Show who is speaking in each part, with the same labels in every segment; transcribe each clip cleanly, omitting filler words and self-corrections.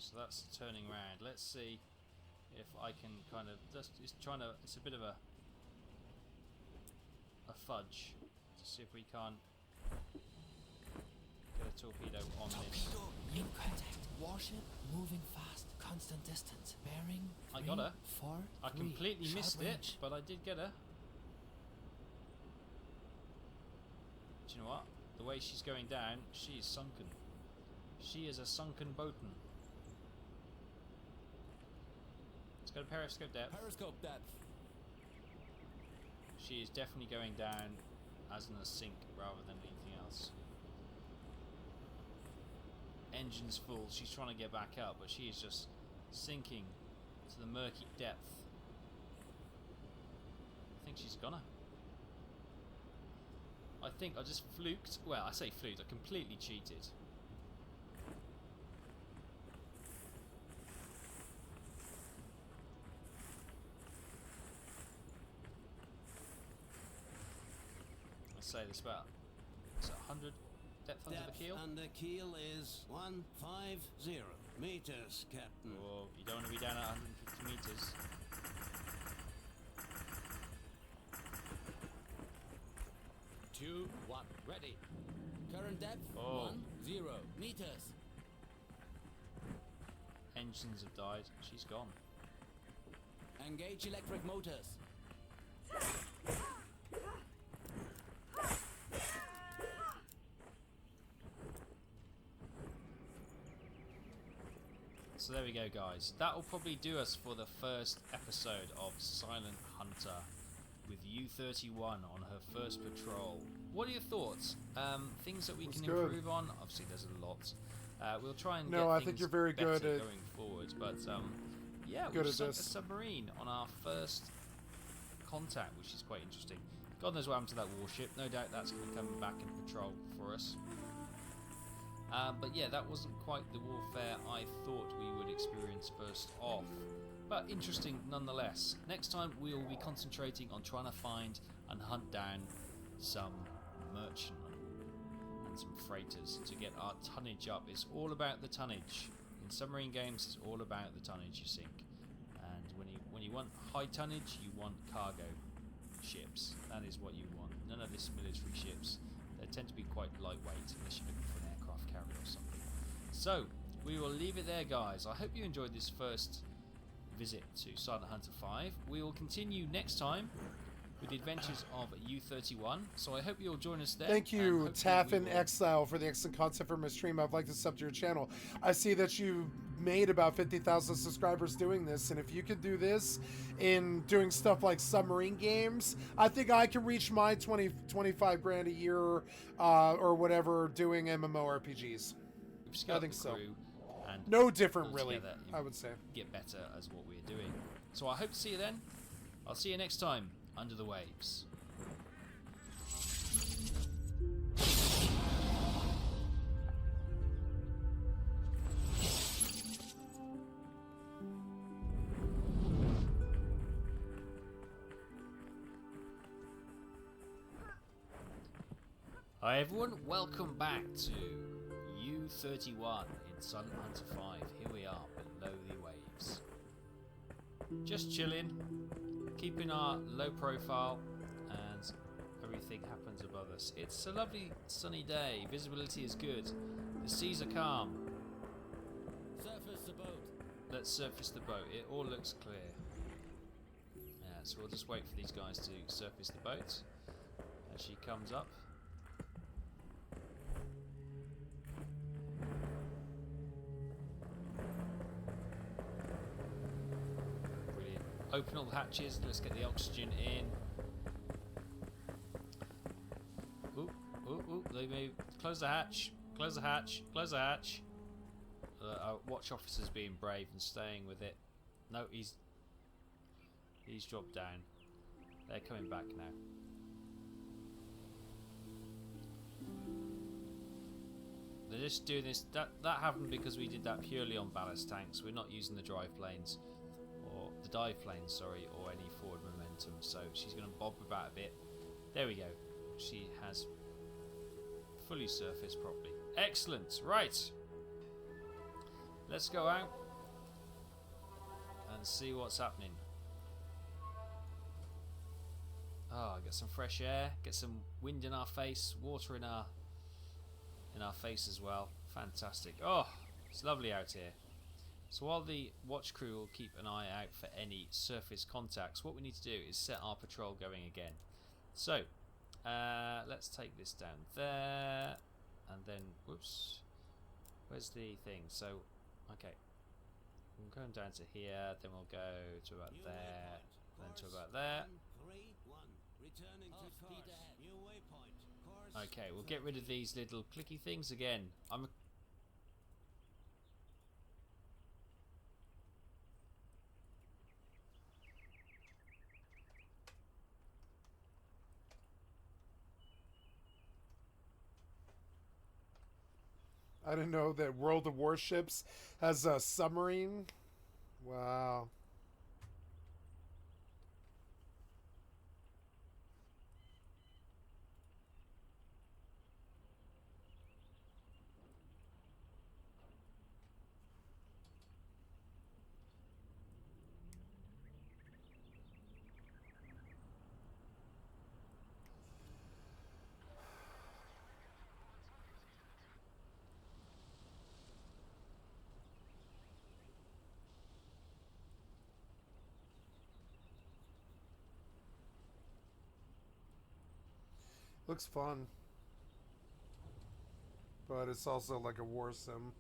Speaker 1: So that's turning around. Let's see if I can kind of just it's a bit of a fudge to see if we can't get a torpedo on this.
Speaker 2: Torpedo in contact. Warship moving fast. Constant distance. Bearing.
Speaker 1: I got her.
Speaker 2: 4,
Speaker 1: I
Speaker 2: 3.
Speaker 1: completely
Speaker 2: Short
Speaker 1: missed
Speaker 2: range.
Speaker 1: it, but I did get her. Do you know what? The way she's going down, she is sunken. She is a sunken boaten. Let's go to periscope depth.
Speaker 3: Periscope depth.
Speaker 1: She is definitely going down as in a sink rather than anything else. Engine's full. She's trying to get back up, but she is just sinking to the murky depth. I think she's gonna. I think I just fluked. Well, I say fluked. I completely cheated. Let's say this about. It's 100 depth under the keel.
Speaker 4: Under keel is 150 meters, Captain.
Speaker 1: Oh, you don't want to be down at 150 meters.
Speaker 3: Two, one, ready. Current depth,
Speaker 1: Oh.
Speaker 3: 10 meters.
Speaker 1: Engines have died. She's gone.
Speaker 3: Engage electric motors.
Speaker 1: So there we go, guys. That will probably do us for the first episode of Silent Hunter with U-31 on her first patrol. What are your thoughts? Things that we can
Speaker 5: good.
Speaker 1: improve on? Obviously, there's a lot. We'll try and
Speaker 5: No,
Speaker 1: get
Speaker 5: I
Speaker 1: things
Speaker 5: think you're very
Speaker 1: better
Speaker 5: good at-
Speaker 1: going forward. But yeah,
Speaker 5: Good
Speaker 1: we've
Speaker 5: at
Speaker 1: sunk a
Speaker 5: this.
Speaker 1: submarine on our first contact, which is quite interesting. God knows what happened to that warship. No doubt that's going to come back and patrol for us. But yeah, that wasn't quite the warfare I thought we would experience first off. But interesting nonetheless. Next time we will be concentrating on trying to find and hunt down some merchantmen and some freighters to get our tonnage up. It's all about the tonnage. In submarine games, it's all about the tonnage you sink. And when you want high tonnage, you want cargo ships. That is what you want. None of this military ships. They tend to be quite lightweight unless you're looking for an aircraft carrier or something. So, we will leave it there, guys. I hope you enjoyed this first visit to Silent Hunter 5. We will continue next time with the adventures of U-31. So I hope you'll join us there.
Speaker 5: Thank you,
Speaker 1: and
Speaker 5: Taff
Speaker 1: hopefully
Speaker 5: and
Speaker 1: we will-
Speaker 5: Exile, for the excellent content for my stream. I'd like to sub to your channel. I see that you made about 50,000 subscribers doing this, and if you could do this in doing stuff like submarine games, I think I can reach my 25 grand a year or whatever doing MMORPGs.
Speaker 1: We've scaled
Speaker 5: I think
Speaker 1: the
Speaker 5: so.
Speaker 1: crew and
Speaker 5: No different, really,
Speaker 1: altogether,
Speaker 5: I would say.
Speaker 1: get better as what we're doing. So I hope to see you then. I'll see you next time under the waves. Hi everyone, welcome back to U-31 in Silent Hunter 5. Here we are below the waves. Just chilling, keeping our low profile, and everything happens above us. It's a lovely sunny day, visibility is good, the seas are calm.
Speaker 3: Surface the boat.
Speaker 1: Let's surface the boat, it all looks clear. Yeah, so we'll just wait for these guys to surface the boat as she comes up. Open all the hatches, let's get the oxygen in. Ooh, ooh, ooh, they move. Close the hatch, close the hatch, close the hatch. Our watch officer's being brave and staying with it. No, he's dropped down. They're coming back now. They're just doing this. That happened because we did that purely on ballast tanks. We're not using the drive planes. Or the dive plane, sorry, or any forward momentum. So she's going to bob about a bit. There we go. She has fully surfaced properly. Excellent. Right. Let's go out and see what's happening. Oh, get some fresh air, get some wind in our face, water in our face as well. Fantastic. Oh, it's lovely out here. So while the watch crew will keep an eye out for any surface contacts, what we need to do is set our patrol going again. So let's take this down there, and then whoops, where's the thing? So okay, we're going down to here, then we'll go to about there, then to about there.
Speaker 4: 131. Returning to
Speaker 3: Half speed
Speaker 4: course.
Speaker 3: ahead.
Speaker 4: New waypoint. Course
Speaker 1: Okay, we'll get rid of these little clicky things again.
Speaker 5: I didn't know that World of Warships has a submarine. Wow. Looks fun. But it's also like a war sim.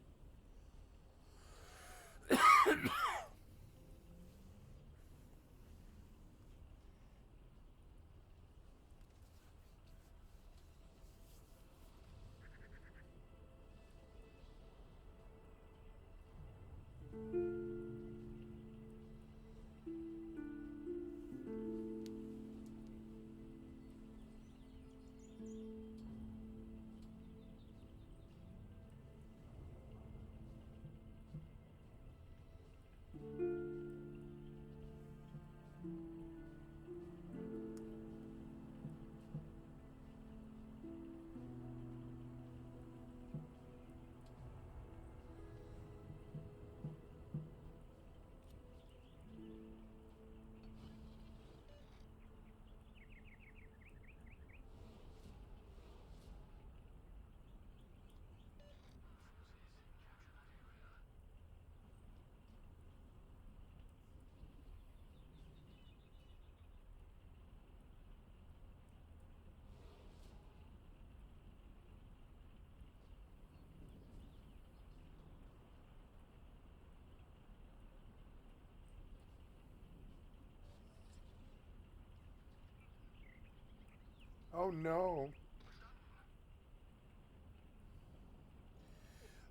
Speaker 5: Oh no.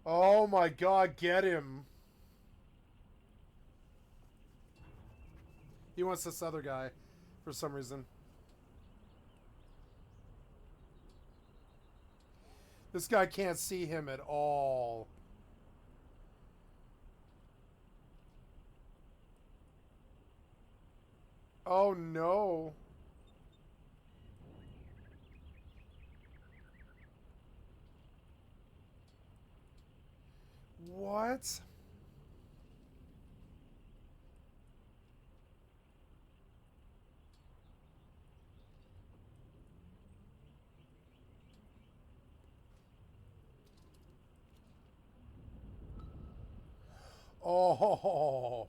Speaker 5: Oh my god, get him. He wants this other guy for some reason. This guy can't see him at all. Oh no. What? Oh.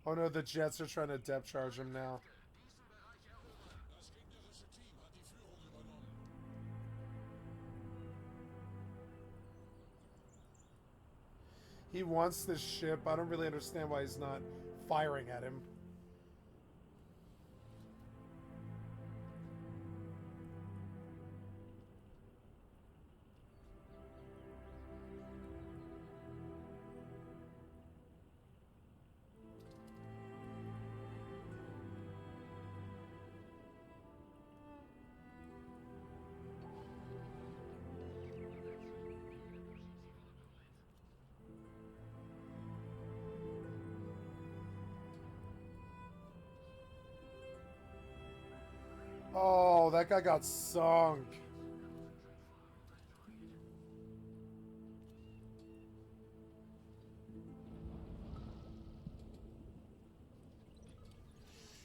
Speaker 5: Oh no, the Jets are trying to depth charge him now. He wants this ship. I don't really understand why he's not firing at him. Oh, that guy got sunk.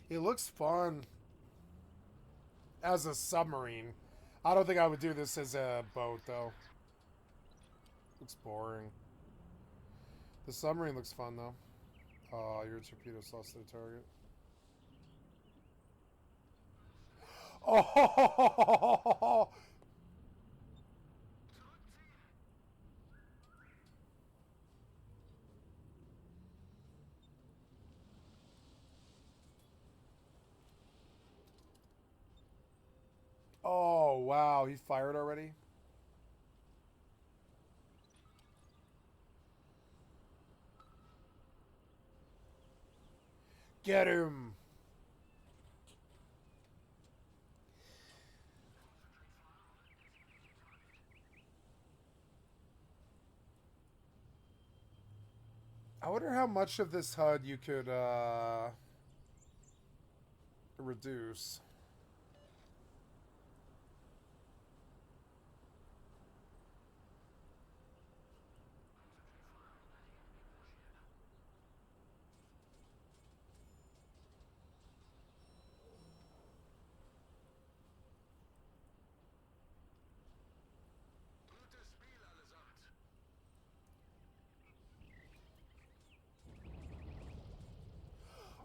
Speaker 5: It looks fun as a submarine. I don't think I would do this as a boat, though. Looks boring. The submarine looks fun, though. Oh, your torpedoes lost their target. Oh! Oh, wow. He fired already? Get him! I wonder how much of this HUD you could, reduce.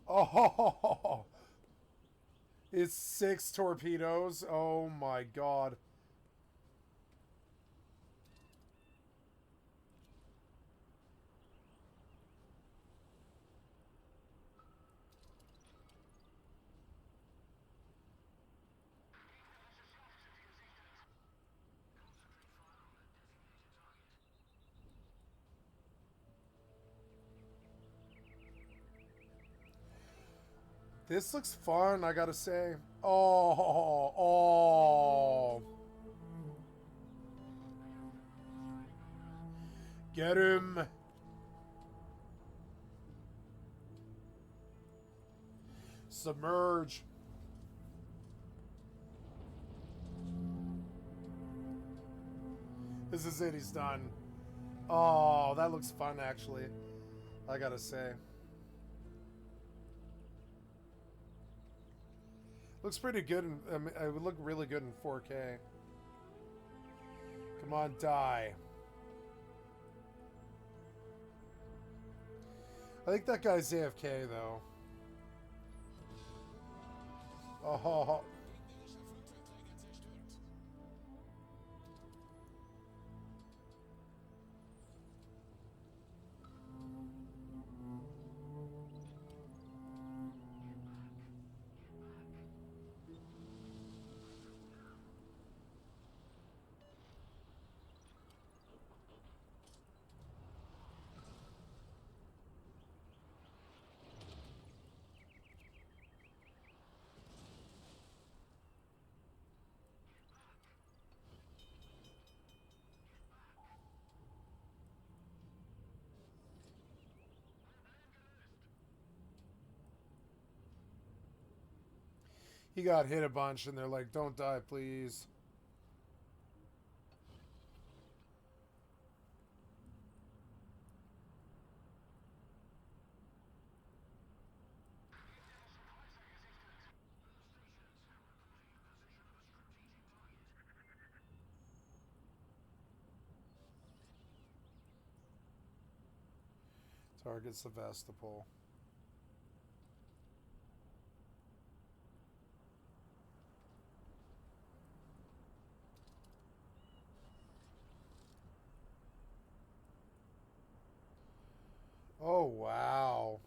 Speaker 5: Oh! It's 6 torpedoes. Oh my god. This looks fun, I gotta say. Oh, oh. Get him. Submerge. This is it, he's done. Oh, that looks fun, actually. I gotta say. Looks pretty good. I mean, it would look really good in 4K. Come on, die. I think that guy's AFK, though. Oh. He got hit a bunch, and they're like, don't die, please. Target Sevastopol. Oh, wow.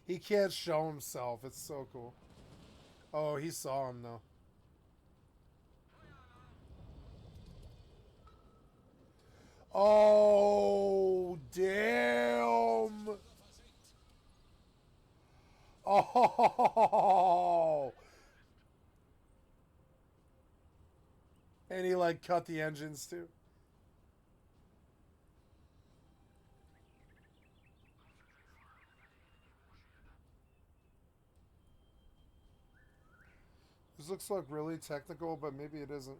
Speaker 5: He can't show himself. It's so cool. Oh, he saw him, though. Oh, damn. Oh. And he like cut the engines too. This looks like really technical, but maybe it isn't.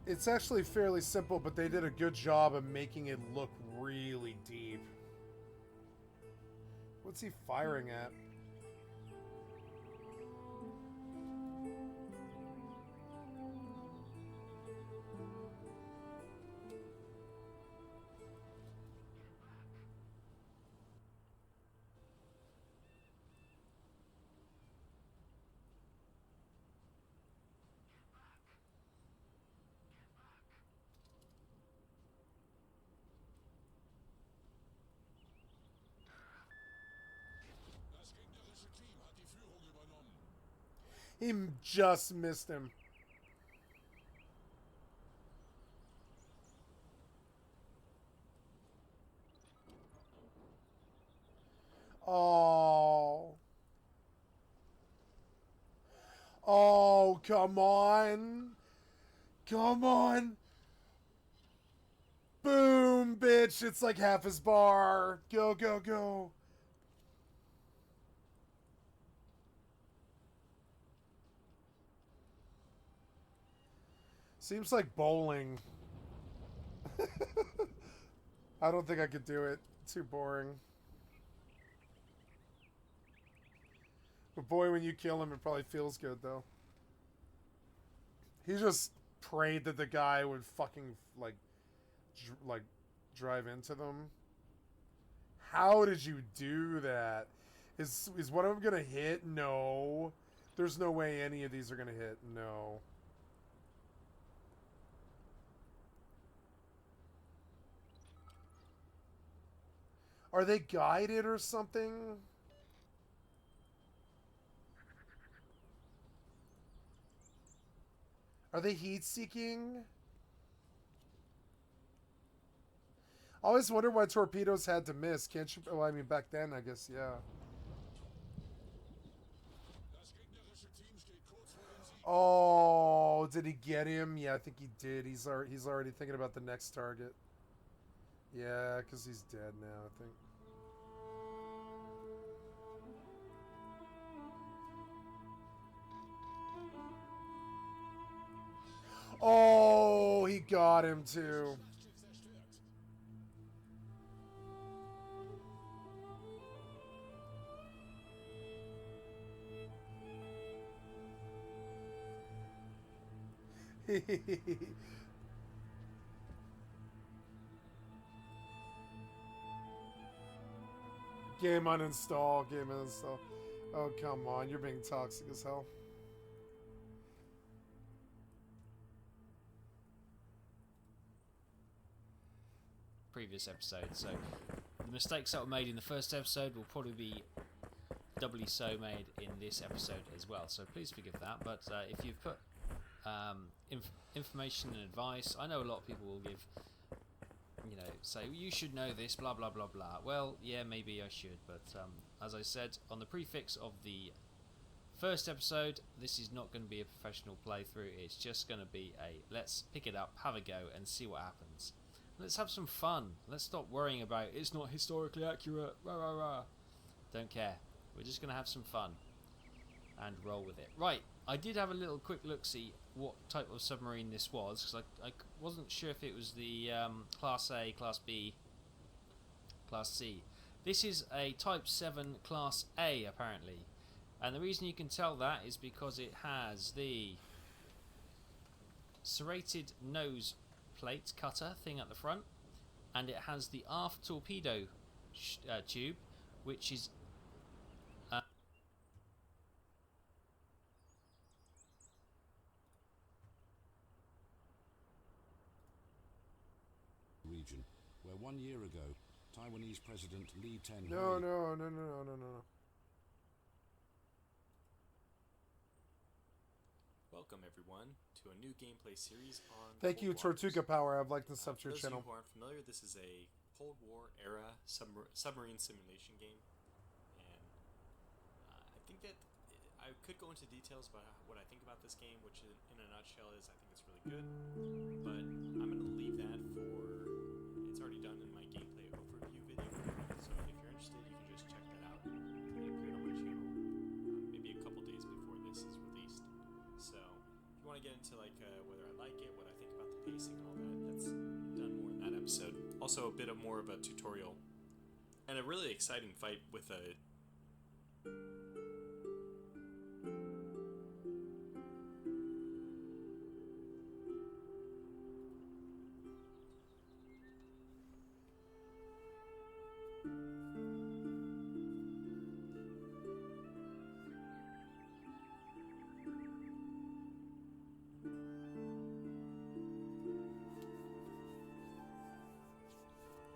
Speaker 5: It's actually fairly simple, but they did a good job of making it look really deep. What's he firing at? He just missed him. Oh. Oh, come on. Come on. Boom, bitch. It's like half his bar. Go, go, go. Seems like bowling. I don't think I could do it. Too boring. But boy, when you kill him, it probably feels good, though. He just prayed that the guy would fucking, like drive into them. How did you do that? Is one of them gonna hit? No. There's no way any of these are gonna hit. No. Are they guided or something? Are they heat-seeking? I always wonder why torpedoes had to miss. Can't you... Well, I mean, back then, I guess, yeah. Oh, did he get him? Yeah, I think he did. He's already thinking about the next target. Yeah, because he's dead now, I think. Oh, he got him too. Game uninstall, game uninstall. Oh, come on, you're being toxic as hell.
Speaker 1: Previous episode, so the mistakes that were made in the first episode will probably be doubly so made in this episode as well, so please forgive that. But if you've put information and advice, I know a lot of people will give, you know, say you should know this, blah blah blah blah. Well, yeah, maybe I should, but as I said on the prefix of the first episode, this is not going to be a professional playthrough. It's just going to be a let's pick it up, have a go, and see what happens. Let's have some fun. Let's stop worrying about it's not historically accurate. Rah, rah, rah. Don't care. We're just going to have some fun and roll with it. Right, I did have a little quick look-see what type of submarine this was, because I wasn't sure if it was the Class A, Class B, Class C. This is a Type 7 Class A, apparently. And the reason you can tell that is because it has the serrated nose plate cutter thing at the front, and it has the aft torpedo tube, which is
Speaker 6: region, where 1 year ago Taiwanese President Lee Teng-hui
Speaker 5: No.
Speaker 7: welcome everyone to a new gameplay series on
Speaker 5: Thank you,
Speaker 7: Cold Waters.
Speaker 5: Tortuga Power. I've liked to sub to
Speaker 7: For
Speaker 5: your
Speaker 7: those of
Speaker 5: channel.
Speaker 7: you who aren't familiar, this is a Cold War era submarine simulation game, and I think that I could go into details about what I think about this game, which in a nutshell is I think it's really good, but I'm going to leave that for, it's already done in my gameplay overview video, so if you're interested you can just check that out. It appeared on my channel maybe a couple days before this is released, so if you want to get into like whether I like it, what I think about the pacing and all that, that's done more in that episode. Also a bit of more of a tutorial and a really exciting fight with a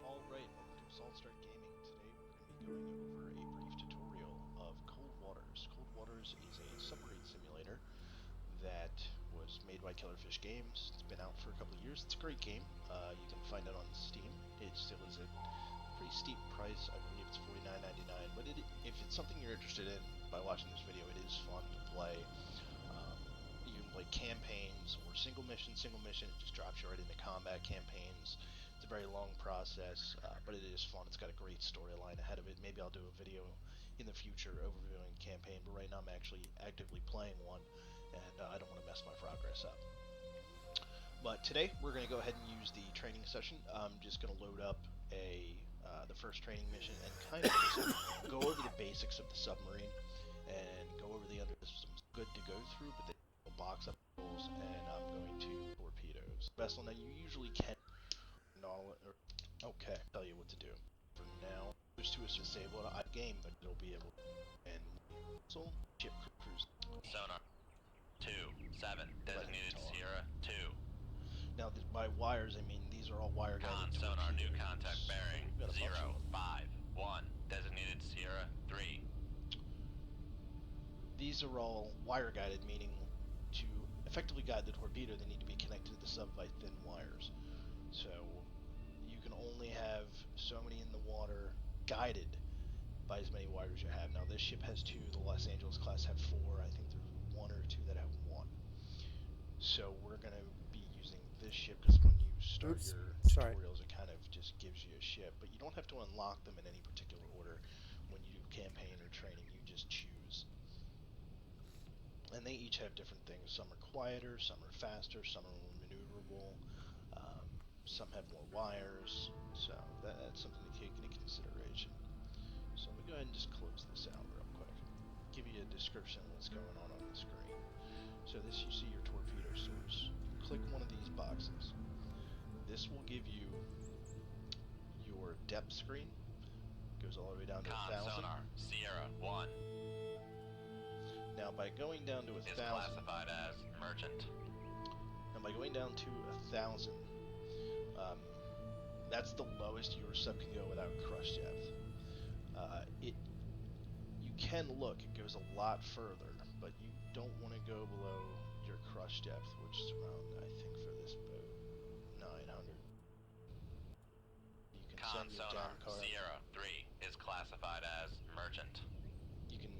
Speaker 8: Alright, welcome to Assault Start Gaming. Today we're going to be going over a brief tutorial of Cold Waters. Cold Waters is a submarine simulator that was made by Killerfish Games. It's been out for a couple of years. It's a great game. You can find it on Steam. It still is a pretty steep price. I believe it's $49.99. But if it's something you're interested in by watching this video, it is fun to play. You can play campaigns or single mission. Single mission, it just drops you right into combat. Campaigns, it's a very long process, but it is fun. It's got a great storyline ahead of it. Maybe I'll do a video in the future overviewing the campaign, but right now I'm actually actively playing one, and I don't want to mess my progress up. But today we're going to go ahead and use the training session. I'm just going to load up the first training mission and kind of just go over the basics of the submarine and go over the other systems. Good to go through, but they will box up goals, and I'm going to torpedoes. Vessel, now you usually can okay, tell you what to do. For now, there's to disable it. I game, but it'll be able and so ship cruise.
Speaker 9: Sonar 2-7 designated Sierra 2.
Speaker 8: Now by wires, I mean these are all wire guided.
Speaker 9: Sonar new contact bearing
Speaker 8: So
Speaker 9: 051 designated Sierra 3.
Speaker 8: These are all wire guided, meaning to effectively guide the torpedo, they need to be connected to the sub by thin wires. So you can only have so many in the water guided by as many wires you have. Now this ship has 2, the Los Angeles class have 4, I think there's 1 or 2 that have 1. So we're going to be using this ship because when you start your tutorials it kind of just gives you a ship, but you don't have to unlock them in any particular order. When you do campaign or training you just choose. And they each have different things. Some are quieter, some are faster, some are more maneuverable. Some have more wires, so that's something to take into consideration. So let me go ahead and just close this out real quick. Give you a description of what's going on the screen. So this, you see your torpedo source. Click one of these boxes. This will give you your depth screen. Goes all the way down to 1,000.
Speaker 9: Sonar Sierra 1.
Speaker 8: Now by going down to 1,000,
Speaker 9: is classified as merchant.
Speaker 8: Now by going down to 1,000, that's the lowest your sub can go without crush depth. You can look, it goes a lot further, but you don't want to go below your crush depth, which is around, I think for this boat, 900. You can send your
Speaker 9: Sonar
Speaker 8: down car.
Speaker 9: Sierra 3 is classified as merchant.
Speaker 8: You can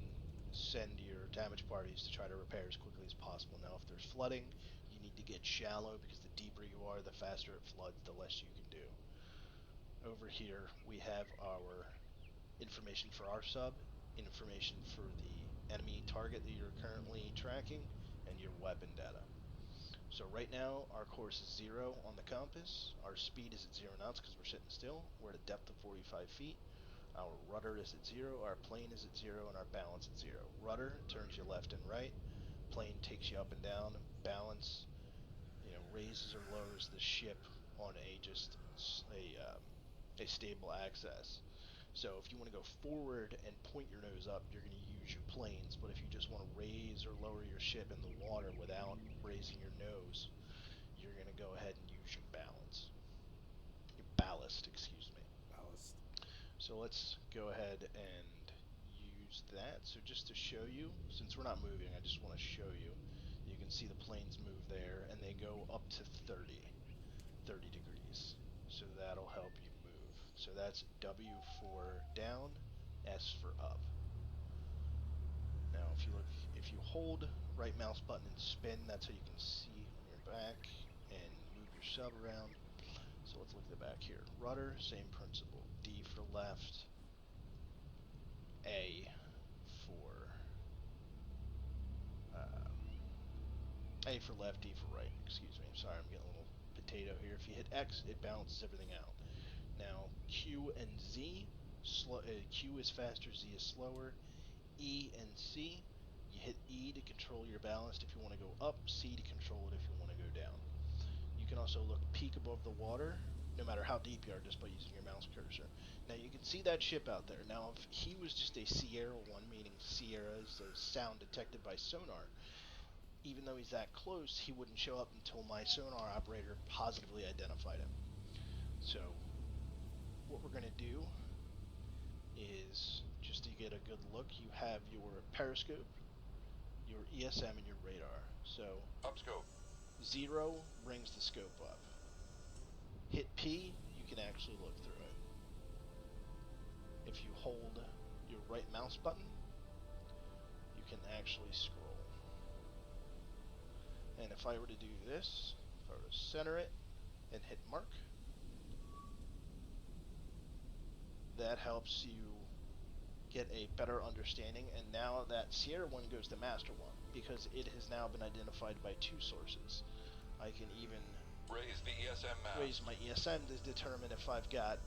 Speaker 8: send your damage parties to try to repair as quickly as possible. Now if there's flooding, you need to get shallow because the deeper you are, the faster it floods, the less you can do. Over here we have our information for our sub, information for the enemy target that you're currently tracking, and your weapon data. So right now our course is 0 on the compass, our speed is at 0 knots because we're sitting still, we're at a depth of 45 feet, our rudder is at 0, our plane is at 0, and our balance at 0. Rudder turns you left and right, plane takes you up and down, balance, raises or lowers the ship on a stable axis. So if you want to go forward and point your nose up, you're going to use your planes, but if you just want to raise or lower your ship in the water without raising your nose, you're going to go ahead and use your ballast, excuse me.
Speaker 5: Ballast.
Speaker 8: So let's go ahead and use that. So just to show you, since we're not moving, I just want to show you. You can can see the planes move there, and they go up to 30 degrees. So that'll help you move. So that's W for down, S for up. Now if you hold right mouse button and spin, that's how you can see on your back and move your sub around. So let's look at the back here. Rudder, same principle. D for left, A for left, D for right. Excuse me. I'm sorry, I'm getting a little potato here. If you hit X, it balances everything out. Now Q and Z, Q is faster, Z is slower. E and C, you hit E to control your ballast if you want to go up, C to control it if you want to go down. You can also look peek above the water, no matter how deep you are, just by using your mouse cursor. Now you can see that ship out there. Now if he was just a Sierra 1, meaning Sierra is the sound detected by sonar, even though he's that close, he wouldn't show up until my sonar operator positively identified him. So what we're going to do is, just to get a good look, you have your periscope, your ESM, and your radar. So
Speaker 9: Upscope.
Speaker 8: 0 brings the scope up. Hit P, you can actually look through it. If you hold your right mouse button, you can actually scroll. And if I were to do this, if I were to center it and hit mark, that helps you get a better understanding. And now that Sierra 1 goes to Master 1, because it has now been identified by 2 sources. I can even
Speaker 9: Raise the ESM mast.
Speaker 8: raise my ESM to determine if I've got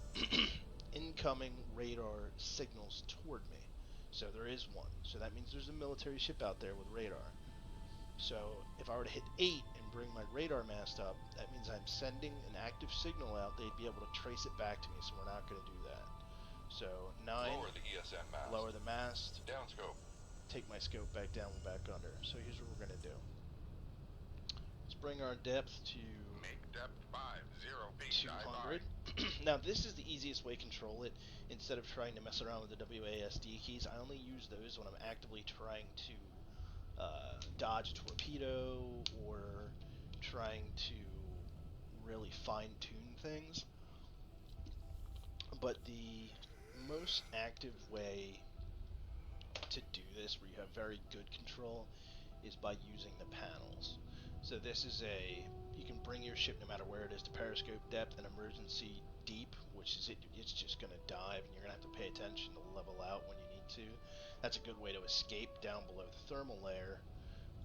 Speaker 8: incoming radar signals toward me. So there is one. So that means there's a military ship out there with radar. So if I were to hit 8 and bring my radar mast up, that means I'm sending an active signal out. They'd be able to trace it back to me, so we're not going to do that. So 9,
Speaker 9: Lower the ESM mast.
Speaker 8: lower the mast,
Speaker 9: Downscope.
Speaker 8: take my scope back down and back under. So here's what we're going to do. Let's bring our depth to
Speaker 9: Make depth 50 feet.
Speaker 8: 200. Now this is the easiest way to control it. Instead of trying to mess around with the WASD keys, I only use those when I'm actively trying to dodge a torpedo or trying to really fine-tune things. But the most active way to do this, where you have very good control, is by using the panels. So this is you can bring your ship no matter where it is to periscope depth and emergency deep, which is it's just going to dive, and you're going to have to pay attention to level out when you need to. That's a good way to escape down below the thermal layer,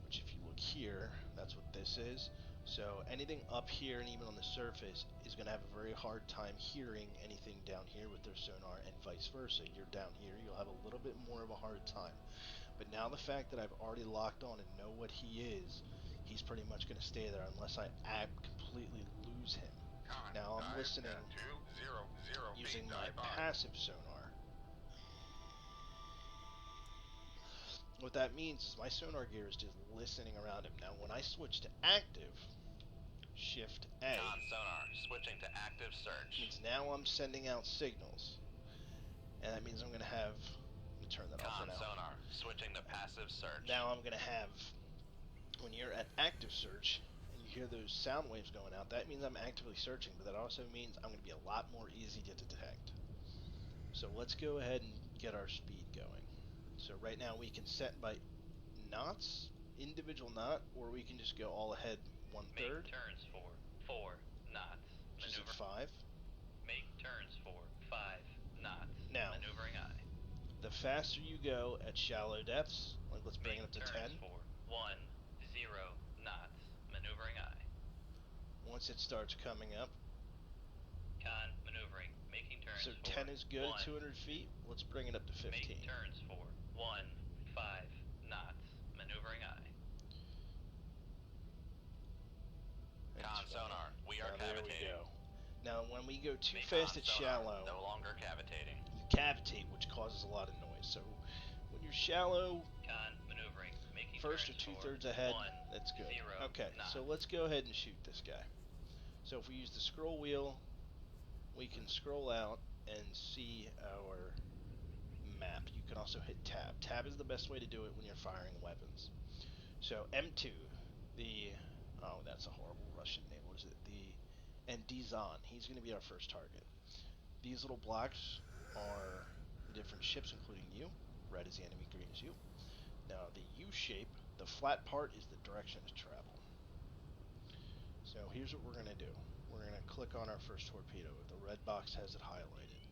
Speaker 8: which if you look here, that's what this is. So anything up here and even on the surface is going to have a very hard time hearing anything down here with their sonar, and vice versa. You're down here, you'll have a little bit more of a hard time. But now the fact that I've already locked on and know what he is, he's pretty much going to stay there unless I completely lose him. Now I'm listening using my passive sonar. What that means is my sonar gear is just listening around him. Now when I switch to active, Shift A,
Speaker 9: Con sonar. Switching to active search.
Speaker 8: means now I'm sending out signals. And that means I'm going to have, let me turn that off for
Speaker 9: Con
Speaker 8: now.
Speaker 9: sonar. Switching to passive search.
Speaker 8: Now I'm going to have, when you're at active search and you hear those sound waves going out, that means I'm actively searching, but that also means I'm going to be a lot more easy to detect. So let's go ahead and get our speed going. So right now we can set by knots, individual knot, or we can just go all ahead 1/3.
Speaker 10: Make turns for 4 knots.
Speaker 8: Which is
Speaker 10: Maneuver.
Speaker 8: at 5.
Speaker 10: Make turns for 5 knots.
Speaker 8: Now,
Speaker 10: Maneuvering eye.
Speaker 8: the faster you go at shallow depths, like let's bring it up to 10.
Speaker 10: Turns for 1 0 knots. Maneuvering eye.
Speaker 8: Once it starts coming up,
Speaker 10: Con maneuvering. Making turns
Speaker 8: so
Speaker 10: for
Speaker 8: 10 is good at
Speaker 10: 1.
Speaker 8: 200 feet. Let's bring it up to 15.
Speaker 10: Make turns for 1 5 knots. Maneuvering eye.
Speaker 8: And
Speaker 9: Con
Speaker 8: 20.
Speaker 9: sonar. We are
Speaker 8: Now, there we
Speaker 9: cavitating.
Speaker 8: go. Now when we go too
Speaker 9: Make
Speaker 8: fast
Speaker 9: con
Speaker 8: at
Speaker 9: sonar.
Speaker 8: shallow,
Speaker 9: No longer cavitating.
Speaker 8: you cavitate, which causes a lot of noise. So when you're shallow,
Speaker 10: Con maneuvering. Making
Speaker 8: first or
Speaker 10: turns
Speaker 8: 2/3
Speaker 10: for
Speaker 8: ahead,
Speaker 10: 1
Speaker 8: that's good.
Speaker 10: 0
Speaker 8: Okay,
Speaker 10: knots.
Speaker 8: so let's go ahead and shoot this guy. So if we use the scroll wheel, we can scroll out and see our map. You can also hit tab. Tab is the best way to do it when you're firing weapons. So M2, the, oh, that's a horrible Russian name. What is it? And Dizan. He's going to be our first target. These little blocks are the different ships, including you. Red is the enemy, green is you. Now, the U shape, the flat part is the direction to travel. So here's what we're going to do. We're going to click on our first torpedo. The red box has it highlighted.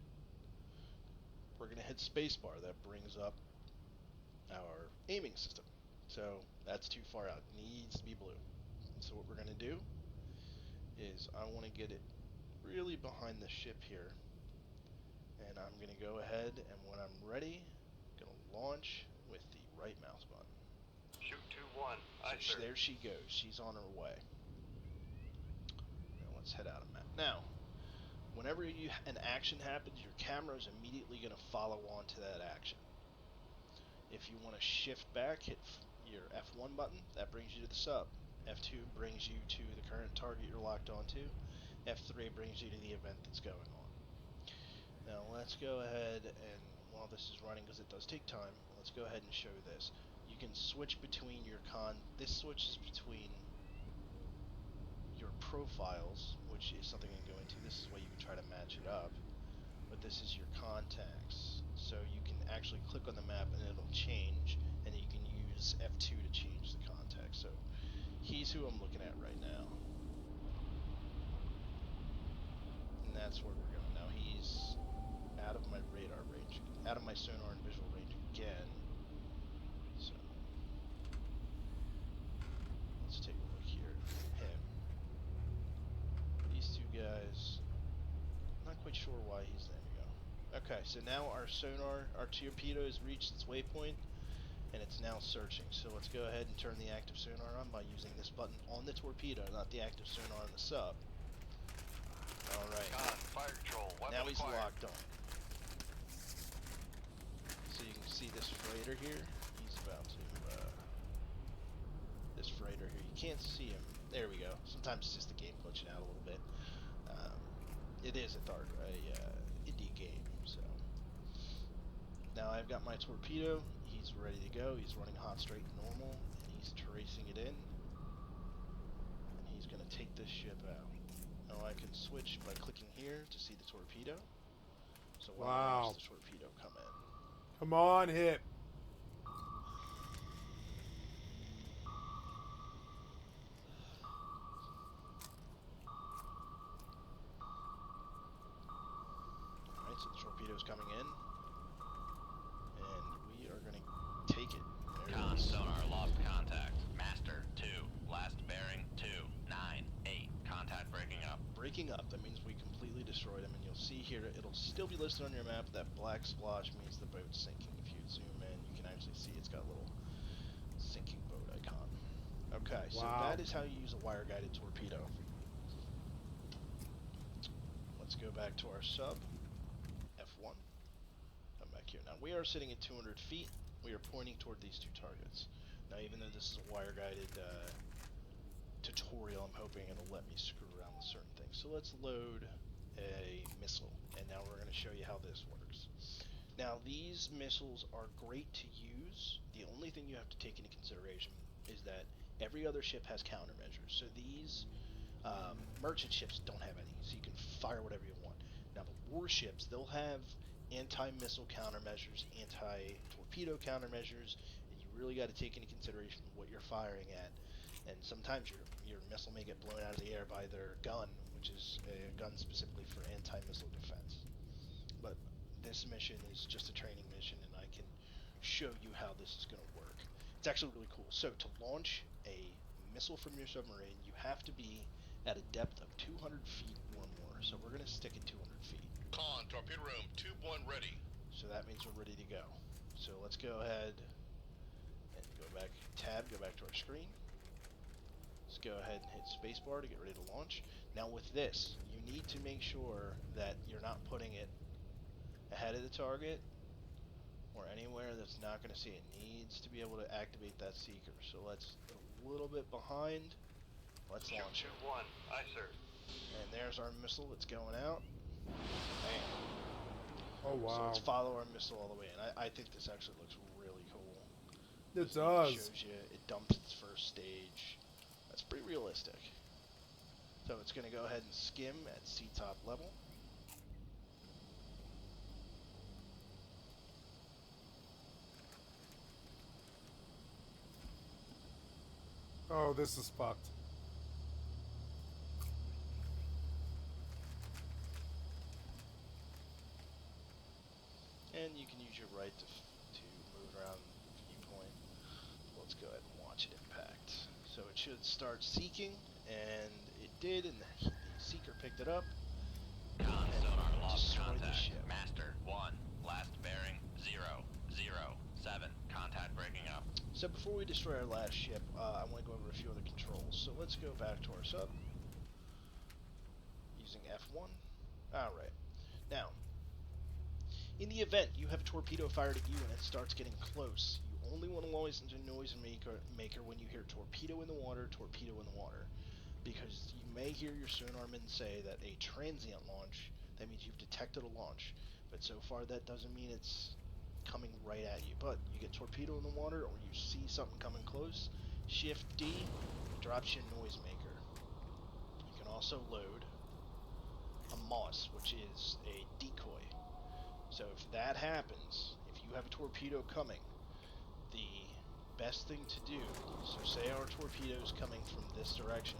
Speaker 8: We're going to hit spacebar. That brings up our aiming system. So that's too far out. It needs to be blue. So what we're going to do is I want to get it really behind the ship here. And I'm going to go ahead, and when I'm ready, I'm going to launch with the right mouse button.
Speaker 9: Shoot 2-1. Aye, sir.
Speaker 8: There she goes. She's on her way. Now let's head out of map. Now, whenever an action happens, your camera is immediately going to follow on to that action. If you want to shift back, hit your F1 button. That brings you to the sub. F2 brings you to the current target you're locked onto. F3 brings you to the event that's going on. Now let's go ahead and, while this is running, because it does take time, let's go ahead and show this. You can switch between this switches between your profiles, which is something I can go into. This is why you can try to match it up. But this is your contacts. So you can actually click on the map and it'll change, and you can use F2 to change the contact. So he's who I'm looking at right now. And that's where we're going. Now he's out of my radar range, out of my sonar and visual range again. So let's take a look here. Him. These two guys. I'm not quite sure why he's there. We go. Okay, so now our sonar, our torpedo has reached its waypoint, and it's now searching. So let's go ahead and turn the active sonar on by using this button on the torpedo, not the active sonar on the sub. Alright.
Speaker 9: Fire control.
Speaker 8: Now he's locked on. So you can see this freighter here. He's about to, this freighter here. You can't see him. There we go. Sometimes it's just the game glitching out a little bit. It is a indie game, so. Now I've got my torpedo. He's ready to go. He's running hot, straight, and normal, and he's tracing it in. And he's going to take this ship out. Now I can switch by clicking here to see the torpedo. So when I watch the torpedo come in.
Speaker 5: Come on, hit.
Speaker 8: Alright, so the torpedo's coming in. And we are going to take it.
Speaker 9: Con sonar lost contact. Master 2. Last bearing 2. 9. 8. Contact breaking up.
Speaker 8: Breaking up, that means we completely destroyed him, and you'll see here, it'll still be listed on your map. That black splotch means the boat's sinking. If you zoom in, you can actually see it's got a little sinking boat icon. Okay, so that is how you use a wire-guided torpedo. Let's go back to our sub, F1. Come back here. Now, we are sitting at 200 feet. We are pointing toward these two targets. Now, even though this is a wire-guided tutorial, I'm hoping it'll let me screw around with certain things. So let's load a missile, and now we're going to show you how this works. Now these missiles are great to use. The only thing you have to take into consideration is that every other ship has countermeasures. So these merchant ships don't have any, so you can fire whatever you want. Now the warships, they'll have anti-missile countermeasures, anti-torpedo countermeasures, and you really got to take into consideration what you're firing at. And sometimes your missile may get blown out of the air by their gun, which is a gun specifically for anti-missile defense. But this mission is just a training mission, and I can show you how this is going to work. It's actually really cool. So to launch a missile from your submarine, you have to be at a depth of 200 feet or more. So we're going to stick at 200 feet.
Speaker 9: Con, torpedo room, 2-1 ready.
Speaker 8: So that means we're ready to go. So let's go ahead and go back, go back to our screen. Let's go ahead and hit spacebar to get ready to launch. Now with this, you need to make sure that you're not putting it ahead of the target or anywhere that's not going to see it. It needs to be able to activate that seeker. So let's go a little bit behind. Let's launch it.
Speaker 9: 2-1. Aye, sir.
Speaker 8: And there's our missile that's going out. Bam.
Speaker 5: Oh, wow.
Speaker 8: So let's follow our missile all the way in. I think this actually looks really cool.
Speaker 5: It does.
Speaker 8: It shows you, it dumps its first stage. That's pretty realistic. So it's going to go ahead and skim at sea-top level.
Speaker 5: Oh, this is fucked.
Speaker 8: And you can use your right to move around the viewpoint. Let's go ahead and watch it impact. So it should start seeking, and it did, and the seeker picked it up.
Speaker 9: Con sonar lost
Speaker 8: destroyed the
Speaker 9: contact.
Speaker 8: ship.
Speaker 9: Master 1. Last bearing 007. Contact breaking up.
Speaker 8: So before we destroy our last ship, I want to go over a few other controls. So let's go back to our sub. Using F1. Alright. Now, in the event you have a torpedo fired at you and it starts getting close, you only want to listen to noise maker when you hear torpedo in the water, because you may hear your sonarman say that a transient launch, that means you've detected a launch, but so far that doesn't mean it's coming right at you. But you get torpedo in the water or you see something coming close, Shift D drops your noise maker. You can also load a Moss, which is a decoy. So if that happens, if you have a torpedo coming, the best thing to do, so say our torpedo's coming from this direction,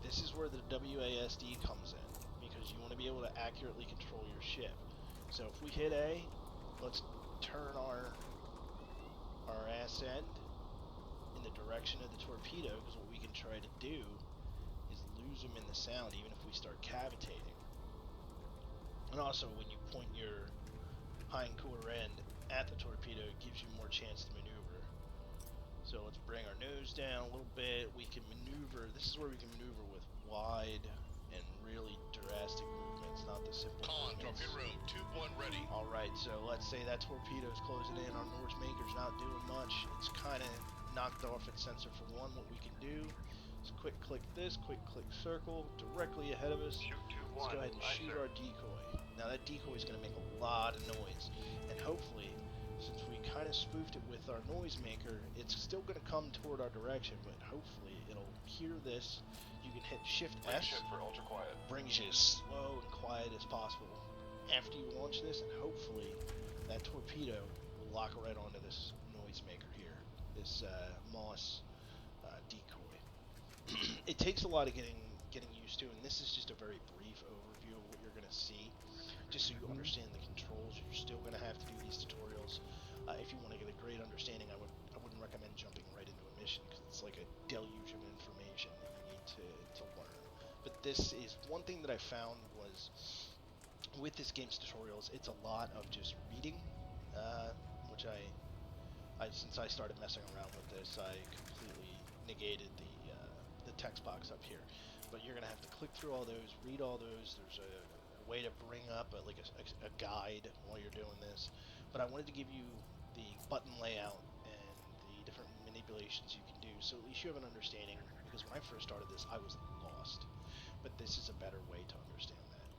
Speaker 8: this is where the WASD comes in, because you want to be able to accurately control your ship. So if we hit A, let's turn our ass end in the direction of the torpedo, because what we can try to do is lose them in the sound even if we start cavitating. And also when you point your hind quarter end at the torpedo, it gives you more chance to maneuver. So let's bring our nose down a little bit. We can maneuver, this is where we can maneuver with wide and really drastic movements, not the simple movements.
Speaker 9: Torpedo room 2-1 ready.
Speaker 8: Alright, so let's say that torpedo's closing in, our noise maker's not doing much. It's kind of knocked off its sensor for one. What we can do is quick click this, quick click circle, directly ahead of us. Let's go ahead and shoot our decoy. Now that decoy is going to make a lot of noise, and hopefully, since we kind of spoofed it with our noise maker, it's still going to come toward our direction, but hopefully it'll hear this. You can hit Shift S,
Speaker 9: for ultra quiet.
Speaker 8: brings you as slow and quiet as possible after you launch this, and hopefully that torpedo will lock right onto this noise maker here, this Moss decoy. It takes a lot of getting used to, and this is just a very brief overview of what you're going to see, just so you understand the controls. You're still going to have to do these tutorials. If you want to get a great understanding, I wouldn't recommend jumping right into a mission, because it's like a deluge of information that you need to learn. But this is one thing that I found was, with this game's tutorials, it's a lot of just reading, which since I started messing around with this, I completely negated the text box up here. But you're going to have to click through all those, read all those. There's a way to bring up a guide while you're doing this. But I wanted to give you the button layout and the different manipulations you can do, so at least you have an understanding, because when I first started this, I was lost. But this is a better way to understand that.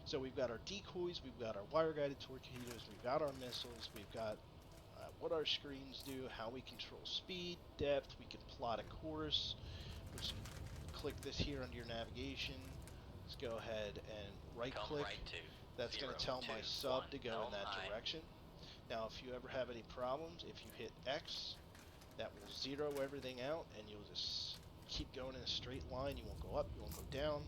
Speaker 8: So we've got our decoys, we've got our wire-guided torpedoes, we've got our missiles, we've got what our screens do, how we control speed, depth, we can plot a course. Just click this here under your navigation. Let's go ahead and right-click. That's going to tell my sub to go in that direction. Now, if you ever have any problems, if you hit X, that will zero everything out, and you'll just keep going in a straight line. You won't go up, you won't go down,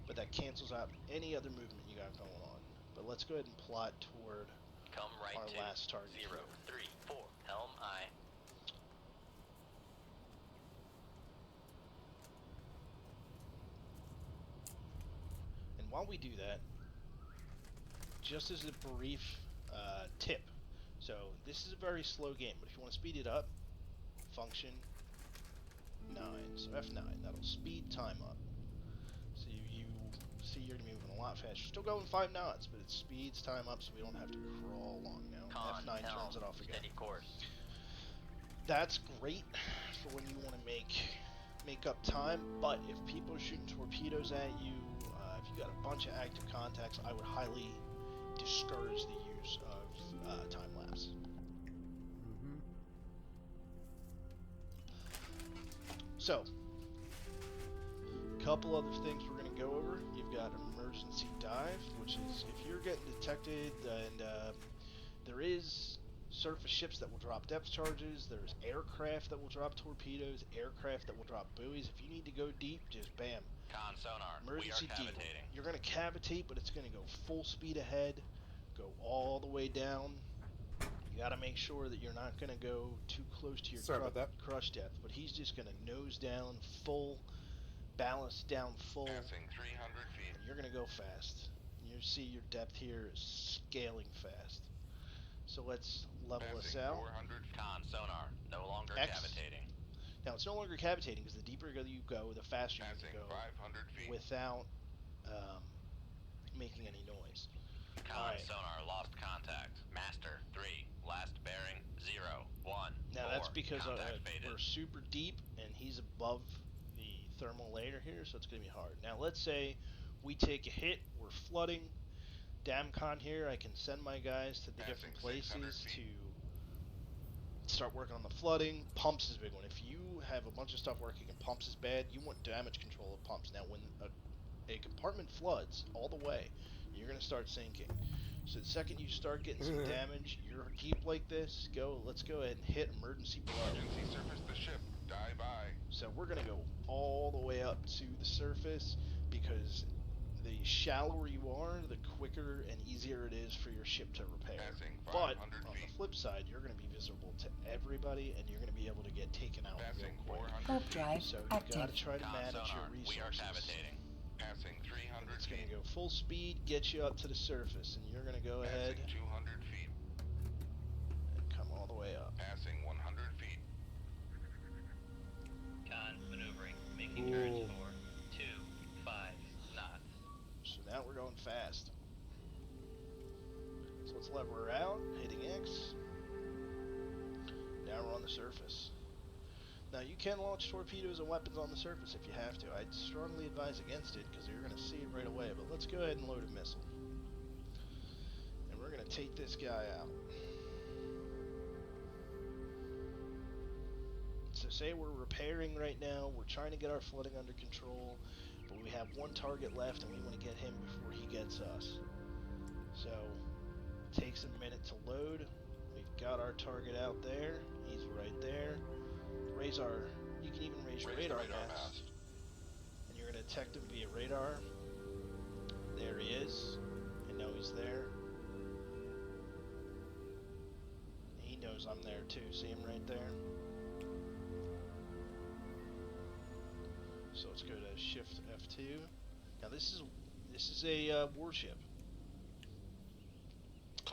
Speaker 8: but that cancels out any other movement you got going on. But let's go ahead and plot toward our last target.
Speaker 10: 034, helm I.
Speaker 8: And while we do that, just as a brief tip, so this is a very slow game, but if you want to speed it up, function 9, so F9, that'll speed time up. So you see you're going to be moving a lot faster. Still going 5 knots, but it speeds time up so we don't have to crawl along now. F9 turns it off again.
Speaker 10: Steady course.
Speaker 8: That's great for when you want to make up time, but if people are shooting torpedoes at you, if you got a bunch of active contacts, I would highly discourage the use of time-lapse. So, Couple other things we're going to go over. You've got emergency dive, which is if you're getting detected, and there is surface ships that will drop depth charges. There's aircraft that will drop torpedoes, aircraft that will drop buoys. If you need to go deep, just bam.
Speaker 9: Con sonar,
Speaker 8: Emergency
Speaker 9: we are
Speaker 8: deep.
Speaker 9: cavitating.
Speaker 8: You're going to cavitate, but it's going to go full speed ahead, go all the way down. You got to make sure that you're not going to go too close to your crush depth, but he's just going to nose down, full, ballast down full.
Speaker 9: Passing 300 feet.
Speaker 8: And you're going to go fast. You see your depth here is scaling fast. So let's level
Speaker 9: Passing
Speaker 8: us out.
Speaker 9: 400 con sonar, no longer
Speaker 8: X.
Speaker 9: cavitating.
Speaker 8: Now it's no longer cavitating because the deeper you go, the faster
Speaker 9: Passing
Speaker 8: you can go
Speaker 9: 500 feet.
Speaker 8: without making any noise.
Speaker 9: Con sonar lost contact. Master 3, last bearing 0, 1.
Speaker 8: Now
Speaker 9: 4,
Speaker 8: that's because
Speaker 9: contact faded.
Speaker 8: we're super deep and he's above the thermal layer here, so it's going to be hard. Now let's say we take a hit, we're flooding. Damcon here, I can send my guys to the different places to start working on the flooding. Pumps is a big one. If you have a bunch of stuff working and pumps is bad, you want damage control of pumps. Now when a compartment floods all the way, you're going to start sinking. So the second you start getting some damage, you're deep like this, let's go ahead and hit emergency blow.
Speaker 9: Emergency surface the ship. Die by.
Speaker 8: So we're going to go all the way up to the surface because the shallower you are, the quicker and easier it is for your ship to repair. But on the flip side, you're going to be visible to everybody and you're going to be able to get taken out real quick.
Speaker 11: Warp drive
Speaker 8: So you
Speaker 11: active.
Speaker 8: got to try to manage your resources.
Speaker 9: We are cavitating. Passing 300
Speaker 8: It's going
Speaker 9: feet.
Speaker 8: to go full speed, get you up to the surface, and you're going to go ahead
Speaker 9: Passing 200 feet.
Speaker 8: and come all the way up.
Speaker 9: Passing 100 feet.
Speaker 10: Con maneuvering, making turns for 2, 5 knots.
Speaker 8: So now we're going fast. So let's lever her out, hitting X. Now we're on the surface. Now you can launch torpedoes and weapons on the surface if you have to. I'd strongly advise against it because you're going to see it right away. But let's go ahead and load a missile. And we're going to take this guy out. So say we're repairing right now. We're trying to get our flooding under control. But we have one target left and we want to get him before he gets us. So it takes a minute to load. We've got our target out there. He's right there. You can even raise your radar mast. And you're going to detect him via radar. There he is. I know he's there. He knows I'm there too. See him right there? So let's go to Shift F2. Now this is a warship.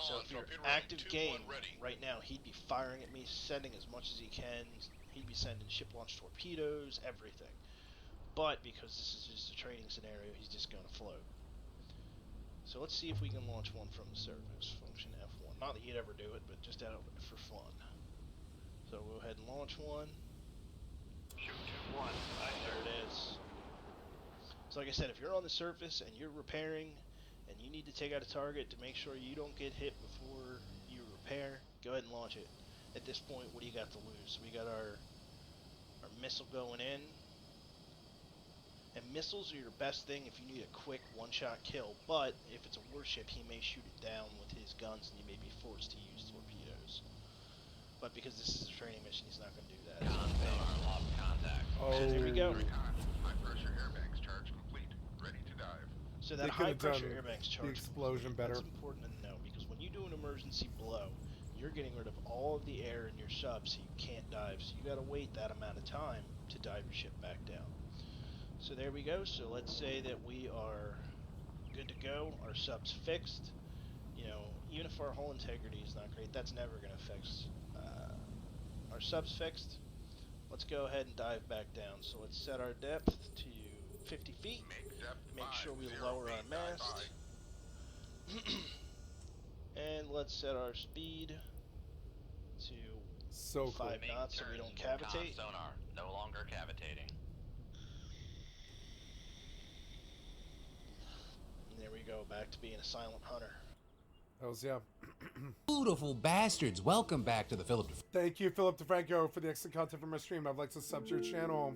Speaker 8: So if you're active game right now, he'd be firing at me, sending as much as he can. He'd be sending ship-launched torpedoes, everything. But because this is just a training scenario, he's just going to float. So let's see if we can launch one from the surface. Function F1. Not that you'd ever do it, but just out for fun. So we'll go ahead and launch one.
Speaker 10: Shoot 2-1.
Speaker 8: There it is. So like I said, if you're on the surface and you're repairing and you need to take out a target to make sure you don't get hit before you repair, go ahead and launch it. At this point, what do you got to lose? We got our missile going in. And missiles are your best thing if you need a quick one-shot kill, but if it's a warship, he may shoot it down with his guns and you may be forced to use torpedoes. But because this is a training mission, he's not going to do that.
Speaker 9: Lost contact.
Speaker 5: Oh,
Speaker 8: So there we go.
Speaker 9: High pressure airbags charge complete. Ready to dive.
Speaker 8: So that
Speaker 5: They could have
Speaker 8: high-pressure
Speaker 5: done
Speaker 8: airbags
Speaker 5: the
Speaker 8: charge
Speaker 5: explosion better.
Speaker 8: That's important to know because when you do an emergency blow, you're getting rid of all of the air in your sub, so you can't dive. So you got to wait that amount of time to dive your ship back down. So there we go. So let's say that we are good to go. Our sub's fixed. You know, even if our hull integrity is not great, that's never going to affect. Our sub's fixed. Let's go ahead and dive back down. So let's set our depth to 50 feet. Make sure we lower our mast. And let's set our speed to 5 knots so we don't cavitate.
Speaker 9: Sonar, no longer cavitating.
Speaker 8: And there we go, back to being a silent hunter.
Speaker 5: Hells yeah.
Speaker 2: Beautiful bastards, welcome back to the Philip.
Speaker 5: Thank you, Philip DeFranco, for the excellent content from my stream. I'd like to sub to your channel.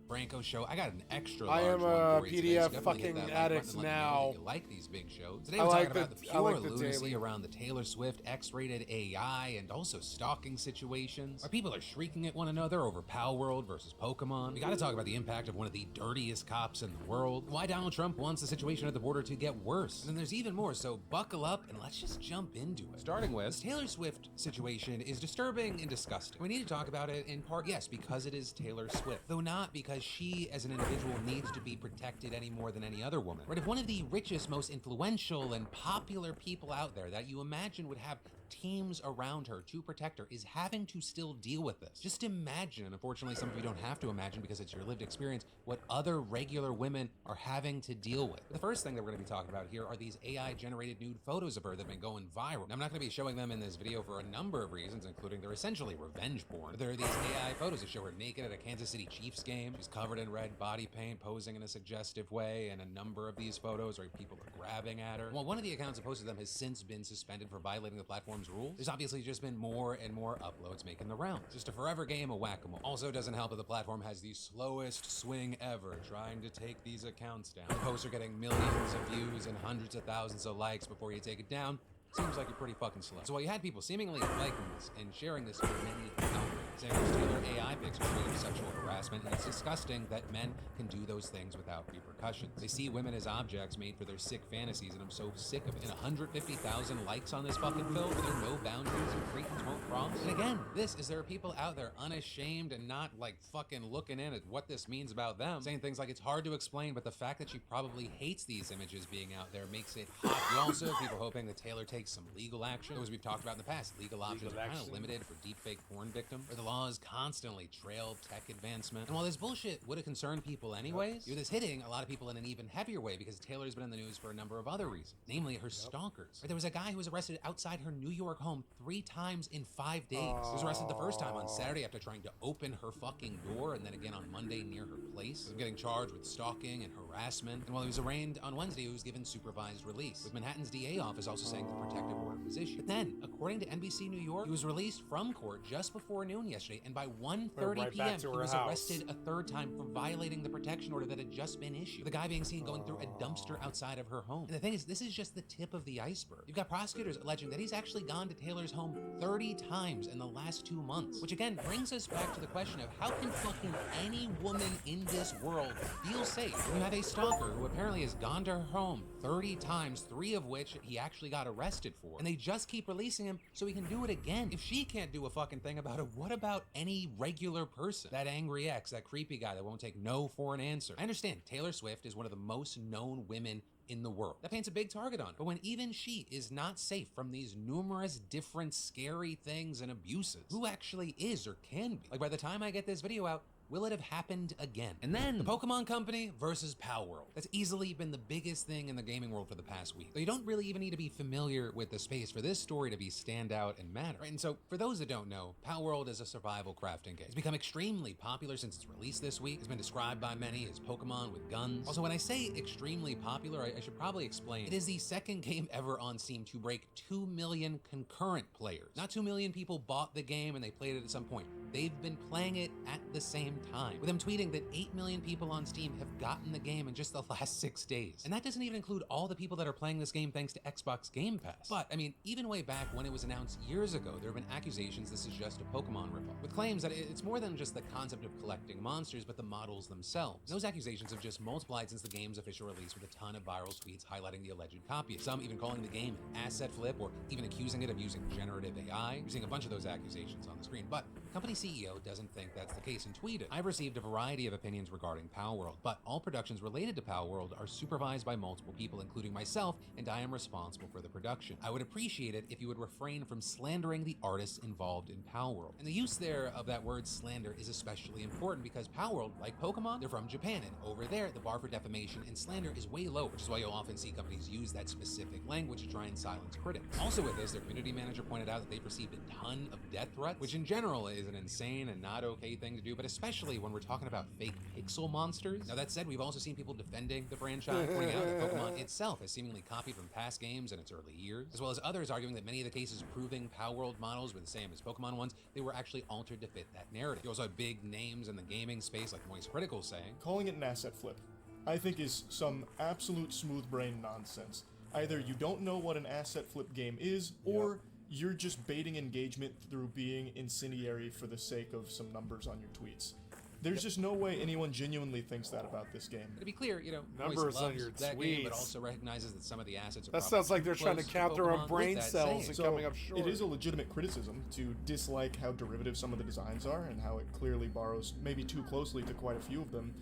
Speaker 11: Branko show. I got an extra
Speaker 5: I
Speaker 11: large
Speaker 5: am
Speaker 11: one
Speaker 5: a
Speaker 11: for you today,
Speaker 5: PDF
Speaker 11: so definitely hit
Speaker 5: fucking
Speaker 11: that like
Speaker 5: addict
Speaker 11: button and let me know
Speaker 5: now.
Speaker 11: that you like these big shows. Today
Speaker 5: I
Speaker 11: we're
Speaker 5: like
Speaker 11: talking about the
Speaker 5: I
Speaker 11: pure
Speaker 5: like the
Speaker 11: lunacy
Speaker 5: daily.
Speaker 11: around the Taylor Swift X-rated AI and also stalking situations. Where people are shrieking at one another over Pal World versus Pokemon. We gotta talk about the impact of one of the dirtiest cops in the world. Why Donald Trump wants the situation at the border to get worse. And then there's even more, so buckle up and let's just jump into it. Starting with, this Taylor Swift situation is disturbing and disgusting. We need to talk about it in part, yes, because it is Taylor Swift, though not because she as an individual needs to be protected any more than any other woman. Right, if one of the richest, most influential and popular people out there that you imagine would have teams around her to protect her is having to still deal with this. Just imagine, and unfortunately some of you don't have to imagine because it's your lived experience, what other regular women are having to deal with. The first thing that we're going to be talking about here are these AI generated nude photos of her that have been going viral. Now, I'm not going to be showing them in this video for a number of reasons, including they're essentially revenge porn. There are these AI photos that show her naked at a Kansas City Chiefs game. She's covered in red body paint, posing in a suggestive way, and a number of these photos where people are grabbing at her. Well, one of the accounts that posted them has since been suspended for violating the platform's rules. There's obviously just been more and more uploads making the rounds. Just a forever game of whack-a-mole. Also doesn't help that the platform has the slowest swing ever trying to take these accounts down. The posts are getting millions of views and hundreds of thousands of likes before you take it down. Seems like you're pretty fucking slow. So while you had people seemingly liking this and sharing this for many outlets, saying there's Taylor AI pics are treated as sexual harassment, and it's disgusting that men can do those things without repercussions. They see women as objects made for their sick fantasies, and I'm so sick of it. And 150,000 likes on this fucking film, where there are no boundaries and Cretans won't cross. And again, there are people out there unashamed and not like fucking looking in at what this means about them, saying things like it's hard to explain, but the fact that she probably hates these images being out there makes it hot. You also have people hoping that Taylor takes some legal action. As we've talked about in the past, legal options are kind of limited for deepfake porn victims, where the laws constantly trail tech advancement. And while this bullshit would have concerned people anyways, with this hitting a lot of people in an even heavier way because Taylor's been in the news for a number of other reasons, namely her stalkers. There was a guy who was arrested outside her New York home 3 times in 5 days. He was arrested the first time on Saturday after trying to open her fucking door, and then again on Monday near her place. He was getting charged with stalking and harassment. And while he was arraigned on Wednesday, he was given supervised release, with Manhattan's DA office also saying the protective order was issued. But then, according to NBC New York, he was released from court just before noon yesterday, and by 1:30 p.m. he was arrested a 3rd time for violating the protection order that had just been issued. The guy being seen going through a dumpster outside of her home. And the thing is, this is just the tip of the iceberg. You've got prosecutors alleging that he's actually gone to Taylor's home 30 times in the last 2 months, which again brings us back to the question of how can fucking any woman in this world feel safe when you have a stalker who apparently has gone to her home 30 times, 3 of which he actually got arrested for, and they just keep releasing him so he can do it again. If she can't do a fucking thing about it, what about any regular person? That angry ex, that creepy guy that won't take no for an answer. I understand Taylor Swift is one of the most known women in the world. That paints a big target on her. But when even she is not safe from these numerous different scary things and abuses, who actually is or can be? Like, by the time I get this video out, will it have happened again? And then the Pokemon Company versus Pal World. That's easily been the biggest thing in the gaming world for the past week. So you don't really even need to be familiar with the space for this story to be standout and matter. Right? And so for those that don't know, Pal World is a survival crafting game. It's become extremely popular since its release this week. It's been described by many as Pokemon with guns. Also, when I say extremely popular, I should probably explain. It is the 2nd game ever on Steam to break 2 million concurrent players. Not 2 million people bought the game and they played it at some point. They've been playing it at the same time, with them tweeting that 8 million people on Steam have gotten the game in just the last 6 days. And that doesn't even include all the people that are playing this game thanks to Xbox Game Pass. But, I mean, even way back when it was announced years ago, there have been accusations this is just a Pokemon ripoff, with claims that it's more than just the concept of collecting monsters, but the models themselves. And those accusations have just multiplied since the game's official release, with a ton of viral tweets highlighting the alleged copy. Some even calling the game an asset flip, or even accusing it of using generative AI. You're seeing a bunch of those accusations on the screen, but the company CEO doesn't think that's the case and tweeted, "I've received a variety of opinions regarding Pal World, but all productions related to Pal World are supervised by multiple people, including myself, and I am responsible for the production. I would appreciate it if you would refrain from slandering the artists involved in Pal World." And the use there of that word slander is especially important because Pal World, like Pokemon, they're from Japan, and over there, the bar for defamation and slander is way lower, which is why you'll often see companies use that specific language to try and silence critics. Also with this, their community manager pointed out that they've received a ton of death threats, which in general is an insane and not okay thing to do, but especially when we're talking about fake pixel monsters. Now that said, we've also seen people defending the franchise, pointing out that Pokemon itself has seemingly copied from past games in its early years, as well as others arguing that many of the cases proving Palworld models were the same as Pokemon ones, they were actually altered to fit that narrative. You also have big names in the gaming space like Moist Critical saying,
Speaker 12: calling it an asset flip, I think, is some absolute smooth brain nonsense. Either you don't know what an asset flip game is, or you're just baiting engagement through being incendiary for the sake of some numbers on your tweets. There's just no way anyone genuinely thinks that about this game.
Speaker 11: But to be clear, you know,
Speaker 5: Numbers
Speaker 11: Moist
Speaker 5: on your
Speaker 11: loves that game, but
Speaker 5: tweets.
Speaker 11: also recognizes that some of the assets are
Speaker 5: That
Speaker 11: probably
Speaker 5: sounds like they're
Speaker 11: too
Speaker 5: trying to
Speaker 11: close
Speaker 5: count their own
Speaker 11: Pokemon
Speaker 5: brain
Speaker 11: with that
Speaker 5: cells
Speaker 11: saying.
Speaker 5: and coming up short.
Speaker 12: It is a legitimate criticism to dislike how derivative some of the designs are and how it clearly borrows maybe too closely to quite a few of them.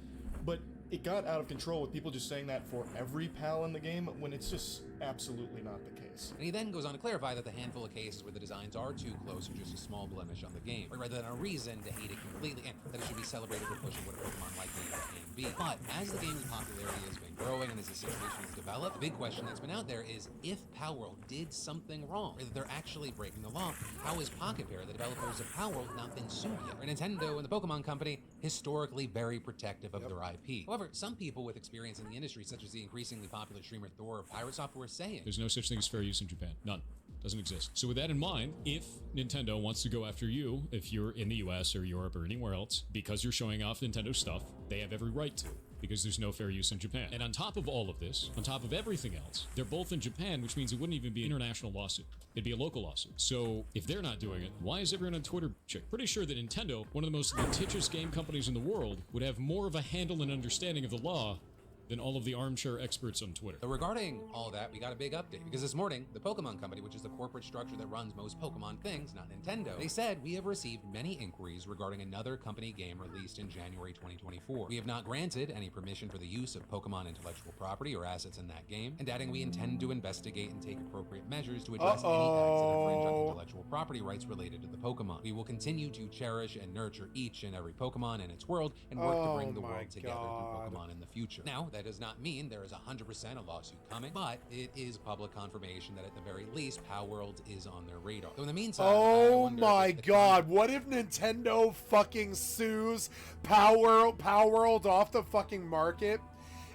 Speaker 12: But it got out of control with people just saying that for every PAL in the game when it's just absolutely not the case.
Speaker 11: And he then goes on to clarify that the handful of cases where the designs are too close are just a small blemish on the game, rather than a reason to hate it completely, and that it should be celebrated for pushing what a Pokemon-like game can be. But as the game's popularity has been growing and as the situation has developed, the big question that's been out there is if Palworld did something wrong, or that they're actually breaking the law, how is Pocket Pair, the developers of Palworld, not been sued yet? Or Nintendo and the Pokemon Company, historically very protective of their IP. However, some people with experience in the industry, such as the increasingly popular streamer Thor of Pirate Software, saying
Speaker 13: there's no such thing as fair use in Japan. None. Doesn't exist. So with that in mind, if Nintendo wants to go after you, if you're in the US or Europe or anywhere else, because you're showing off Nintendo stuff, they have every right to, because there's no fair use in Japan. And on top of all of this, on top of everything else, they're both in Japan, which means it wouldn't even be an international lawsuit. It'd be a local lawsuit. So if they're not doing it, why is everyone on Twitter chick? Pretty sure that Nintendo, one of the most litigious game companies in the world, would have more of a handle and understanding of the law than all of the armchair experts on Twitter.
Speaker 11: So regarding all that, we got a big update, because this morning, the Pokemon Company, which is the corporate structure that runs most Pokemon things, not Nintendo, they said, we have received many inquiries regarding another company game released in January 2024. We have not granted any permission for the use of Pokemon intellectual property or assets in that game, and adding we intend to investigate and take appropriate measures to address any acts that infringe on intellectual property rights related to the Pokemon. We will continue to cherish and nurture each and every Pokemon in its world and work to bring the world together through Pokemon in the future. Now, that does not mean there is 100% a lawsuit coming, but it is public confirmation that at the very least, Palworld is on their radar. So in the meantime,
Speaker 5: oh my god, what if Nintendo fucking sues Palworld off the fucking market,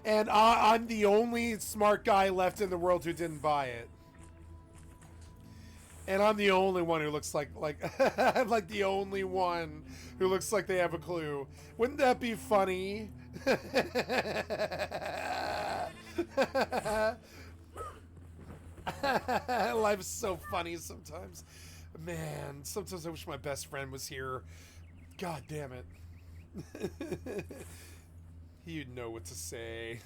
Speaker 5: and I'm the only smart guy left in the world who didn't buy it? And I'm the only one who looks like I'm like the only one who looks like they have a clue. Wouldn't that be funny? Life's so funny sometimes. Man, sometimes I wish my best friend was here. God damn it. He'd know what to say.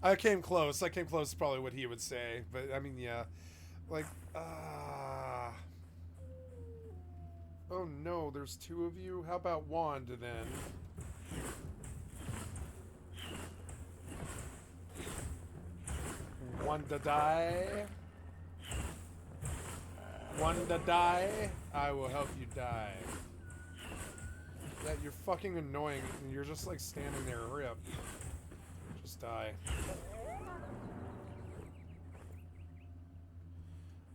Speaker 5: I came close. Is probably what he would say. But, I mean, yeah. Like, oh no, there's two of you? How about Wand then? One to die. One to die. I will help you die. Yeah, you're fucking annoying. You're just like standing there. Hurry up. Just die.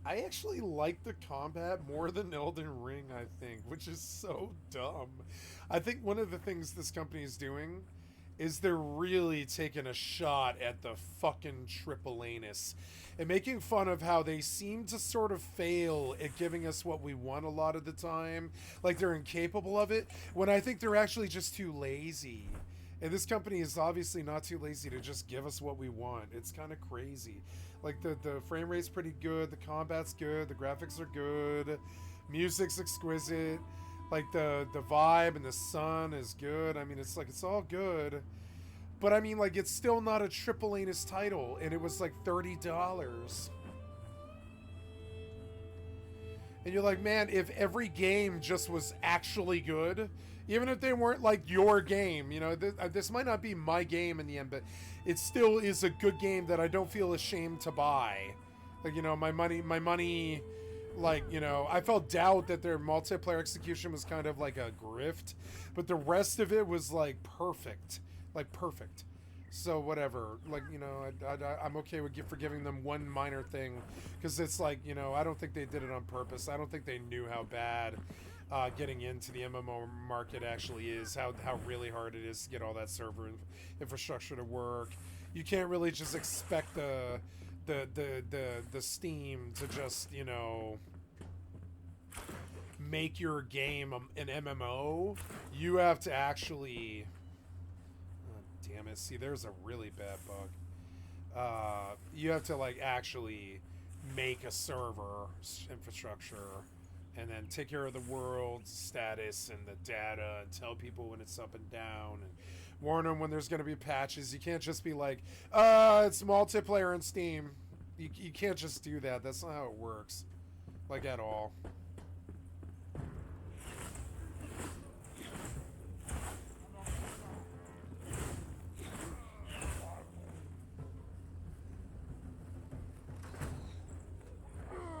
Speaker 5: I actually like the combat more than Elden Ring, I think, which is so dumb. I think one of the things this company is doing is they're really taking a shot at the fucking triple anus and making fun of how they seem to sort of fail at giving us what we want a lot of the time. Like they're incapable of it, when I think they're actually just too lazy. And this company is obviously not too lazy to just give us what we want. It's kind of crazy. Like the frame rate's pretty good, the combat's good, the graphics are good, music's exquisite, like the vibe and the sun is good. I mean, it's like, it's all good. But I mean, like, it's still not a triple anus title, and it was like $30. And you're like, man, if every game just was actually good, even if they weren't like your game, you know, this might not be my game in the end, but it still is a good game that I don't feel ashamed to buy. Like, you know, my money, like, you know, I felt doubt that their multiplayer execution was kind of like a grift, but the rest of it was like perfect. Like perfect. So whatever, like, you know, I'm okay with forgiving them one minor thing, because it's like, you know, I don't think they did it on purpose. I don't think they knew how bad getting into the MMO market actually is, how really hard it is to get all that server infrastructure to work. You can't really just expect the Steam to just, you know, make your game an MMO. You have to actually... Damn it, see, there's a really bad bug. You have to, like, actually make a server infrastructure and then take care of the world status and the data and tell people when it's up and down and warn them when there's going to be patches. You can't just be like, it's multiplayer in Steam. You can't just do that. That's not how it works. Like, at all.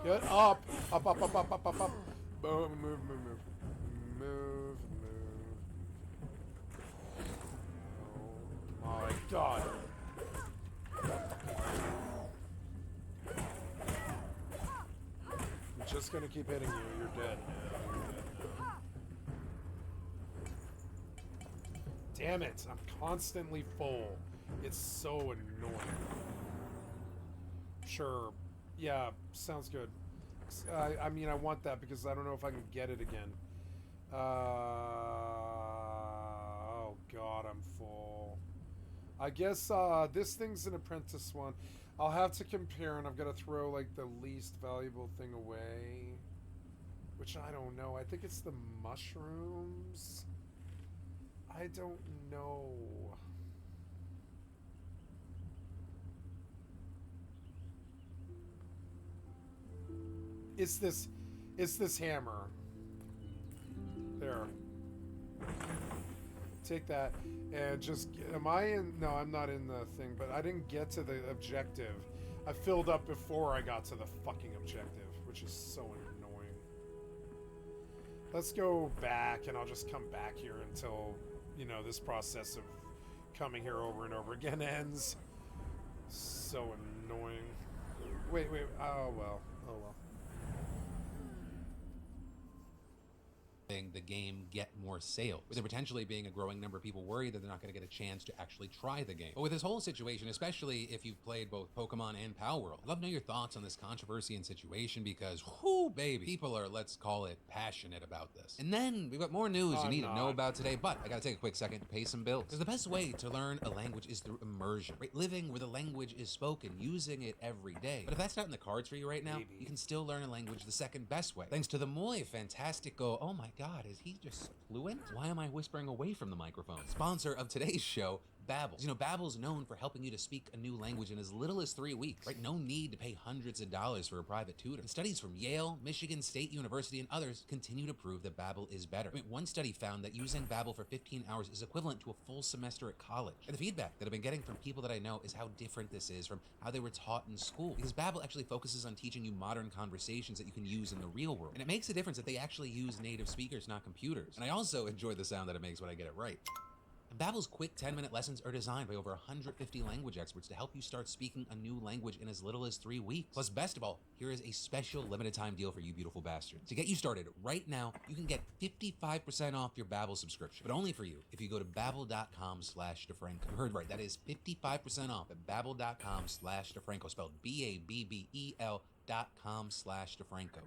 Speaker 5: Get up! Up, up, up, up, up, up, up. Move, move, move, move. Move, move. Oh my god. I'm just gonna keep hitting you. You're dead. Damn it. I'm constantly full. It's so annoying. Sure. Yeah, sounds good. I mean, I want that because I don't know if I can get it again. Oh god, I'm full. I guess this thing's an apprentice one. I'll have to compare, and I've got to throw like the least valuable thing away, which I don't know. I think it's the mushrooms. I don't know. It's this hammer. There. Take that and just, am I in? No, I'm not in the thing, but I didn't get to the objective. I filled up before I got to the fucking objective, which is so annoying. Let's go back, and I'll just come back here until, you know, this process of coming here over and over again ends. So annoying. Wait, oh well.
Speaker 11: The game get more sales, with there potentially being a growing number of people worried that they're not going to get a chance to actually try the game. But with this whole situation, especially if you've played both Pokemon and Palworld, I'd love to know your thoughts on this controversy and situation because, whoo, baby, people are, let's call it, passionate about this. And then we've got more news you need to know about today, but I gotta take a quick second to pay some bills. Because the best way to learn a language is through immersion, right? Living where the language is spoken, using it every day. But if that's not in the cards for you right now, you can still learn a language the second best way. Thanks to the muy fantastico, oh my god, is he just fluent? Why am I whispering away from the microphone? Sponsor of today's show, Babbel. You know, Babbel's known for helping you to speak a new language in as little as 3 weeks, right? No need to pay hundreds of dollars for a private tutor. And studies from Yale, Michigan State University, and others continue to prove that Babbel is better. I mean, one study found that using Babbel for 15 hours is equivalent to a full semester at college. And the feedback that I've been getting from people that I know is how different this is from how they were taught in school. Because Babbel actually focuses on teaching you modern conversations that you can use in the real world. And it makes a difference that they actually use native speakers, not computers. And I also enjoy the sound that it makes when I get it right. And Babbel's quick 10-minute lessons are designed by over 150 language experts to help you start speaking a new language in as little as 3 weeks. Plus, best of all, here is a special limited time deal for you beautiful bastards. To get you started right now, you can get 55% off your Babbel subscription, but only for you if you go to babbel.com/DeFranco. You heard right, that is 55% off at babbel.com/DeFranco, spelled babbel.com/DeFranco.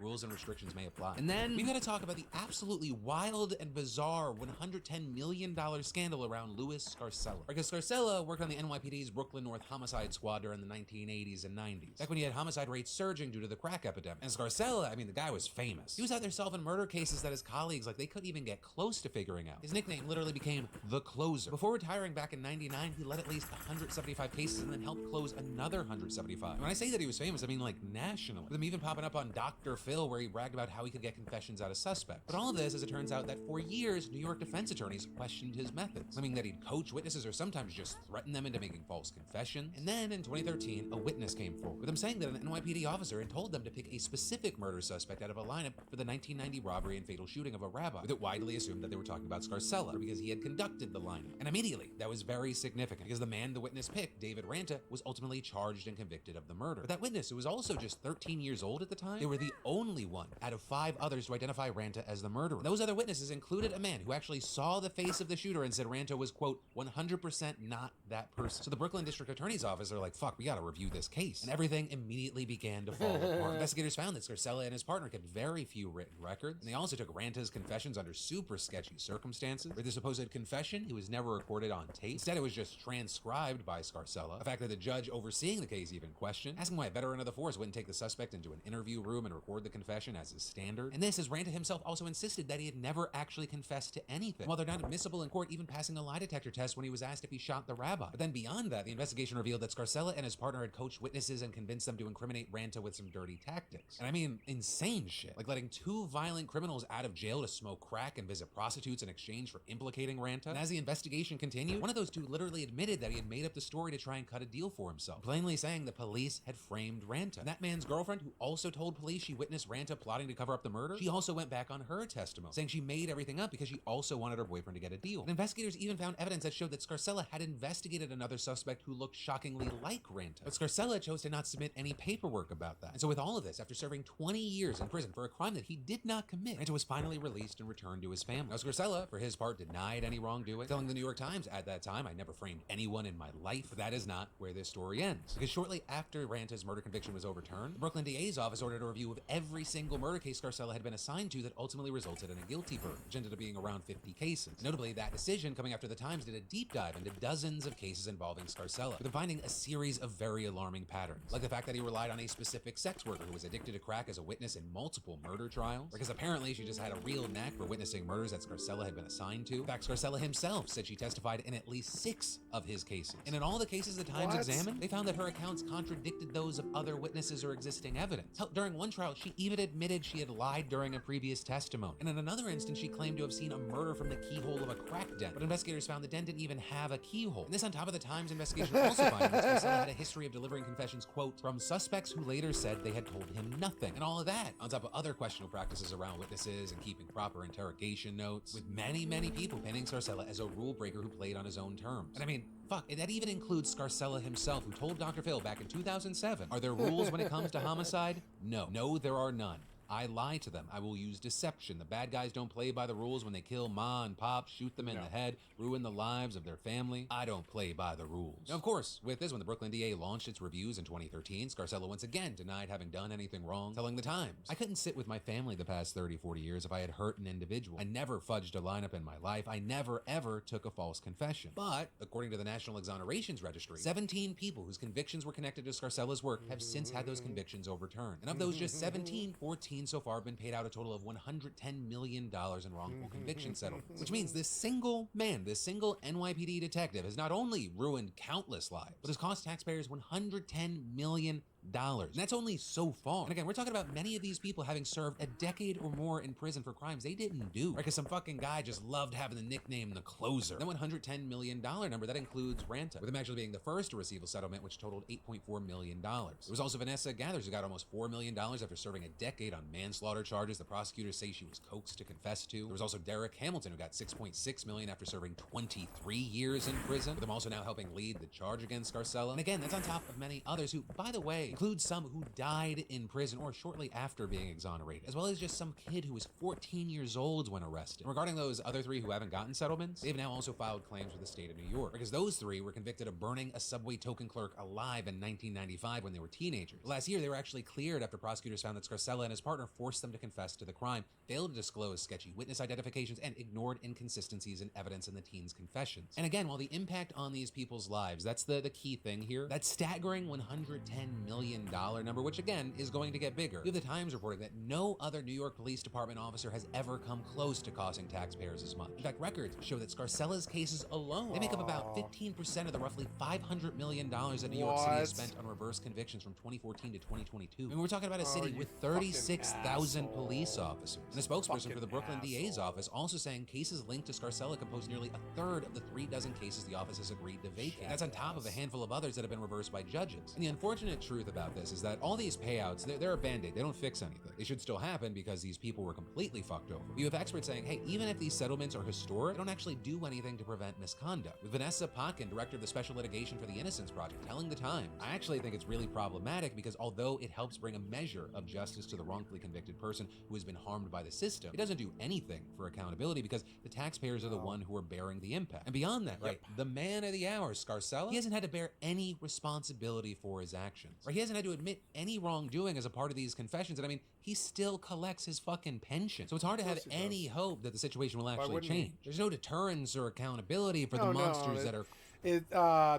Speaker 11: Rules and restrictions may apply. And then we gotta talk about the absolutely wild and bizarre $110 million scandal around Louis Scarcella. Because Scarcella worked on the NYPD's Brooklyn North Homicide Squad during the 1980s and 90s, back when he had homicide rates surging due to the crack epidemic. And Scarcella, I mean, the guy was famous. He was out there solving murder cases that his colleagues, like, they couldn't even get close to figuring out. His nickname literally became The Closer. Before retiring back in 99, he led at least 175 cases and then helped close another 175. And when I say that he was famous, I mean, like, national. nationally, with them even popping up on Dr. Phil, where he bragged about how he could get confessions out of suspects. But all of this, as it turns out, that for years, New York defense attorneys questioned his methods, claiming that he'd coach witnesses or sometimes just threaten them into making false confessions. And then in 2013, a witness came forward, with them saying that an NYPD officer had told them to pick a specific murder suspect out of a lineup for the 1990 robbery and fatal shooting of a rabbi, with it widely assumed that they were talking about Scarcella, because he had conducted the lineup. And immediately, that was very significant, because the man the witness picked, David Ranta, was ultimately charged and convicted of the murder. But that witness, who was also just 13 years old at the time, they were the only one out of 5 others to identify Ranta as the murderer. And those other witnesses included a man who actually saw the face of the shooter and said Ranta was, quote, 100% not that person. So the Brooklyn District Attorney's Office are like, fuck, we gotta review this case. And everything immediately began to fall apart. Investigators found that Scarcella and his partner kept very few written records, and they also took Ranta's confessions under super sketchy circumstances. For the supposed confession, it was never recorded on tape. Instead, it was just transcribed by Scarcella, a fact that the judge overseeing the case even questioned, asking why a veteran of the force wouldn't take the suspect into an interview room and record the confession as is standard. And this, as Ranta himself also insisted that he had never actually confessed to anything, while they're not admissible in court, even passing a lie detector test when he was asked if he shot the rabbi. But then beyond that, the investigation revealed that Scarcella and his partner had coached witnesses and convinced them to incriminate Ranta with some dirty tactics. And I mean, insane shit. Like letting 2 violent criminals out of jail to smoke crack and visit prostitutes in exchange for implicating Ranta. And as the investigation continued, one of those 2 literally admitted that he had made up the story to try and cut a deal for himself, plainly saying the police had framed Ranta. And that man's girlfriend, who also told police she witnessed Ranta plotting to cover up the murder, she also went back on her testimony, saying she made everything up because she also wanted her boyfriend to get a deal. And investigators even found evidence that showed that Scarcella had investigated another suspect who looked shockingly like Ranta. But Scarcella chose to not submit any paperwork about that. And so with all of this, after serving 20 years in prison for a crime that he did not commit, Ranta was finally released and returned to his family. Now Scarcella, for his part, denied any wrongdoing, telling the New York Times at that time, "I never framed anyone in my life." But that is not where this story ends. Because shortly after Ranta's murder conviction was overturned, the Brooklyn DA's office ordered a review of every single murder case Scarcella had been assigned to that ultimately resulted in a guilty verdict, which ended up being around 50 cases. Notably, that decision coming after the Times did a deep dive into dozens of cases involving Scarcella, with them finding a series of very alarming patterns, like the fact that he relied on a specific sex worker who was addicted to crack as a witness in multiple murder trials, because apparently she just had a real knack for witnessing murders that Scarcella had been assigned to. In fact, Scarcella himself said she testified in at least 6 of his cases. And in all the cases the Times examined, they found that her accounts contradicted those of other witnesses or existing evidence. Hell, during one trial, she even admitted she had lied during a previous testimony. And in another instance, she claimed to have seen a murder from the keyhole of a crack den, but investigators found the den didn't even have a keyhole. And this on top of the Times investigation also finding that Scarcella had a history of delivering confessions, quote, from suspects who later said they had told him nothing. And all of that, on top of other questionable practices around witnesses and keeping proper interrogation notes, with many, many people painting Scarcella as a rule breaker who played on his own terms. And I mean, fuck, that even includes Scarcella himself, who told Dr. Phil back in 2007, "Are there rules when it comes to homicide? No. No, there are none. I lie to them. I will use deception. The bad guys don't play by the rules when they kill Ma and Pop, shoot them in the head, ruin the lives of their family. I don't play by the rules." Now, of course, with this, when the Brooklyn DA launched its reviews in 2013, Scarcella once again denied having done anything wrong, telling the Times, "I couldn't sit with my family the past 30, 40 years if I had hurt an individual. I never fudged a lineup in my life. I never, ever took a false confession." But, according to the National Exonerations Registry, 17 people whose convictions were connected to Scarcella's work have since had those convictions overturned. And of those just 17, 14 so far have been paid out a total of $110 million in wrongful conviction settlements. Which means this single man, this single NYPD detective has not only ruined countless lives, but has cost taxpayers $110 million. And that's only so far. And again, we're talking about many of these people having served a decade or more in prison for crimes they didn't do. Right? Because some fucking guy just loved having the nickname the Closer. That $110 million number, that includes Ranta, with him actually being the first to receive a settlement which totaled $8.4 million. There was also Vanessa Gathers, who got almost $4 million after serving a decade on manslaughter charges the prosecutors say she was coaxed to confess to. There was also Derek Hamilton, who got $6.6 million after serving 23 years in prison, with him also now helping lead the charge against Scarcella. And again, that's on top of many others who, by the way, includes some who died in prison or shortly after being exonerated, as well as just some kid who was 14 years old when arrested. And regarding those other 3 who haven't gotten settlements, they've now also filed claims with the state of New York, because those 3 were convicted of burning a subway token clerk alive in 1995 when they were teenagers. Last year, they were actually cleared after prosecutors found that Scarcella and his partner forced them to confess to the crime, failed to disclose sketchy witness identifications, and ignored inconsistencies in evidence in the teens' confessions. And again, while the impact on these people's lives, that's the key thing here, that staggering $110 million million number, which again is going to get bigger. You have the Times reporting that no other New York Police Department officer has ever come close to costing taxpayers as much. In fact, records show that Scarcella's cases alone, they make up about 15% of the roughly $500 million that New York City has spent on reverse convictions from 2014 to 2022. I mean, we're talking about a city with 36,000 police officers. And a spokesperson for the Brooklyn DA's office also saying cases linked to Scarcella compose nearly a third of the 36 cases the office has agreed to vacate. That's on top of a handful of others that have been reversed by judges. And the unfortunate truth about this is that all these payouts, they're a band-aid. They don't fix anything. They should still happen because these people were completely fucked over. You have experts saying, hey, even if these settlements are historic, they don't actually do anything to prevent misconduct. With Vanessa Potkin, director of the Special Litigation for the Innocence Project, telling The Times, I actually think it's really problematic because although it helps bring a measure of justice to the wrongfully convicted person who has been harmed by the system, it doesn't do anything for accountability because the taxpayers are the one who are bearing the impact. And beyond that, right, the man of the hour, Scarcella, he hasn't had to bear any responsibility for his actions. Right? He hasn't had to admit any wrongdoing as a part of these confessions. And I mean, he still collects his fucking pension. So it's hard to have any hope that the situation will actually change. There's no deterrence or accountability for the monsters that are...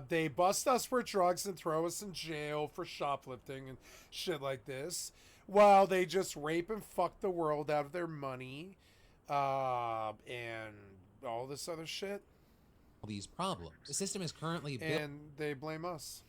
Speaker 5: They bust us for drugs and throw us in jail for shoplifting and shit like this, while they just rape and fuck the world out of their money, and all this other shit.
Speaker 11: These problems. The system is currently built,
Speaker 5: and they blame us,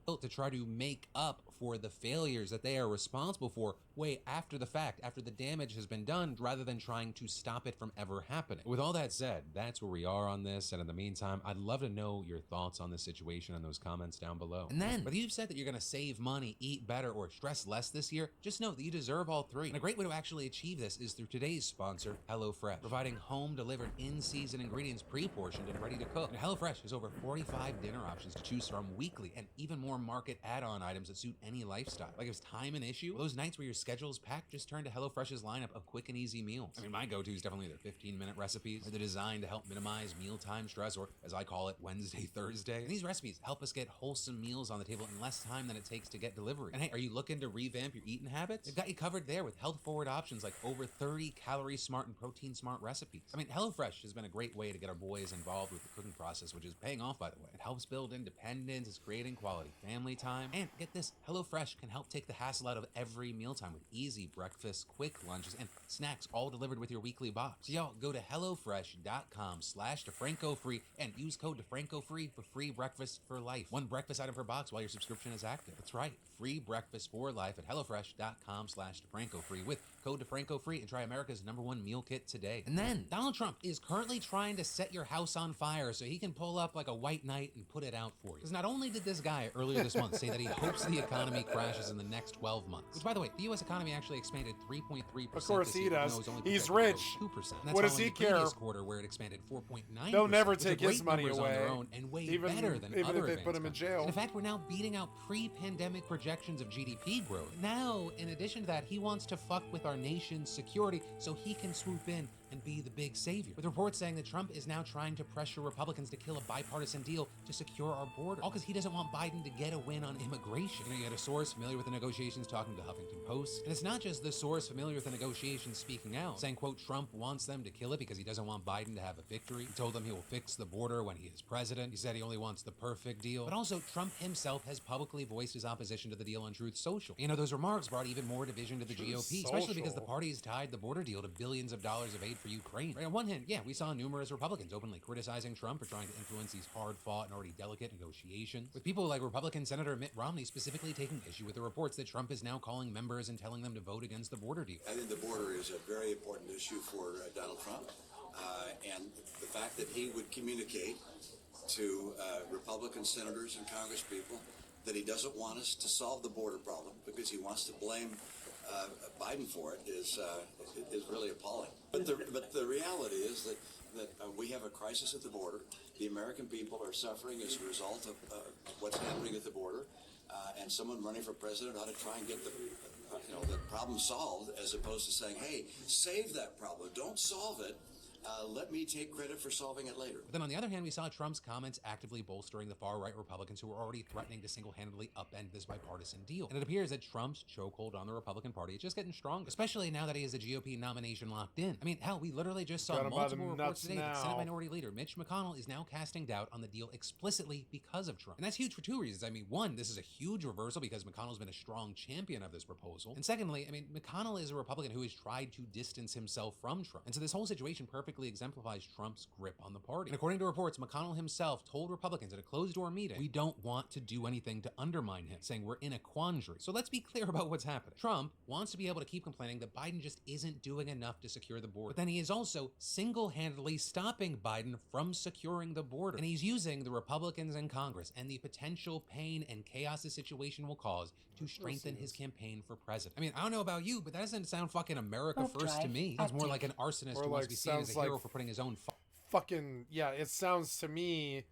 Speaker 11: to try to make up for the failures that they are responsible for way after the fact, after the damage has been done, rather than trying to stop it from ever happening. With all that said, that's where we are on this, and in the meantime, I'd love to know your thoughts on this situation in those comments down below. And then, whether you've said that you're gonna save money, eat better, or stress less this year, just know that you deserve all three. And a great way to actually achieve this is through today's sponsor, HelloFresh, providing home-delivered, in-season ingredients pre-portioned and ready to cook. And HelloFresh has over 45 dinner options to choose from weekly, and even more market add-on items that suit any lifestyle. Like, if time an issue, well, those nights where your schedule's packed, just turn to HelloFresh's lineup of quick and easy meals. I mean, my go-to is definitely their 15-minute recipes. They're designed to help minimize mealtime stress, or as I call it, Wednesday, Thursday. And these recipes help us get wholesome meals on the table in less time than it takes to get delivery. And hey, are you looking to revamp your eating habits? They've got you covered there with health-forward options like over 30 calorie-smart and protein-smart recipes. I mean, HelloFresh has been a great way to get our boys involved with the cooking process, which is paying off, by the way. It helps build independence, it's creating quality family time, and get this, HelloFresh can help take the hassle out of every mealtime with easy breakfasts, quick lunches, and snacks all delivered with your weekly box. So y'all, go to HelloFresh.com/DeFranco-free and use code DeFranco-free for free breakfast for life. One breakfast item per box while your subscription is active. That's right, free breakfast for life at HelloFresh.com/DeFranco-free with code DeFranco-free and try America's #1 meal kit today. And then, Donald Trump is currently trying to set your house on fire so he can pull up like a white knight and put it out for you. Because not only did this guy earlier this month say that he hopes the economy crashes in the next 12 months, which, by the way, the U.S. economy actually expanded 3.3%.
Speaker 5: Of course he does.
Speaker 11: He's
Speaker 5: rich.
Speaker 11: 2%.
Speaker 5: What does he care?
Speaker 11: Quarter where it expanded 4.9%.
Speaker 5: They'll never take his money away.
Speaker 11: On their own and way
Speaker 5: even
Speaker 11: better than
Speaker 5: if
Speaker 11: other
Speaker 5: they put him in jail.
Speaker 11: In fact, we're now beating out pre-pandemic projections of GDP growth. Now, in addition to that, he wants to fuck with our nation's security so he can swoop in and be the big savior. With reports saying that Trump is now trying to pressure Republicans to kill a bipartisan deal to secure our border, all because he doesn't want Biden to get a win on immigration. You had a source familiar with the negotiations talking to Huffington Post, and it's not just the source familiar with the negotiations speaking out, saying, quote, Trump wants them to kill it because he doesn't want Biden to have a victory. He told them he will fix the border when he is president. He said he only wants the perfect deal. But also, Trump himself has publicly voiced his opposition to the deal on Truth Social. You know, those remarks brought even more division to the GOP, especially because the parties tied the border deal to billions of dollars of aid for Ukraine. Right, on one hand, yeah, we saw numerous Republicans openly criticizing Trump for trying to influence these hard-fought and already delicate negotiations, with people like Republican Senator Mitt Romney specifically taking issue with the reports that Trump is now calling members and telling them to vote against the border deal.
Speaker 14: I think the border is a very important issue for Donald Trump, and the fact that he would communicate to Republican senators and congresspeople that he doesn't want us to solve the border problem because he wants to blame Biden for it is really appalling. But the reality is that we have a crisis at the border. The American people are suffering as a result of what's happening at the border, and someone running for president ought to try and get the problem solved, as opposed to saying, "Hey, save that problem. Don't solve it let me take credit for solving it later.
Speaker 11: But then on the other hand, we saw Trump's comments actively bolstering the far-right Republicans who were already threatening to single-handedly upend this bipartisan deal. And it appears that Trump's chokehold on the Republican Party is just getting stronger, especially now that he has the GOP nomination locked in. I mean, hell, we literally just saw multiple reports today that Senate Minority Leader Mitch McConnell is now casting doubt on the deal explicitly because of Trump. And that's huge for two reasons. I mean, one, this is a huge reversal because McConnell's been a strong champion of this proposal. And secondly, I mean, McConnell is a Republican who has tried to distance himself from Trump. And so this whole situation perfectly exemplifies Trump's grip on the party. And according to reports, McConnell himself told Republicans at a closed-door meeting, we don't want to do anything to undermine him, saying we're in a quandary. So let's be clear about what's happening. Trump wants to be able to keep complaining that Biden just isn't doing enough to secure the border. But then he is also single-handedly stopping Biden from securing the border. And he's using the Republicans in Congress and the potential pain and chaos the situation will cause to strengthen his campaign for president. I mean, I don't know about you, but that doesn't sound fucking America first to me. It's more like an arsonist who wants to be seen as a hero for putting his own
Speaker 5: fucking, yeah, it sounds to me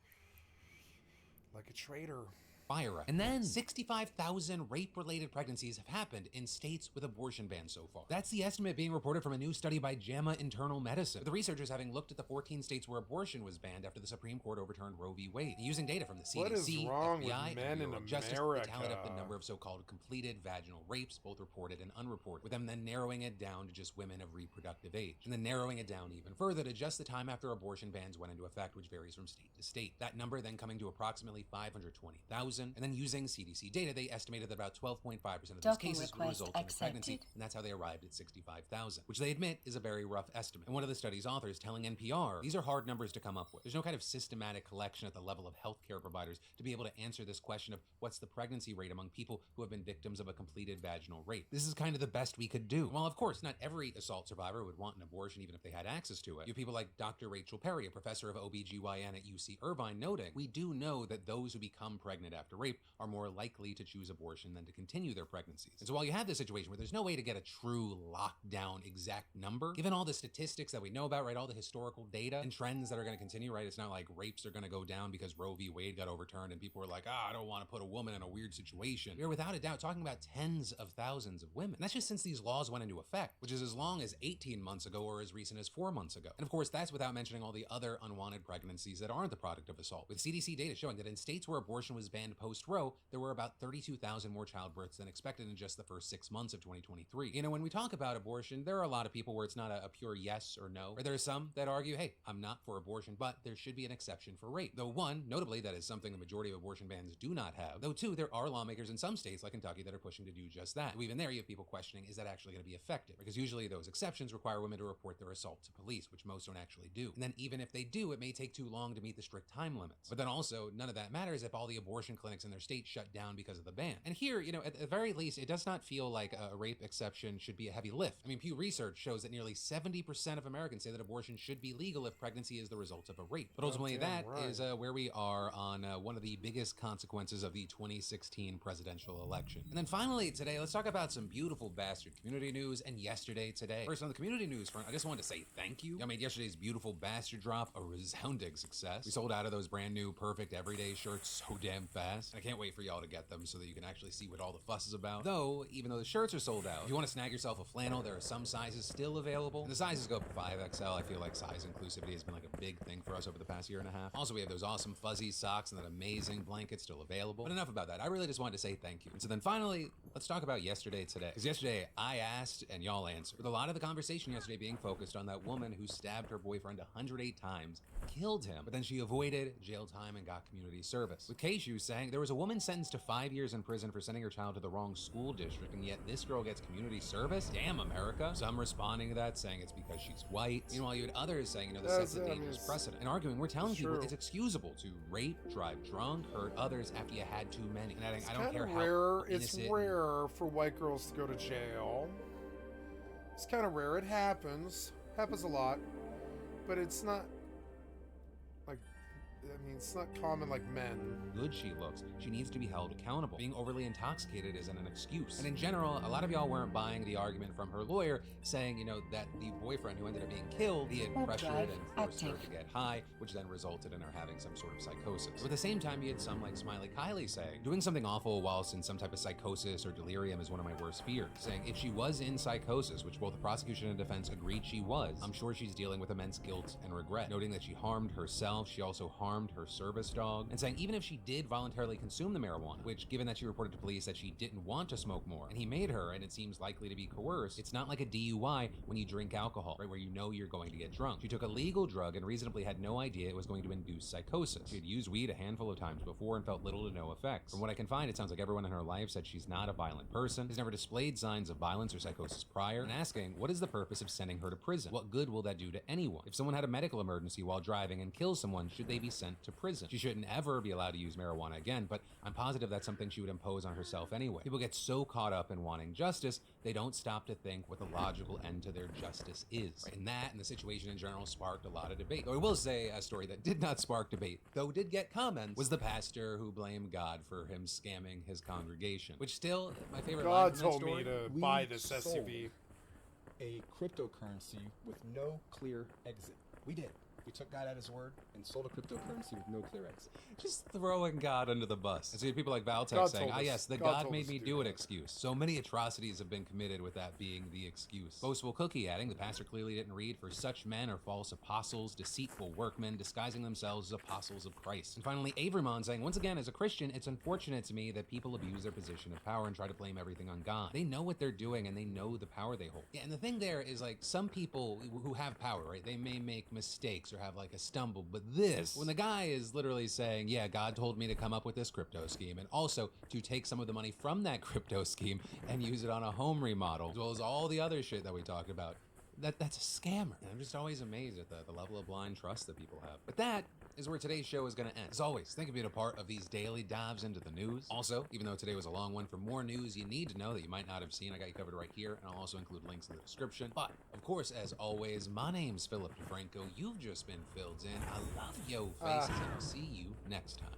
Speaker 5: like a traitor.
Speaker 11: Fire. And then 65,000 rape-related pregnancies have happened in states with abortion bans so far. That's the estimate being reported from a new study by JAMA Internal Medicine, with the researchers having looked at the 14 states where abortion was banned after the Supreme Court overturned Roe v. Wade. And using data from the CDC,
Speaker 5: what is wrong
Speaker 11: FBI,
Speaker 5: with men
Speaker 11: and Bureau
Speaker 5: in
Speaker 11: of Justice,
Speaker 5: America?
Speaker 11: they tallied up the number of so-called completed vaginal rapes, both reported and unreported, with them then narrowing it down to just women of reproductive age, and then narrowing it down even further to just the time after abortion bans went into effect, which varies from state to state. That number then coming to approximately 520,000, and then using CDC data, they estimated that about 12.5% of these cases would result in a pregnancy, and that's how they arrived at 65,000, which they admit is a very rough estimate. And one of the study's authors telling NPR, these are hard numbers to come up with. There's no kind of systematic collection at the level of healthcare providers to be able to answer this question of what's the pregnancy rate among people who have been victims of a completed vaginal rape. This is kind of the best we could do. While of course, not every assault survivor would want an abortion even if they had access to it. You have people like Dr. Rachel Perry, a professor of OBGYN at UC Irvine, noting, we do know that those who become pregnant after rape are more likely to choose abortion than to continue their pregnancies. And so while you have this situation where there's no way to get a true lockdown exact number, given all the statistics that we know about, right, all the historical data and trends that are going to continue, right, it's not like rapes are going to go down because Roe v. Wade got overturned and people were like, I don't want to put a woman in a weird situation. We're without a doubt talking about tens of thousands of women. And that's just since these laws went into effect, which is as long as 18 months ago or as recent as 4 months ago. And of course, that's without mentioning all the other unwanted pregnancies that aren't the product of assault, with CDC data showing that in states where abortion was banned post-Roe, there were about 32,000 more childbirths than expected in just the first 6 months of 2023. You know, when we talk about abortion, there are a lot of people where it's not a pure yes or no, or there are some that argue, hey, I'm not for abortion, but there should be an exception for rape. Though one, notably, that is something the majority of abortion bans do not have. Though two, there are lawmakers in some states like Kentucky that are pushing to do just that. Even there, you have people questioning, is that actually going to be effective? Because usually those exceptions require women to report their assault to police, which most don't actually do. And then even if they do, it may take too long to meet the strict time limits. But then also, none of that matters if all the abortion clinics in their state shut down because of the ban. And here, you know, at the very least, it does not feel like a rape exception should be a heavy lift. I mean, Pew Research shows that nearly 70% of Americans say that abortion should be legal if pregnancy is the result of a rape. But ultimately, that is where we are on one of the biggest consequences of the 2016 presidential election. And then finally, today, let's talk about some beautiful bastard community news and yesterday today. First, on the community news front, I just wanted to say thank you. I made yesterday's beautiful bastard drop a resounding success. We sold out of those brand new perfect everyday shirts so damn fast. I can't wait for y'all to get them so that you can actually see what all the fuss is about. Though, even though the shirts are sold out, if you want to snag yourself a flannel, there are some sizes still available. And the sizes go up to 5XL. I feel like size inclusivity has been like a big thing for us over the past year and a half. Also, we have those awesome fuzzy socks and that amazing blanket still available. But enough about that. I really just wanted to say thank you. And so then finally, let's talk about yesterday today. Because yesterday, I asked and y'all answered. With a lot of the conversation yesterday being focused on that woman who stabbed her boyfriend 108 times, killed him, but then she avoided jail time and got community service. With Keishu saying there was a woman sentenced to 5 years in prison for sending her child to the wrong school district, and yet this girl gets community service? Damn, America. Some responding to that saying it's because she's white. Meanwhile, you had others saying, you know, this sets a dangerous precedent. And arguing, we're telling people it's excusable to rape, drive drunk, hurt others after you had too many. And adding, I don't care how
Speaker 5: It's rare for white girls to go to jail. It's kind of rare. It happens. Happens a lot. But it's not like, I mean, mean, it's not common like men.
Speaker 11: Good she looks, she needs to be held accountable. Being overly intoxicated isn't an excuse. And in general, a lot of y'all weren't buying the argument from her lawyer saying, you know, that the boyfriend who ended up being killed, he had pressured and forced her to get high, which then resulted in her having some sort of psychosis. But at the same time, you had some like Smiley Kylie saying, doing something awful whilst in some type of psychosis or delirium is one of my worst fears. Saying if she was in psychosis, which both the prosecution and defense agreed she was, I'm sure she's dealing with immense guilt and regret. Noting that she harmed herself, she also harmed her service dog, and saying even if she did voluntarily consume the marijuana, which given that she reported to police that she didn't want to smoke more, and he made her, and it seems likely to be coerced, it's not like a DUI when you drink alcohol, right, where you know you're going to get drunk. She took a legal drug and reasonably had no idea it was going to induce psychosis. She had used weed a handful of times before and felt little to no effects. From what I can find, it sounds like everyone in her life said she's not a violent person, has never displayed signs of violence or psychosis prior, and asking, what is the purpose of sending her to prison? What good will that do to anyone? If someone had a medical emergency while driving and kills someone, should they be sent to prison? She shouldn't ever be allowed to use marijuana again, but I'm positive that's something she would impose on herself anyway. People get so caught up in wanting justice, they don't stop to think what the logical end to their justice is. Right? And that and the situation in general sparked a lot of debate. Though I will say a story that did not spark debate, though did get comments, was the pastor who blamed God for him scamming his congregation. Which still, my favorite line
Speaker 5: God
Speaker 11: from that
Speaker 5: told
Speaker 11: story,
Speaker 5: me to
Speaker 15: We
Speaker 5: buy this
Speaker 15: sold
Speaker 5: SUV.
Speaker 15: a cryptocurrency with no clear exit. We did. We took God at his word and sold a cryptocurrency with no clear exit.
Speaker 11: just throwing God under the bus. And so you have people like Valtech
Speaker 5: God
Speaker 11: saying,
Speaker 5: told us-
Speaker 11: yes, the
Speaker 5: God
Speaker 11: God
Speaker 5: told
Speaker 11: made
Speaker 5: us
Speaker 11: me
Speaker 5: to
Speaker 11: do
Speaker 5: do
Speaker 11: it
Speaker 5: that.
Speaker 11: excuse. So many atrocities have been committed with that being the excuse. Boastful Cookie adding, the pastor clearly didn't read, for such men are false apostles, deceitful workmen, disguising themselves as apostles of Christ. And finally, Avermon saying, once again, as a Christian, it's unfortunate to me that people abuse their position of power and try to blame everything on God. They know what they're doing and they know the power they hold. Yeah, and the thing there is like some people who have power, right? They may make mistakes or have like a stumble, but this, when the guy is literally saying, yeah, God told me to come up with this crypto scheme and also to take some of the money from that crypto scheme and use it on a home remodel, as well as all the other shit that we talked about, that's a scammer. And I'm just always amazed at the level of blind trust that people have. But that is where today's show is going to end. As always, thank you for being a part of these daily dives into the news. Also, even though today was a long one, for more news you need to know that you might not have seen, I got you covered right here, and I'll also include links in the description. But, of course, as always, my name's Philip DeFranco. You've just been filled in. I love yo faces, and I'll see you next time.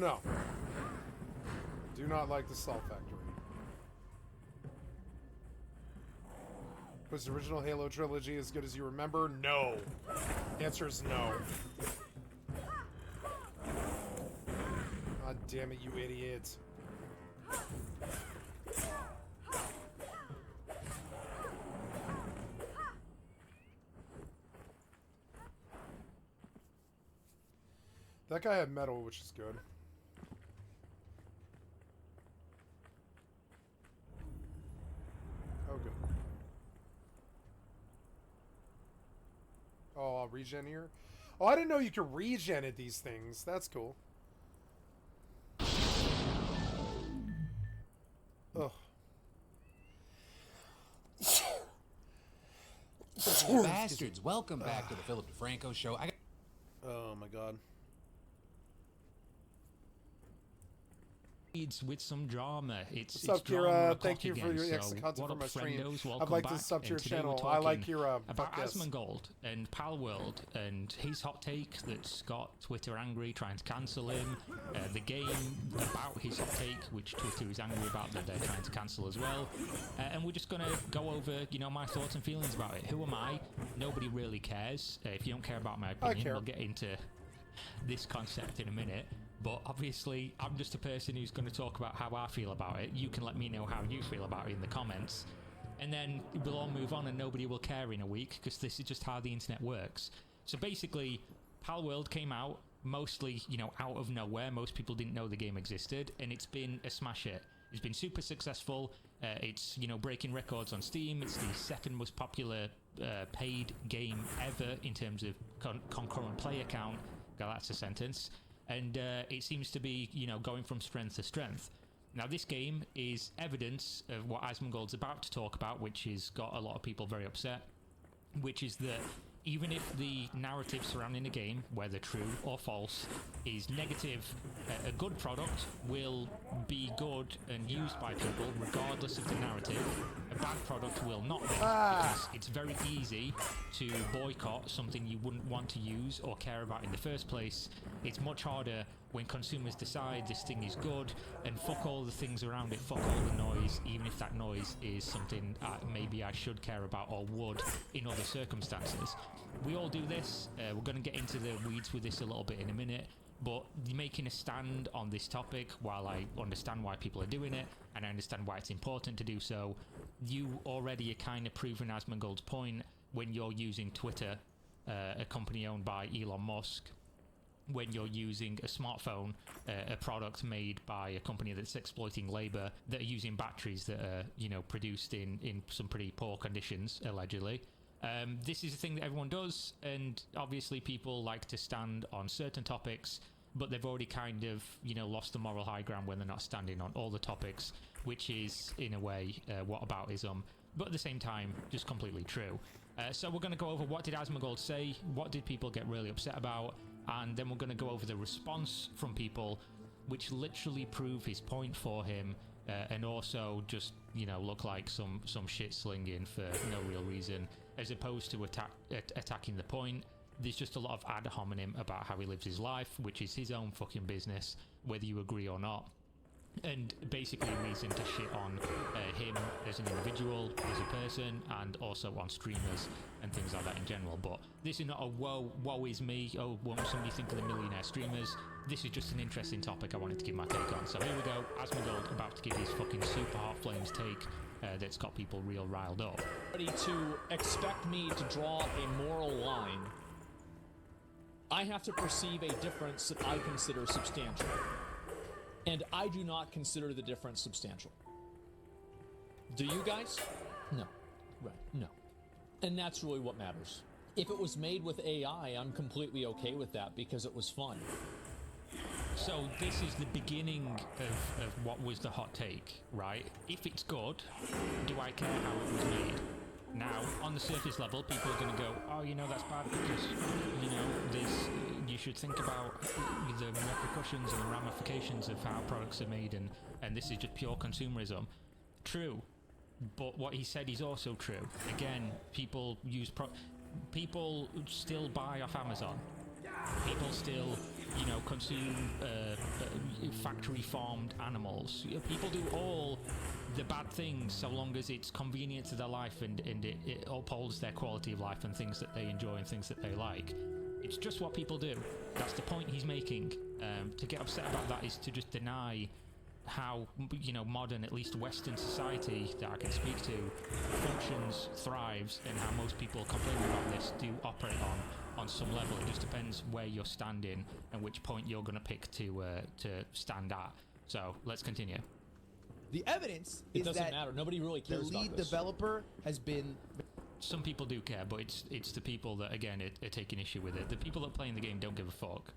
Speaker 5: No. Do not like the Salt Factory. Was the original Halo trilogy as good as you remember? No. Answer is no. God damn it, you idiot. That guy had metal, which is good. Oh, good. Oh, I'll regen here? Oh, I didn't know you could regen at these things. That's cool. Ugh.
Speaker 11: Bastards, welcome back to the Philip DeFranco Show.
Speaker 5: Oh my god.
Speaker 16: With some drama. It's
Speaker 5: What's up,
Speaker 16: drama
Speaker 5: Kira?
Speaker 16: o'clock
Speaker 5: Thank you for
Speaker 16: again.
Speaker 5: your extra
Speaker 16: So
Speaker 5: content
Speaker 16: what
Speaker 5: for
Speaker 16: up,
Speaker 5: my stream.
Speaker 16: friendos?
Speaker 5: I'd
Speaker 16: Welcome
Speaker 5: like to
Speaker 16: back.
Speaker 5: sub to your
Speaker 16: And today we're
Speaker 5: channel. I like
Speaker 16: talking
Speaker 5: Kira.
Speaker 16: about
Speaker 5: Fuck yes.
Speaker 16: Asmongold and Palworld and his hot take that's got Twitter angry, trying to cancel him. The game about his hot take, which Twitter is angry about, that they're trying to cancel as well. And we're just gonna go over, my thoughts and feelings about it. Who am I? Nobody really cares. If you don't care about my opinion, we'll get into this concept in a minute. But obviously, I'm just a person who's going to talk about how I feel about it. You can let me know how you feel about it in the comments. And then we'll all move on and nobody will care in a week, because this is just how the internet works. So basically, Palworld came out mostly, out of nowhere. Most people didn't know the game existed, and it's been a smash hit. It's been super successful. It's, breaking records on Steam. It's the second most popular paid game ever in terms of concurrent player count. God, that's a sentence. And it seems to be, going from strength to strength. Now, this game is evidence of what Asmongold's about to talk about, which has got a lot of people very upset, which is that even if the narrative surrounding the game, whether true or false, is negative, a good product will be good and used by people regardless of the narrative. A bad product will not be, because it's very easy to boycott something you wouldn't want to use or care about in the first place. It's much harder when consumers decide this thing is good, and fuck all the things around it, fuck all the noise, even if that noise is something maybe I should care about or would in other circumstances. We all do this. We're going to get into the weeds with this a little bit in a minute, but making a stand on this topic, while I understand why people are doing it, and I understand why it's important to do so, you already are kind of proving Asmongold's point when you're using Twitter, a company owned by Elon Musk, when you're using a smartphone, a product made by a company that's exploiting labor, that are using batteries that are, you know, produced in some pretty poor conditions, allegedly. This is a thing that everyone does, and obviously people like to stand on certain topics, but they've already kind of, you know, lost the moral high ground when they're not standing on all the topics, which is, in a way, whataboutism, but at the same time, just completely true. So we're going to go over what did Asmongold say, what did people get really upset about, and then we're going to go over the response from people, which literally prove his point for him, and also just, you know, look like some shit slinging for no real reason, as opposed to attacking the point. There's just a lot of ad hominem about how he lives his life, which is his own fucking business, whether you agree or not. And basically a reason to shit on him as an individual, as a person, and also on streamers and things like that in general. But this is not a woe is me, oh, won't somebody think of the millionaire streamers. This is just an interesting topic I wanted to give my take on. So here we go, Asmongold about to give his fucking super hot flames take that's got people real riled up.
Speaker 17: Ready to expect me to draw a moral line, I have to perceive a difference that I consider substantial. And I do not consider the difference substantial. Do you guys? No. Right, no. And that's really what matters. If it was made with AI, I'm completely okay with that because it was fun.
Speaker 16: So this is the beginning of what was the hot take, right? If it's good, do I care how it was made? Now, on the surface level, people are going to go, oh, you know, that's bad because, you know, you should think about the repercussions and the ramifications of how products are made, and this is just pure consumerism. True, but what he said is also true. Again, people people still buy off Amazon. People still, you know, consume factory farmed animals. People do all the bad things so long as it's convenient to their life and it upholds their quality of life and things that they enjoy and things that they like. It's just what people do. That's the point he's making. To get upset about that is to just deny how, you know, modern, at least Western society that I can speak to, functions, thrives, and how most people complaining about this do operate on some level. It just depends where you're standing and which point you're going to pick to stand at. So let's continue.
Speaker 18: The evidence
Speaker 17: it
Speaker 18: is
Speaker 17: doesn't
Speaker 18: that
Speaker 17: matter. Nobody really cares
Speaker 18: the lead
Speaker 17: about this.
Speaker 18: developer has been.
Speaker 16: Some people do care, but it's the people that, again, are taking issue with it. The people that play in the game don't give a fuck,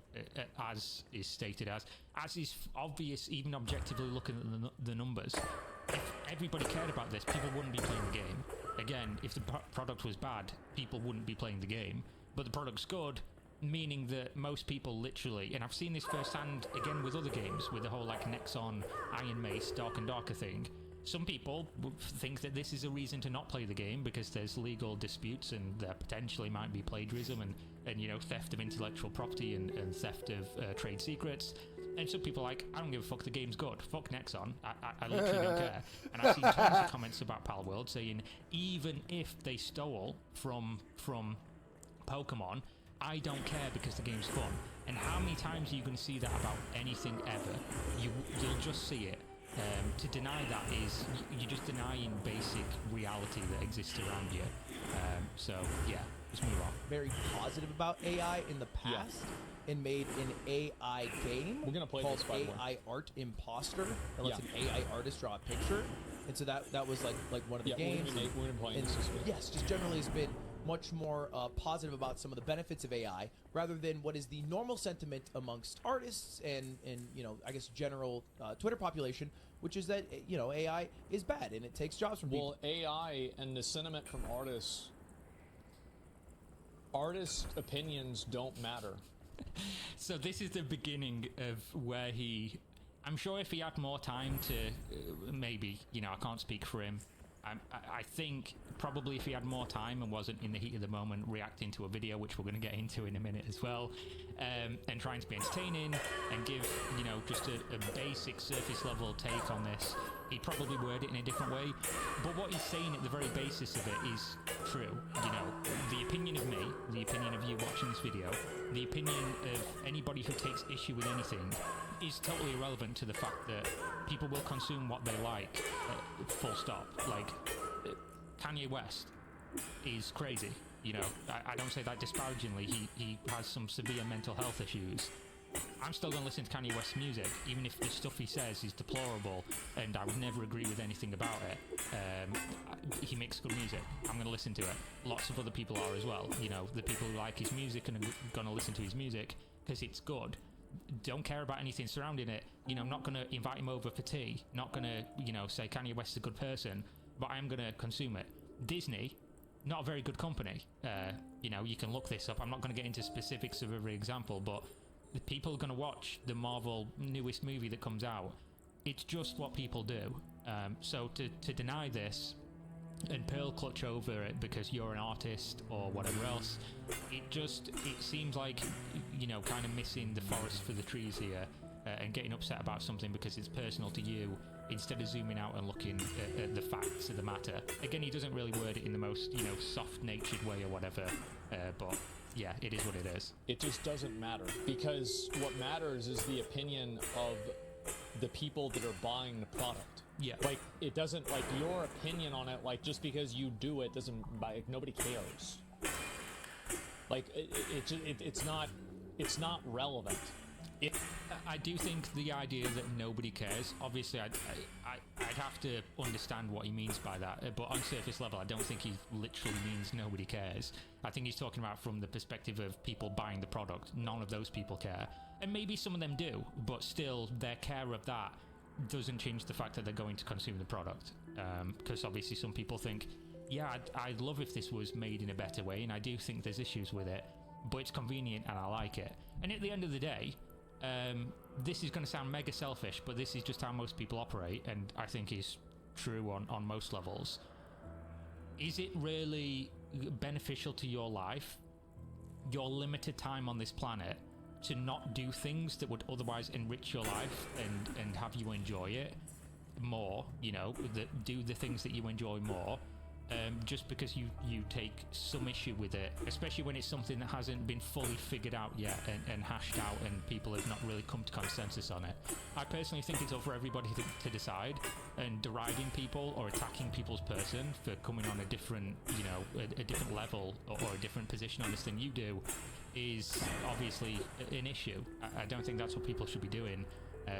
Speaker 16: as is stated, as is obvious, even objectively looking at the numbers. If everybody cared about this, people wouldn't be playing the game. Again, if the product was bad, people wouldn't be playing the game. But the product's good, meaning that most people literally, and I've seen this firsthand again with other games, with the whole like Nexon, Iron Mace, Dark and Darker thing. Some people think that this is a reason to not play the game because there's legal disputes and there potentially might be plagiarism and you know, theft of intellectual property and theft of trade secrets. And some people are like, I don't give a fuck, the game's good. Fuck Nexon. I literally don't care. And I've seen tons of comments about Palworld saying even if they stole from Pokemon, I don't care because the game's fun. And how many times are you going to see that about anything ever? You'll just see it. To deny that is you're just denying basic reality that exists around you. So yeah, let's move on.
Speaker 18: Very positive about AI in the past and made an AI game.
Speaker 17: We're gonna play
Speaker 18: called
Speaker 17: this, by the way.
Speaker 18: AI Art Imposter that lets an AI artist draw a picture. And so that was like one of the games.
Speaker 17: We're gonna be playing this week.
Speaker 18: Yes, just generally has been much more positive about some of the benefits of AI rather than what is the normal sentiment amongst artists and you know, I guess general Twitter population, which is that, you know, AI is bad and it takes jobs from people.
Speaker 17: Well, AI and the sentiment from artists artist opinions don't matter.
Speaker 16: So this is the beginning of where he... I'm sure if he had more time to... maybe, I can't speak for him. I think probably if he had more time and wasn't in the heat of the moment reacting to a video, which we're going to get into in a minute as well, and trying to be entertaining and give, just a basic surface level take on this, he'd probably word it in a different way. But what he's saying at the very basis of it is true. The opinion of me, the opinion of you watching this video, the opinion of anybody who takes issue with anything is totally irrelevant to the fact that people will consume what they like, full stop. Like, Kanye West is crazy, I don't say that disparagingly. He has some severe mental health issues. I'm still going to listen to Kanye West's music, even if the stuff he says is deplorable and I would never agree with anything about it. He makes good music. I'm going to listen to it. Lots of other people are as well. The people who like his music and are going to listen to his music because it's good. Don't care about anything surrounding it. I'm not going to invite him over for tea. Not going to, say Kanye West's a good person, but I am going to consume it. Disney, not a very good company. You can look this up. I'm not going to get into specifics of every example, but the people are going to watch the Marvel newest movie that comes out. It's just what people do. So to deny this and pearl clutch over it because you're an artist or whatever else, it seems like, kind of missing the forest for the trees here, and getting upset about something because it's personal to you instead of zooming out and looking at the facts of the matter. Again, he doesn't really word it in the most, soft-natured way or whatever, but yeah, it is what it is.
Speaker 17: It just doesn't matter, because what matters is the opinion of the people that are buying the product.
Speaker 16: Yeah.
Speaker 17: Like, it doesn't, like, your opinion on it, like, just because you do it doesn't, like, nobody cares. Like, it's not relevant.
Speaker 16: I do think the idea that nobody cares, obviously I'd have to understand what he means by that, but on surface level I don't think he literally means nobody cares. I think he's talking about from the perspective of people buying the product. None of those people care, and maybe some of them do, but still their care of that doesn't change the fact that they're going to consume the product, because obviously some people think, yeah, I'd love if this was made in a better way, and I do think there's issues with it, but it's convenient and I like it. And at the end of the day, this is going to sound mega selfish, but this is just how most people operate, and I think is true on most levels. Is it really beneficial to your life, your limited time on this planet, to not do things that would otherwise enrich your life and have you enjoy it more, do the things that you enjoy more, just because you take some issue with it, especially when it's something that hasn't been fully figured out yet and hashed out, and people have not really come to consensus on it. I personally think it's up for everybody to decide, and deriding people or attacking people's person for coming on a different, a different level or a different position on this than you do is obviously an issue. I don't think that's what people should be doing,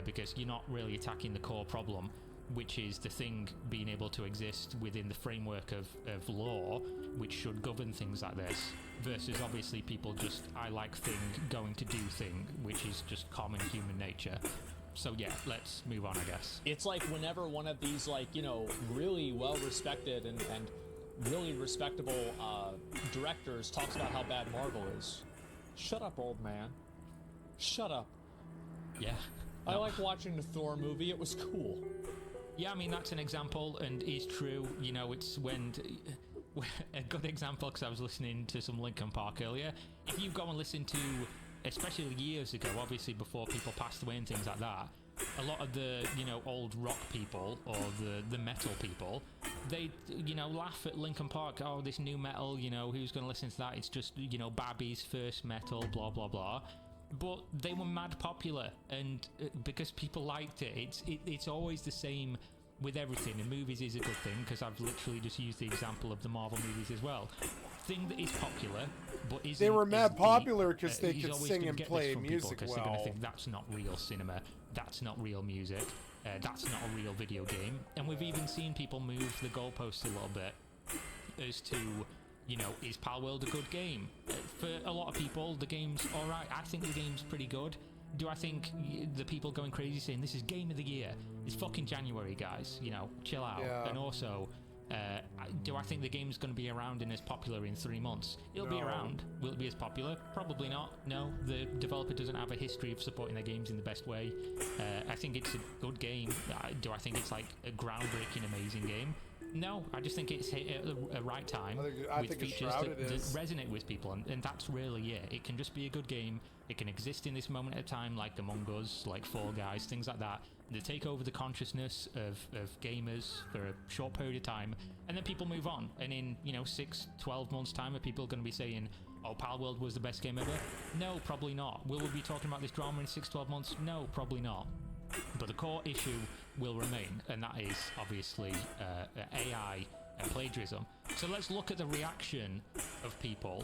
Speaker 16: because you're not really attacking the core problem, which is the thing being able to exist within the framework of law, which should govern things like this, versus obviously people just, I like thing, going to do thing, which is just common human nature. So yeah, let's move on, I guess.
Speaker 17: It's like whenever one of these, like, really well-respected and really respectable directors talks about how bad Marvel is. Shut up, old man. Shut up.
Speaker 16: Yeah.
Speaker 17: I like watching the Thor movie. It was cool.
Speaker 16: Yeah, I mean, that's an example, and is true. It's when... a good example, because I was listening to some Linkin Park earlier. If you go and listen to, especially years ago, obviously before people passed away and things like that, a lot of the, old rock people or the metal people, they, laugh at Linkin Park. Oh, this new metal, who's going to listen to that? It's just, Babby's first metal, blah, blah, blah. But they were mad popular, and because people liked it. It's always the same with everything, and movies is a good thing, because I've literally just used the example of the Marvel movies as well. Thing that is popular, but isn't...
Speaker 5: They were mad popular because they could sing and play music well.
Speaker 16: They're going to think that's not real cinema, that's not real music, that's not a real video game. And we've even seen people move the goalposts a little bit as to... is Palworld a good game? For a lot of people, the game's alright. I think the game's pretty good. Do I think the people going crazy saying this is game of the year? It's fucking January, guys. Chill out.
Speaker 5: Yeah.
Speaker 16: And also, Do I think the game's going to be around and as popular in 3 months? It'll be
Speaker 5: No.
Speaker 16: around. Will it be as popular? Probably not. No, the developer doesn't have a history of supporting their games in the best way. I think it's a good game. Do I think it's like a groundbreaking, amazing game? No, I just think it's hit at a right time
Speaker 5: I
Speaker 16: with
Speaker 5: think
Speaker 16: features
Speaker 5: Enshrouded
Speaker 16: that
Speaker 5: is.
Speaker 16: resonate with people, and that's really it. It can just be a good game. It can exist in this moment of time, like Among Us, like Fall Guys, things like that. They take over the consciousness of gamers for a short period of time, and then people move on. And in 6, 12 months' time, are people going to be saying, "Oh, Palworld was the best game ever"? No, probably not. Will we be talking about this drama in 6, 12 months? No, probably not. But the core issue will remain, and that is obviously AI and plagiarism. So let's look at the reaction of people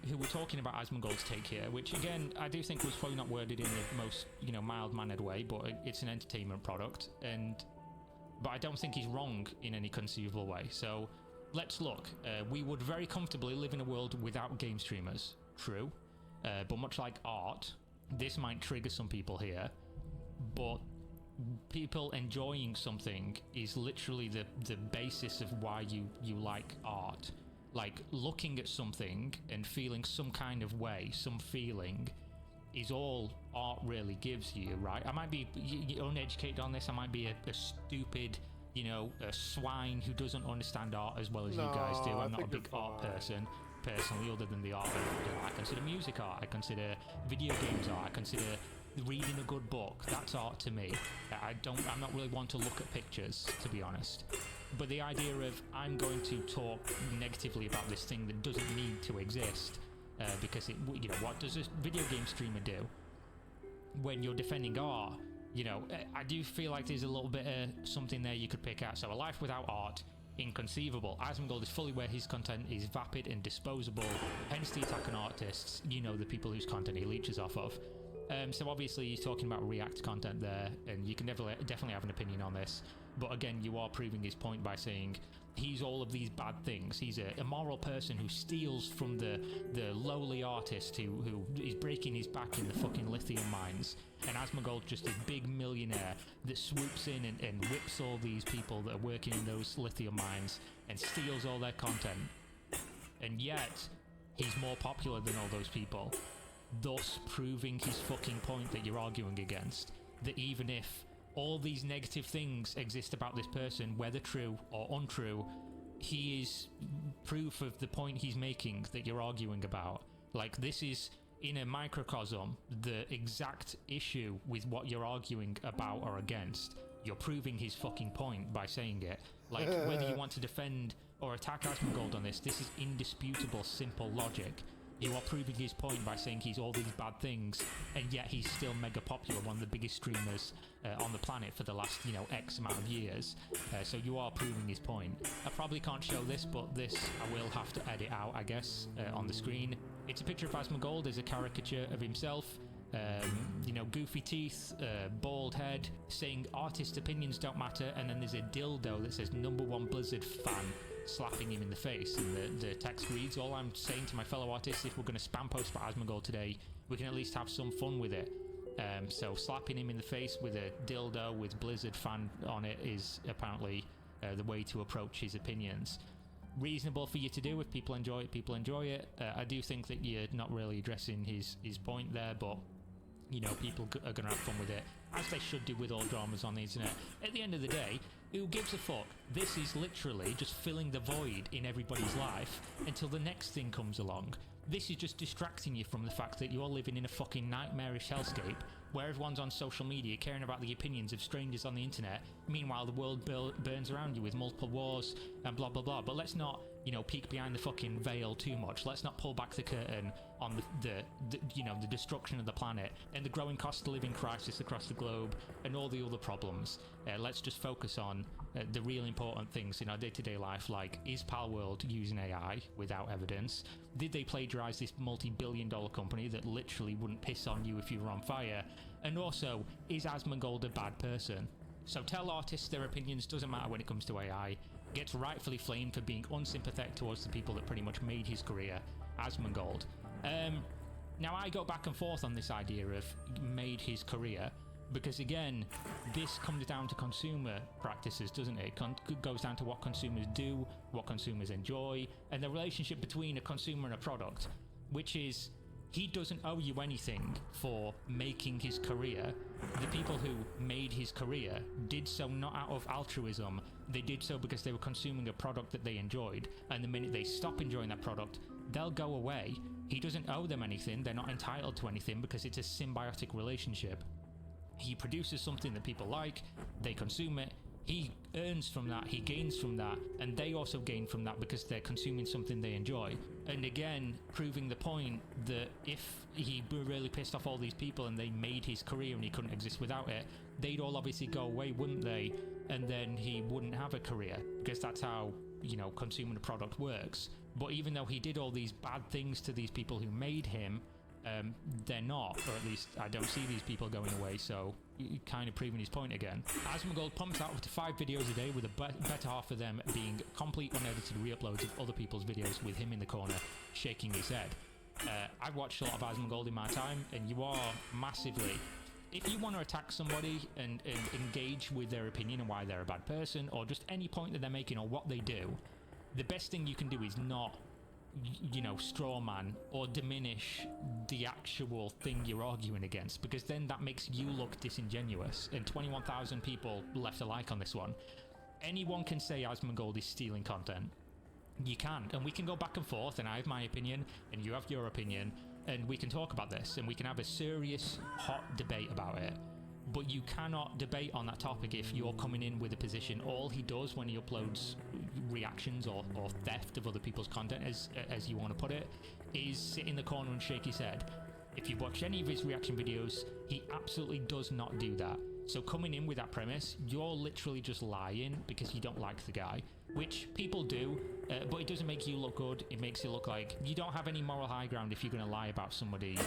Speaker 16: who were talking about Asmongold's take here, which again I do think was probably not worded in the most mild-mannered way, but it's an entertainment product, but I don't think he's wrong in any conceivable way. So let's look. We would very comfortably live in a world without game streamers. True, but much like art, this might trigger some people here. But people enjoying something is literally the basis of why you like art. Like, looking at something and feeling some kind of way, some feeling, is all art really gives you, right? I might be uneducated on this. I might be a stupid, a swine who doesn't understand art as well as you guys do. I'm not a big art person personally, other than the art that I do. I consider music art. I consider video games art. I consider reading a good book. That's art to me. I'm not really one to look at pictures, to be honest. But the idea of I'm going to talk negatively about this thing that doesn't need to exist, because what does a video game streamer do when you're defending art? I do feel like there's a little bit of something there you could pick out. So a life without art, inconceivable. Asmongold is fully aware his content is vapid and disposable, hence the attack on artists, the people whose content he leeches off of. So obviously he's talking about React content there, and you can definitely have an opinion on this. But again, you are proving his point by saying he's all of these bad things. He's a immoral person who steals from the lowly artist who is breaking his back in the fucking lithium mines. And Asmongold's just this big millionaire that swoops in and whips all these people that are working in those lithium mines and steals all their content. And yet, he's more popular than all those people. Thus proving his fucking point that you're arguing against. That even if all these negative things exist about this person, whether true or untrue, he is proof of the point he's making that you're arguing about. Like, this is, in a microcosm, the exact issue with what you're arguing about or against. You're proving his fucking point by saying it. Like, whether you want to defend or attack Asmongold on this is indisputable, simple logic. You are proving his point by saying he's all these bad things, and yet he's still mega popular, one of the biggest streamers on the planet for the last, X amount of years. So you are proving his point. I probably can't show this, but this I will have to edit out, I guess, on the screen. It's a picture of Asmongold as a caricature of himself. Goofy teeth, bald head, saying artist opinions don't matter, and then there's a dildo that says #1 Blizzard fan, slapping him in the face, and the text reads, all I'm saying to my fellow artists, if we're going to spam post for Asmongold today, we can at least have some fun with it. So slapping him in the face with a dildo with Blizzard fan on it is apparently the way to approach his opinions. Reasonable for you to do. If people enjoy it, people enjoy it. I do think that you're not really addressing his point there, but people are going to have fun with it, as they should do with all dramas on the internet. At the end of the day, who gives a fuck? This is literally just filling the void in everybody's life until the next thing comes along. This is just distracting you from the fact that you're living in a fucking nightmarish hellscape where everyone's on social media caring about the opinions of strangers on the internet. Meanwhile, the world burns around you with multiple wars and blah blah blah. But let's not, peek behind the fucking veil too much. Let's not pull back the curtain on the destruction of the planet and the growing cost of living crisis across the globe and all the other problems. Let's just focus on the real important things in our day-to-day life, like, is Palworld using AI without evidence? Did they plagiarize this multi-billion-dollar company that literally wouldn't piss on you if you were on fire? And also, is Asmongold a bad person? So tell artists their opinions doesn't matter when it comes to AI. Gets rightfully flamed for being unsympathetic towards the people that pretty much made his career, Asmongold. Now, I go back and forth on this idea of made his career, Because again, this comes down to consumer practices, doesn't it? It goes down to what consumers do, what consumers enjoy, and the relationship between a consumer and a product, which is, he doesn't owe you anything for making his career. The people who made his career did so not out of altruism, they did so because they were consuming a product that they enjoyed, and the minute they stop enjoying that product, they'll go away. He doesn't owe them anything, they're not entitled to anything, because it's a symbiotic relationship. He produces something that people like, they consume it, he earns from that, he gains from that, and they also gain from that because they're consuming something they enjoy. And again, proving the point that if he really pissed off all these people and they made his career and he couldn't exist without it, they'd all obviously go away, wouldn't they? And then he wouldn't have a career, because that's how, you know, consuming a product works. But even though he did all these bad things to these people who made him, they're not, or at least I don't see these people going away, so kind of proving his point again. Asmongold pumps out up to 5 videos a day, with the better half of them being complete unedited re-uploads of other people's videos with him in the corner shaking his head. I've watched a lot of Asmongold in my time, and you are massively... If you want to attack somebody and engage with their opinion and why they're a bad person, or just any point that they're making or what they do, the best thing you can do is not, you know, straw man or diminish the actual thing you're arguing against, because then that makes you look disingenuous. And 21,000 people left a like on this one. Anyone can say Asmongold is stealing content. You can, and we can go back and forth, and I have my opinion and you have your opinion, and we can talk about this and we can have a serious hot debate about it. But you cannot debate on that topic if you're coming in with a position. All he does when he uploads reactions or theft of other people's content, as you want to put it, is sit in the corner and shake his head. If you watch any of his reaction videos, he absolutely does not do that. So coming in with that premise, you're literally just lying because you don't like the guy, which people do, but it doesn't make you look good. It makes it look like you don't have any moral high ground if you're going to lie about somebody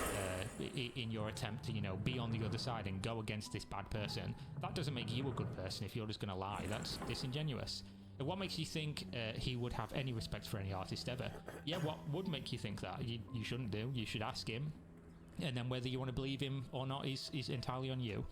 Speaker 16: in your attempt to, you know, be on the other side and go against this bad person. That doesn't make you a good person if you're just going to lie. That's disingenuous. And what makes you think he would have any respect for any artist ever? Yeah, what would make you think that? You shouldn't do. You should ask him. And then whether you want to believe him or not is entirely on you.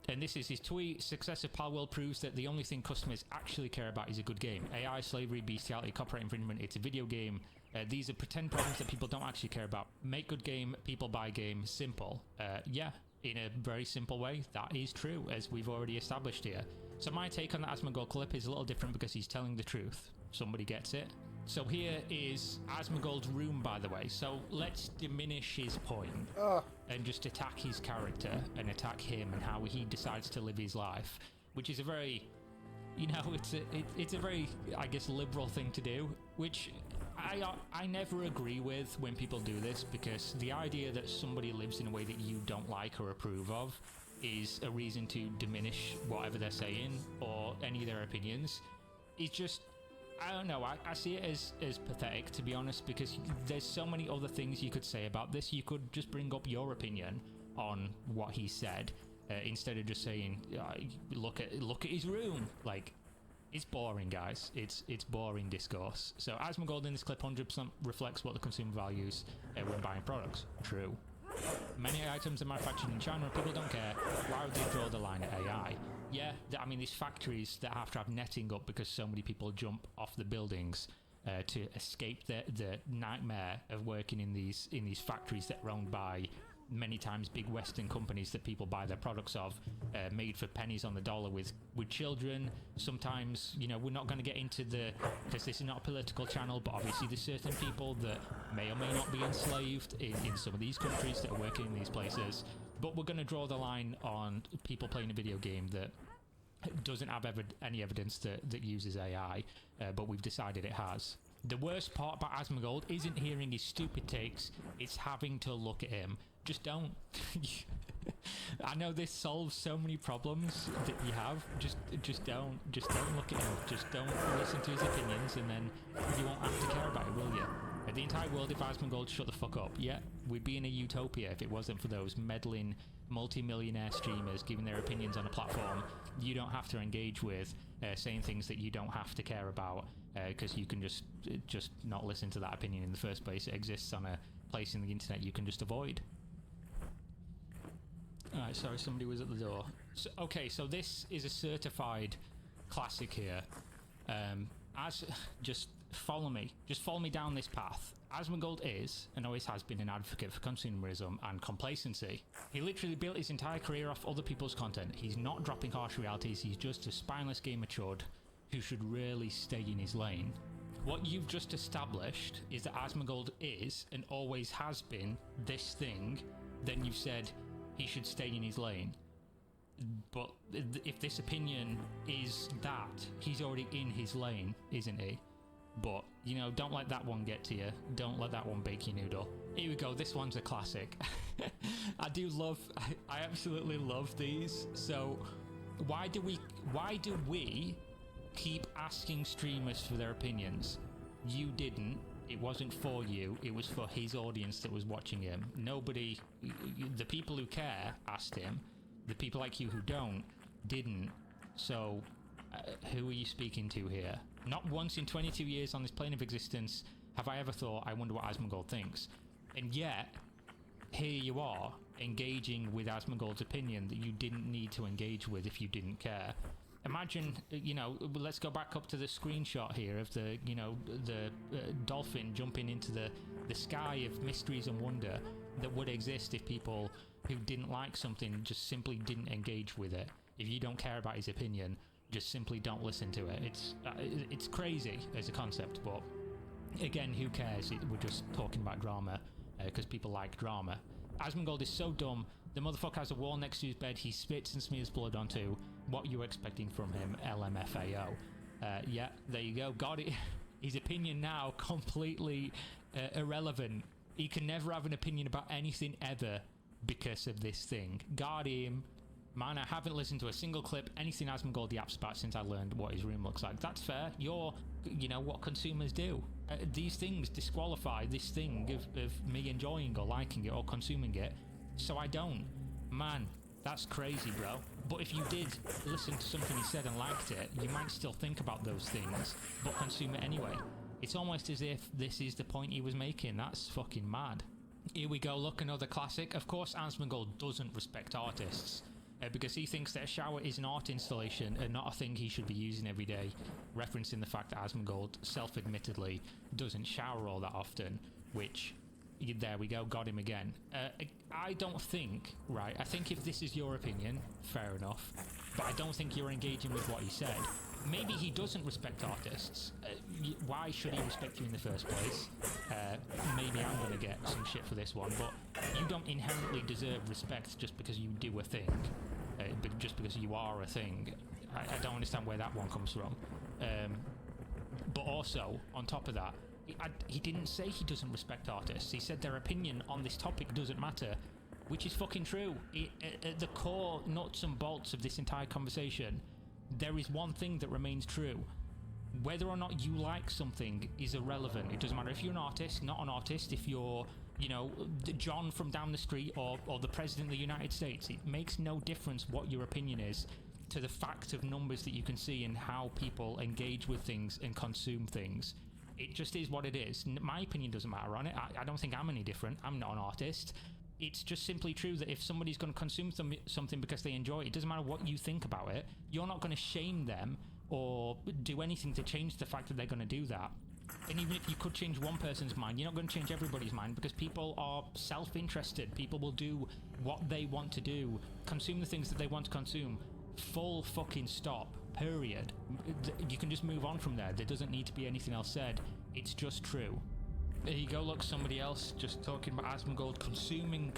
Speaker 16: And this is his tweet. Success of Palworld proves that the only thing customers actually care about is a good game. AI, slavery, bestiality, copyright infringement, it's a video game. These are pretend problems that people don't actually care about. Make good game, people buy game, simple. Yeah, in a very simple way, that is true, as we've already established here. So my take on the Asmongold clip is a little different because he's telling the truth. Somebody gets it? So here is Asmongold's room, by the way. So let's diminish his point and just attack his character and attack him and how he decides to live his life, which is a very, you know, it's a very, I guess, liberal thing to do, which I never agree with when people do this, because the idea that somebody lives in a way that you don't like or approve of is a reason to diminish whatever they're saying or any of their opinions. It's just, I don't know, I see it as pathetic, to be honest, because there's so many other things you could say about this. You could just bring up your opinion on what he said, instead of just saying, look at his room. Like, it's boring, guys. It's boring discourse. So Asmongold in this clip 100% reflects what the consumer values when buying products. True. Many items are manufactured in China and people don't care. Why would they draw the line at AI? Yeah, I mean, these factories that have to have netting up because so many people jump off the buildings to escape the nightmare of working in these factories that are owned by many times big Western companies that people buy their products of, made for pennies on the dollar with children. Sometimes, you know, we're not going to get into because this is not a political channel, but obviously there's certain people that may or may not be enslaved in some of these countries that are working in these places. But we're going to draw the line on people playing a video game that doesn't have any evidence that uses AI, but we've decided it has. The worst part about Asmongold isn't hearing his stupid takes, it's having to look at him. Just don't. I know this solves so many problems that you have. Just don't look at him. Just don't listen to his opinions, and then you won't have to care about it, will you? The entire world, if Asmongold shut the fuck up, yeah, we'd be in a utopia if it wasn't for those meddling multi-millionaire streamers giving their opinions on a platform you don't have to engage with, saying things that you don't have to care about, because you can just not listen to that opinion in the first place. It exists on a place in the internet you can just avoid. Alright, sorry, somebody was at the door. So, okay, so this is a certified classic here. Just follow me. Just follow me down this path. Asmongold is, and always has been, an advocate for consumerism and complacency. He literally built his entire career off other people's content. He's not dropping harsh realities, he's just a spineless gamer chud who should really stay in his lane. What you've just established is that Asmongold is, and always has been, this thing. Then you've said he should stay in his lane. But if this opinion is that, he's already in his lane, isn't he? But, you know, don't let that one get to you. Don't let that one bake your noodle. Here we go, this one's a classic. I absolutely love these. So, why do we keep asking streamers for their opinions? You didn't. It wasn't for you. It was for his audience that was watching him. Nobody, the people who care asked him. The people like you who don't, didn't. So, who are you speaking to here? Not once in 22 years on this plane of existence have I ever thought, I wonder what Asmongold thinks. And yet, here you are, engaging with Asmongold's opinion that you didn't need to engage with if you didn't care. Imagine, you know, let's go back up to the screenshot here of the, you know, the dolphin jumping into the sky of mysteries and wonder that would exist if people who didn't like something just simply didn't engage with it. If you don't care about his opinion, just simply don't listen to it. It's crazy as a concept, but again, who cares? We're just talking about drama because people like drama. Asmongold is so dumb. The motherfucker has a wall next to his bed. He spits and smears blood onto. What you expecting from him? LMFAO. Yeah, there you go. Got it. His opinion now completely irrelevant. He can never have an opinion about anything ever because of this thing. Got him. Man, I haven't listened to a single clip, anything Asmongold yaps about since I learned what his room looks like. That's fair. You're, you know, what consumers do. These things disqualify this thing of me enjoying or liking it or consuming it, so I don't. Man, that's crazy, bro. But if you did listen to something he said and liked it, you might still think about those things, but consume it anyway. It's almost as if this is the point he was making. That's fucking mad. Here we go, look, another classic. Of course, Asmongold doesn't respect artists. Because he thinks that a shower is an art installation and not a thing he should be using every day, referencing the fact that Asmongold self-admittedly doesn't shower all that often, which, there we go, got him again. I don't think, right, I think if this is your opinion, fair enough, but I don't think you're engaging with what he said. Maybe he doesn't respect artists. Why should he respect you in the first place? Maybe I'm going to get some shit for this one, but you don't inherently deserve respect just because you do a thing. But just because you are a thing. I don't understand where that one comes from. But also, on top of that, he didn't say he doesn't respect artists. He said their opinion on this topic doesn't matter, which is fucking true. At the core nuts and bolts of this entire conversation, there is one thing that remains true. Whether or not you like something is irrelevant. It doesn't matter if you're an artist, not an artist, if you're, you know, John from down the street or the President of the United States. It makes no difference what your opinion is to the fact of numbers that you can see and how people engage with things and consume things. It just is what it is. My opinion doesn't matter on it. I don't think I'm any different. I'm not an artist. It's just simply true that if somebody's going to consume something because they enjoy it, it doesn't matter what you think about it. You're not going to shame them or do anything to change the fact that they're going to do that. And even if you could change one person's mind, you're not going to change everybody's mind because people are self-interested. People will do what they want to do, consume the things that they want to consume. Full fucking stop. Period. You can just move on from there. There doesn't need to be anything else said. It's just true. There you go, look, somebody else just talking about Asmongold consuming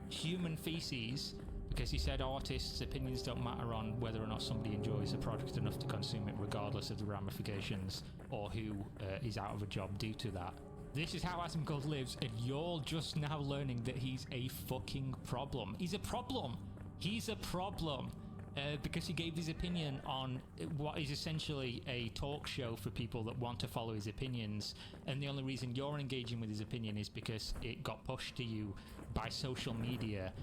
Speaker 16: human feces because he said artists' opinions don't matter on whether or not somebody enjoys a product enough to consume it, regardless of the ramifications or who is out of a job due to that. This is how Asmongold lives, and you're just now learning that he's a fucking problem. He's a problem. He's a problem. Because he gave his opinion on what is essentially a talk show for people that want to follow his opinions, and the only reason you're engaging with his opinion is because it got pushed to you by social media,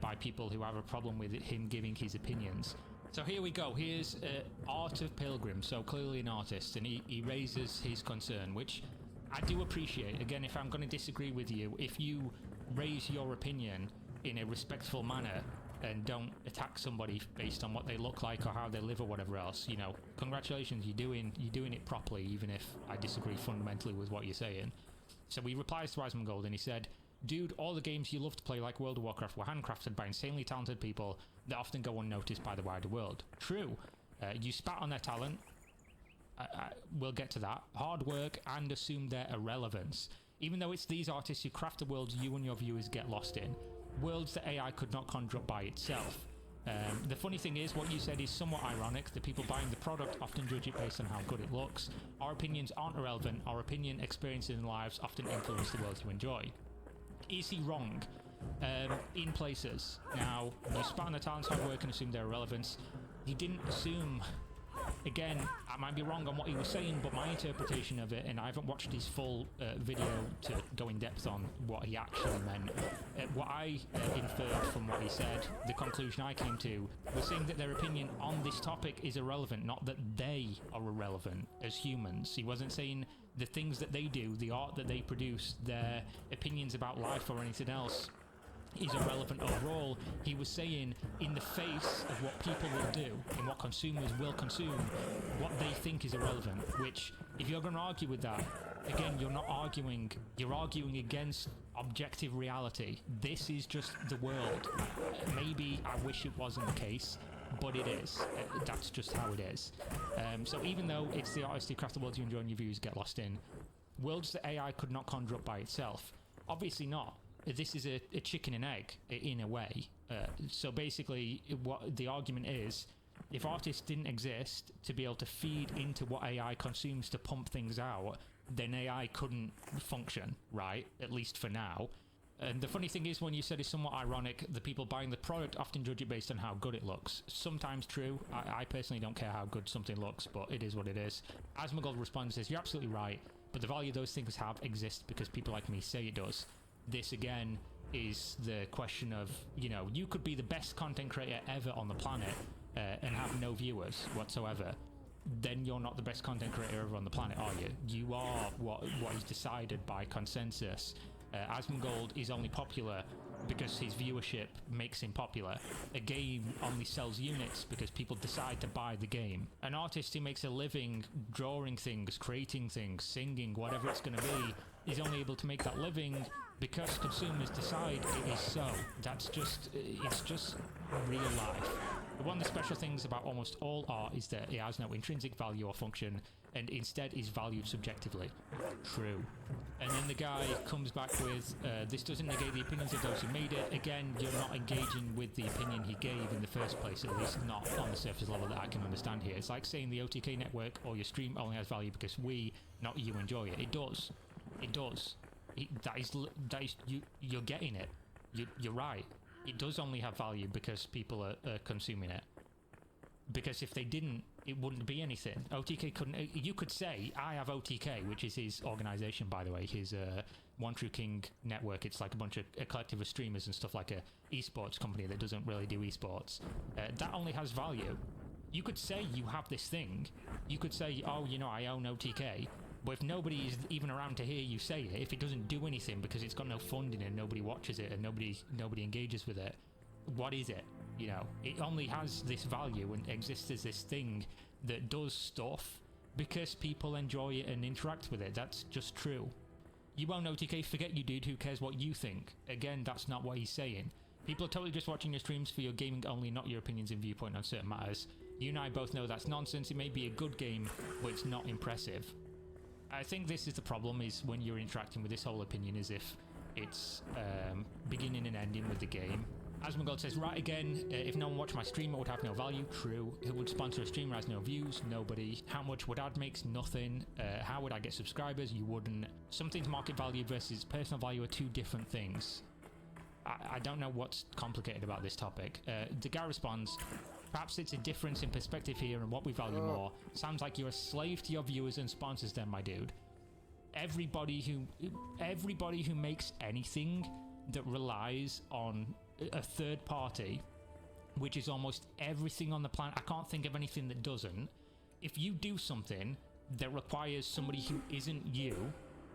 Speaker 16: by people who have a problem with him giving his opinions. So here we go, here's Art of Pilgrim, so clearly an artist, and he raises his concern, which I do appreciate. Again, if I'm going to disagree with you, if you raise your opinion in a respectful manner, and don't attack somebody based on what they look like or how they live or whatever else. You know, congratulations, you're doing it properly, even if I disagree fundamentally with what you're saying. So he replies to Asmongold and he said, dude, all the games you love to play like World of Warcraft were handcrafted by insanely talented people that often go unnoticed by the wider world. True. You spat on their talent. We'll get to that. Hard work and assume their irrelevance. Even though it's these artists who craft the worlds you and your viewers get lost in. Worlds that AI could not conjure up by itself. The funny thing is, what you said is somewhat ironic. The people buying the product often judge it based on how good it looks. Our opinions aren't irrelevant. Our opinion, experiences, and lives often influence the world you enjoy. Is he wrong? In places. Now, you spat on the talents, hard work, and assume their irrelevance. He didn't assume. Again, I might be wrong on what he was saying, but my interpretation of it, and I haven't watched his full video to go in depth on what he actually meant. What I inferred from what he said, the conclusion I came to, was saying that their opinion on this topic is irrelevant, not that they are irrelevant as humans. He wasn't saying the things that they do, the art that they produce, their opinions about life or anything else is irrelevant overall. He was saying, in the face of what people will do and what consumers will consume, what they think is irrelevant, which, if you're going to argue with that, again, you're not arguing, you're arguing against objective reality. This is just the world. Maybe I wish it wasn't the case, but it is. That's just how it is. So even though it's the artists who craft the worlds you enjoy and your views get lost in, worlds that AI could not conjure up by itself, obviously not. This is a chicken and egg, in a way. So basically, what the argument is, if artists didn't exist to be able to feed into what AI consumes to pump things out, then AI couldn't function, right? At least for now. And the funny thing is, when you said it's somewhat ironic, the people buying the product often judge it based on how good it looks. Sometimes true. I personally don't care how good something looks, but it is what it is. Asmongold responds and says, you're absolutely right, but the value those things have exists because people like me say it does. This again is the question of, you know, you could be the best content creator ever on the planet and have no viewers whatsoever. Then you're not the best content creator ever on the planet, are you? You are what is decided by consensus. Asmongold is only popular because his viewership makes him popular. A game only sells units because people decide to buy the game. An artist who makes a living drawing things, creating things, singing, whatever it's going to be, is only able to make that living because consumers decide it is so. It's just real life. One of the special things about almost all art is that it has no intrinsic value or function, and instead is valued subjectively. True. And then the guy comes back with, this doesn't negate the opinions of those who made it. Again, you're not engaging with the opinion he gave in the first place, at least not on the surface level that I can understand here. It's like saying the OTK network or your stream only has value because we, not you, enjoy it. It does. It does. You're getting it. You're right. It does only have value because people are consuming it. Because if they didn't, it wouldn't be anything. OTK couldn't. You could say, I have OTK, which is his organization, by the way, his One True King network. It's like a collective of streamers and stuff, like a esports company that doesn't really do esports. That only has value. You could say you have this thing. You could say, oh, you know, I own OTK. But if nobody is even around to hear you say it, if it doesn't do anything because it's got no funding and nobody watches it and nobody engages with it, what is it? You know, it only has this value and exists as this thing that does stuff because people enjoy it and interact with it. That's just true. You own OTK, forget you, dude. Who cares what you think? Again, that's not what he's saying. People are totally just watching your streams for your gaming only, not your opinions and viewpoint on certain matters. You and I both know that's nonsense. It may be a good game, but it's not impressive. I think this is the problem, is when you're interacting with this whole opinion as if it's beginning and ending with the game. Asmongold says, right again, if no one watched my stream, it would have no value. True. Who would sponsor a streamer has no views? Nobody. How much would ad makes? Nothing. How would I get subscribers? You wouldn't. Something's market value versus personal value are two different things. I don't know what's complicated about this topic. The guy responds, perhaps it's a difference in perspective here and what we value more. Sounds like you're a slave to your viewers and sponsors then, my dude. Everybody who makes anything that relies on a third party, which is almost everything on the planet, I can't think of anything that doesn't. If you do something that requires somebody who isn't you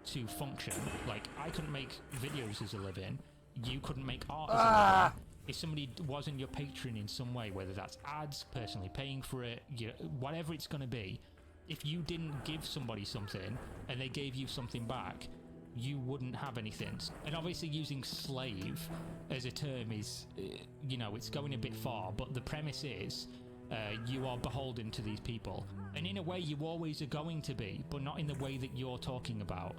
Speaker 16: to function, like I couldn't make videos as a living, you couldn't make art as a living. if somebody wasn't your patron in some way, whether that's ads, personally paying for it, whatever it's going to be, if you didn't give somebody something and they gave you something back, you wouldn't have anything. And obviously using slave as a term is, it's going a bit far, but the premise is you are beholden to these people. And in a way you always are going to be, but not in the way that you're talking about.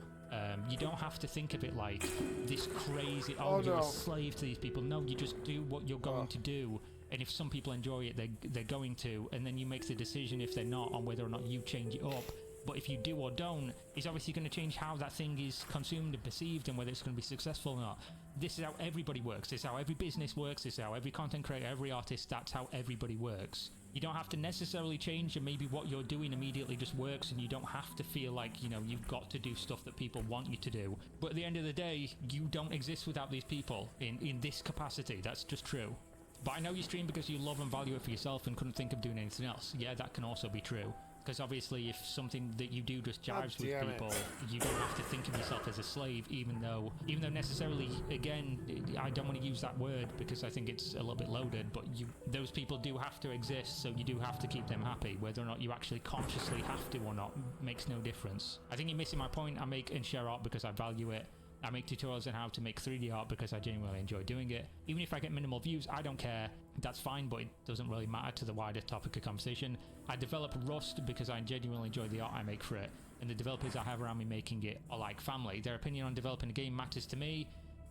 Speaker 16: You don't have to think of it like this crazy, you're a slave to these people. No, you just do what you're going to do. And if some people enjoy it, they're going to, and then you make the decision if they're not on whether or not you change it up. But if you do or don't, it's obviously going to change how that thing is consumed and perceived and whether it's going to be successful or not. This is how everybody works. This is how every business works. This is how every content creator, every artist, that's how everybody works. You don't have to necessarily change, and maybe what you're doing immediately just works, and you don't have to feel like, you've got to do stuff that people want you to do. But at the end of the day, you don't exist without these people in this capacity. That's just true. But I know you stream because you love and value it for yourself and couldn't think of doing anything else. Yeah, that can also be true. Because obviously if something that you do just jives with people, you don't have to think of yourself as a slave, even though necessarily, again, I don't want to use that word because I think it's a little bit loaded, but those people do have to exist, so you do have to keep them happy. Whether or not you actually consciously have to or not makes no difference. I think you're missing my point. I make and share art because I value it. I make tutorials on how to make 3D art because I genuinely enjoy doing it. Even if I get minimal views, I don't care. That's fine, but it doesn't really matter to the wider topic of conversation. I develop Rust because I genuinely enjoy the art I make for it, and the developers I have around me making it are like family. Their opinion on developing a game matters to me.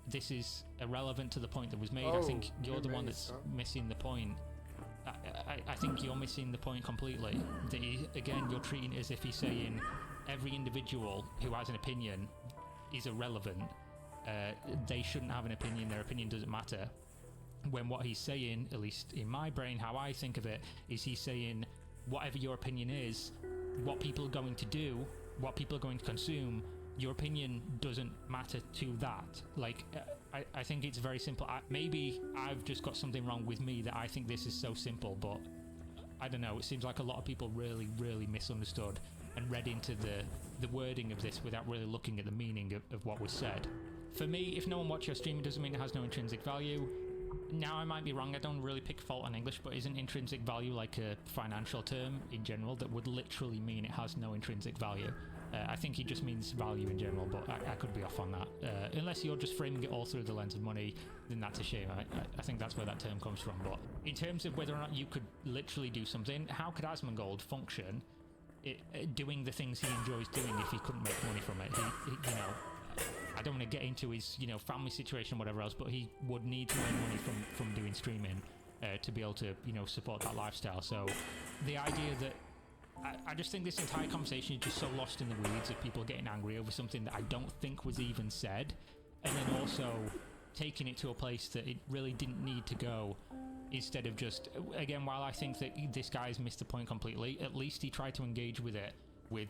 Speaker 16: This is irrelevant to the point that was made. I think you're the one that's missing the point. I think you're missing the point completely. Again, you're treating it as if he's saying every individual who has an opinion is irrelevant. They shouldn't have an opinion. Their opinion doesn't matter. When what he's saying, at least in my brain, how I think of it, is he's saying whatever your opinion is, what people are going to do, what people are going to consume, your opinion doesn't matter to that. Like, I think it's very simple. Maybe I've just got something wrong with me that I think this is so simple, but I don't know. It seems like a lot of people really, really misunderstood and read into the wording of this without really looking at the meaning of what was said. For me, if no one watches your stream, it doesn't mean it has no intrinsic value. Now, I might be wrong, I don't really pick fault on English, but isn't intrinsic value like a financial term in general that would literally mean it has no intrinsic value? I think it just means value in general, but I could be off on that. Unless you're just framing it all through the lens of money, then that's a shame. I think that's where that term comes from. But in terms of whether or not you could literally do something, how could Asmongold function doing the things he enjoys doing if he couldn't make money from it? I don't want to get into his family situation or whatever else, but he would need to earn money from doing streaming to be able to support that lifestyle. So the idea that I just think this entire conversation is just so lost in the weeds of people getting angry over something that I don't think was even said, and then also taking it to a place that it really didn't need to go, instead of just, again, while I think that this guy's missed the point completely, at least he tried to engage with it with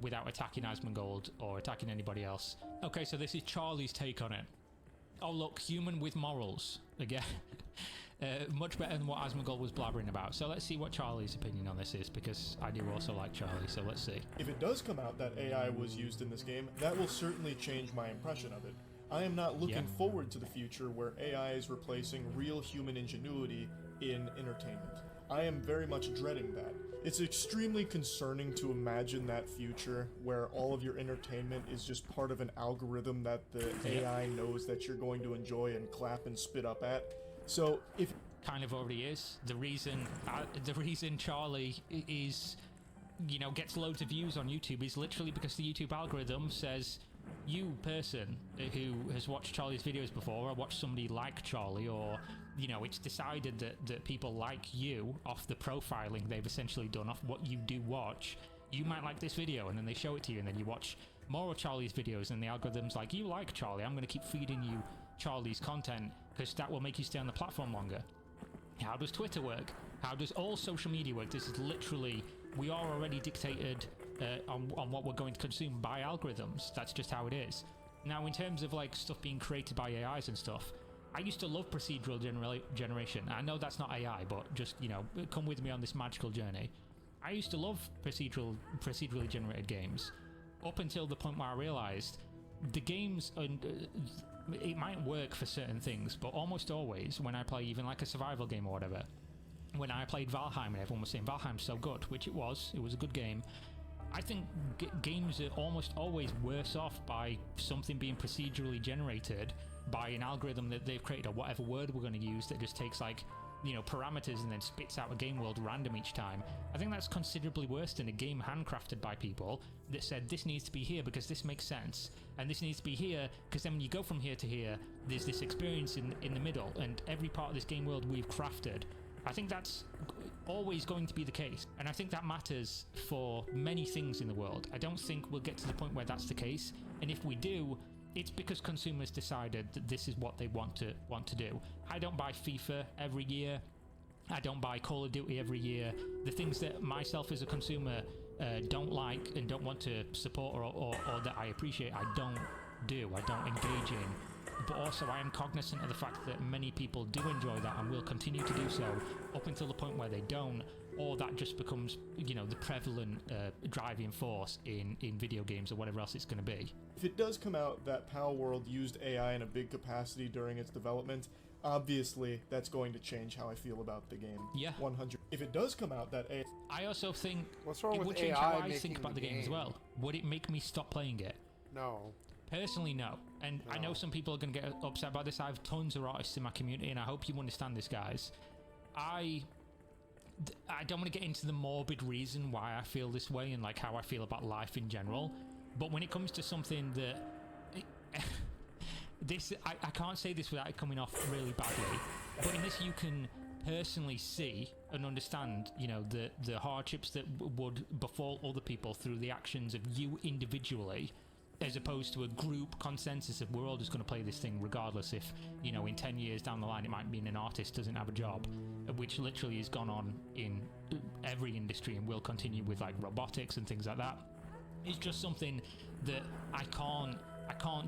Speaker 16: without attacking Asmongold or attacking anybody else. Okay, so this is Charlie's take on it. Oh look, human with morals again. Much better than what Asmongold was blabbering about. So let's see what Charlie's opinion on this is, because I do also like Charlie, so let's see.
Speaker 12: If it does come out that AI was used in this game, that will certainly change my impression of it. I am not looking forward to the future where AI is replacing real human ingenuity in entertainment. I am very much dreading that. It's extremely concerning to imagine that future where all of your entertainment is just part of an algorithm that the AI knows that you're going to enjoy and clap and spit up at. So if
Speaker 16: kind of already is, the reason Charlie is gets loads of views on YouTube is literally because the YouTube algorithm says, you person who has watched Charlie's videos before, or watched somebody like Charlie, or it's decided that people like you off the profiling they've essentially done off what you do watch, you might like this video, and then they show it to you, and then you watch more of Charlie's videos, and the algorithm's like, you like Charlie, I'm going to keep feeding you Charlie's content because that will make you stay on the platform longer. How does Twitter work? How does all social media work? This is literally, we are already dictated on what we're going to consume by algorithms. That's just how it is. Now, in terms of like stuff being created by AIs and stuff, I used to love procedural generation. I know that's not AI, but just come with me on this magical journey. I used to love procedurally generated games up until the point where I realized the games it might work for certain things, but almost always when I play even like a survival game or whatever, when I played Valheim and everyone was saying Valheim's so good, which it was a good game, I think games are almost always worse off by something being procedurally generated by an algorithm that they've created, or whatever word we're going to use, that just takes like, you know, parameters and then spits out a game world random each time. I think that's considerably worse than a game handcrafted by people that said this needs to be here because this makes sense, and this needs to be here because then when you go from here to here, there's this experience in the middle, and every part of this game world we've crafted. I think that's always going to be the case, and I think that matters for many things in the world. I don't think we'll get to the point where that's the case, and if we do, it's because consumers decided that this is what they want to do. I don't buy FIFA every year. I don't buy Call of Duty every year. The things that myself as a consumer don't like and don't want to support or that I appreciate, I don't do. I don't engage in. But also I am cognizant of the fact that many people do enjoy that and will continue to do so up until the point where they don't, or that just becomes, you know, the prevalent driving force in video games or whatever else it's going to be.
Speaker 12: If it does come out that Palworld used AI in a big capacity during its development, obviously that's going to change how I feel about the game.
Speaker 16: Yeah.
Speaker 12: 100. If it does come out that AI...
Speaker 16: I also think
Speaker 5: what's wrong
Speaker 16: it
Speaker 5: with
Speaker 16: would change
Speaker 5: AI
Speaker 16: how I think about the game as well. Would it make me stop playing it?
Speaker 5: No.
Speaker 16: Personally, no. And I know some people are going to get upset about this. I have tons of artists in my community, and I hope you understand this, guys. I don't want to get into the morbid reason why I feel this way and like how I feel about life in general. But when it comes to something that... I can't say this without it coming off really badly. But in this, you can personally see and understand, you know, the hardships that would befall other people through the actions of you individually, as opposed to a group consensus of we're all just going to play this thing regardless if, you know, in 10 years down the line it might mean an artist doesn't have a job, which literally has gone on in every industry and will continue with like robotics and things like that. It's just something that I can't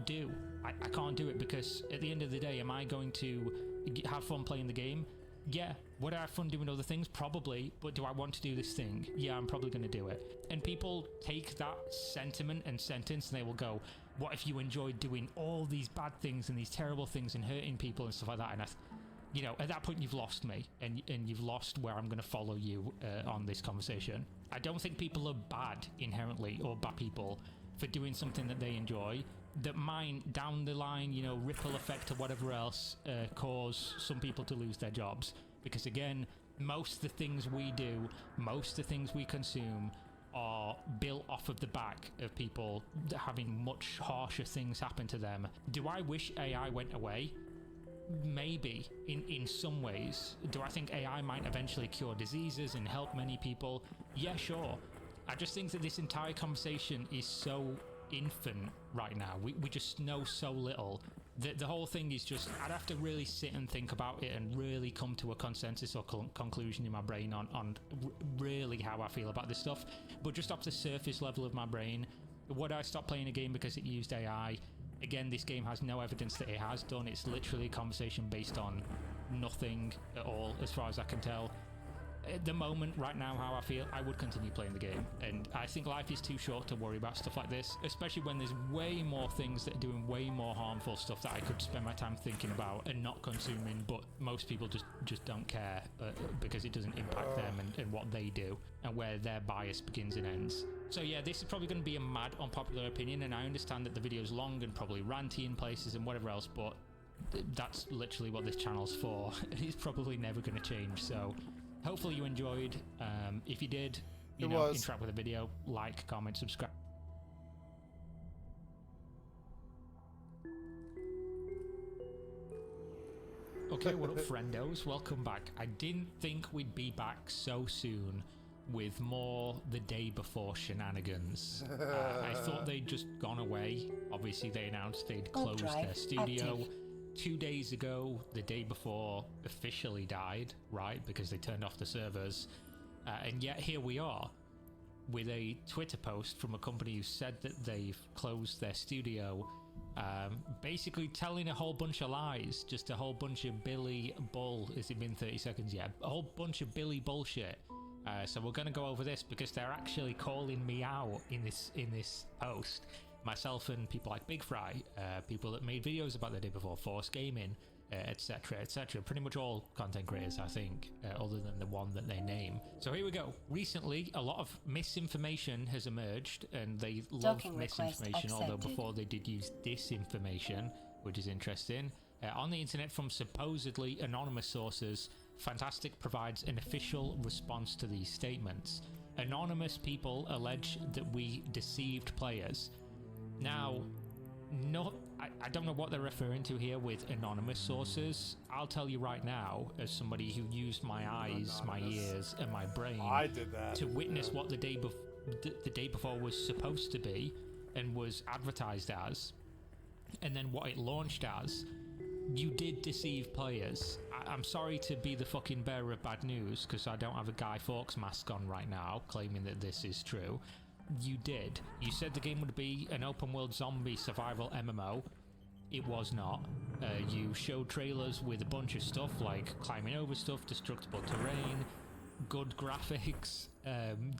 Speaker 16: do. I can't do it because at the end of the day, am I going to have fun playing the game? Yeah. Would I have fun doing other things? Probably. But do I want to do this thing? Yeah, I'm probably going to do it. And people take that sentiment and sentence and they will go, what if you enjoyed doing all these bad things and these terrible things and hurting people and stuff like that? And you know, at that point you've lost me and you've lost where I'm going to follow you on this conversation. I don't think people are bad inherently or bad people for doing something that they enjoy that might down the line, you know, ripple effect or whatever else, cause some people to lose their jobs. Because again, most of the things we do, most of the things we consume are built off of the back of people having much harsher things happen to them. Do I wish AI went away? Maybe, in some ways. Do I think AI might eventually cure diseases and help many people? Yeah, sure. I just think that this entire conversation is so infant right now. We just know so little. The whole thing is just, I'd have to really sit and think about it and really come to a consensus or conclusion in my brain on really how I feel about this stuff. But just off the surface level of my brain, would I stop playing a game because it used AI? Again, this game has no evidence that it has done. It's literally a conversation based on nothing at all, as far as I can tell. At the moment, right now, how I feel, I would continue playing the game. And I think life is too short to worry about stuff like this, especially when there's way more things that are doing way more harmful stuff that I could spend my time thinking about and not consuming, but most people just don't care because it doesn't impact them and what they do and where their bias begins and ends. So yeah, this is probably going to be a mad unpopular opinion, and I understand that the video's long and probably ranty in places and whatever else, but that's literally what this channel's for. It's probably never going to change, so... Hopefully you enjoyed. If you did, interact with the video, like, comment, subscribe. Okay, what up, friendos? Welcome back. I didn't think we'd be back so soon with more the day before shenanigans. I thought they'd just gone away. Obviously, they announced they'd closed their studio. Active. 2 days ago, the day before, officially died, right? Because they turned off the servers. And yet here we are with a Twitter post from a company who said that they've closed their studio, basically telling a whole bunch of lies, just a whole bunch of Billy Bull. Has it been 30 seconds yet? A whole bunch of Billy bullshit. So we're going to go over this because they're actually calling me out in this post. myself and people like Big Fry, people that made videos about the day before, Force Gaming, etc, etc. Pretty much all content creators, I think, other than the one that they name. So here we go. Recently, a lot of misinformation has emerged, and they love
Speaker 19: Docking request
Speaker 16: misinformation, although
Speaker 19: accepted.
Speaker 16: before they did use disinformation, which is interesting. On the internet from supposedly anonymous sources, Fantastic provides an official response to these statements. Anonymous people allege that we deceived players. Now, I don't know what they're referring to here with anonymous sources. I'll tell you right now, as somebody who used my eyes, my ears, and my brain
Speaker 5: I did that.
Speaker 16: to witness what the day before was supposed to be and was advertised as, and then what it launched as. You did deceive players. I'm sorry to be the fucking bearer of bad news, because I don't have a Guy Fawkes mask on right now claiming that this is true. You did. You said the game would be an open world zombie survival MMO. It was not. You showed trailers with a bunch of stuff like climbing over stuff, destructible terrain, good graphics,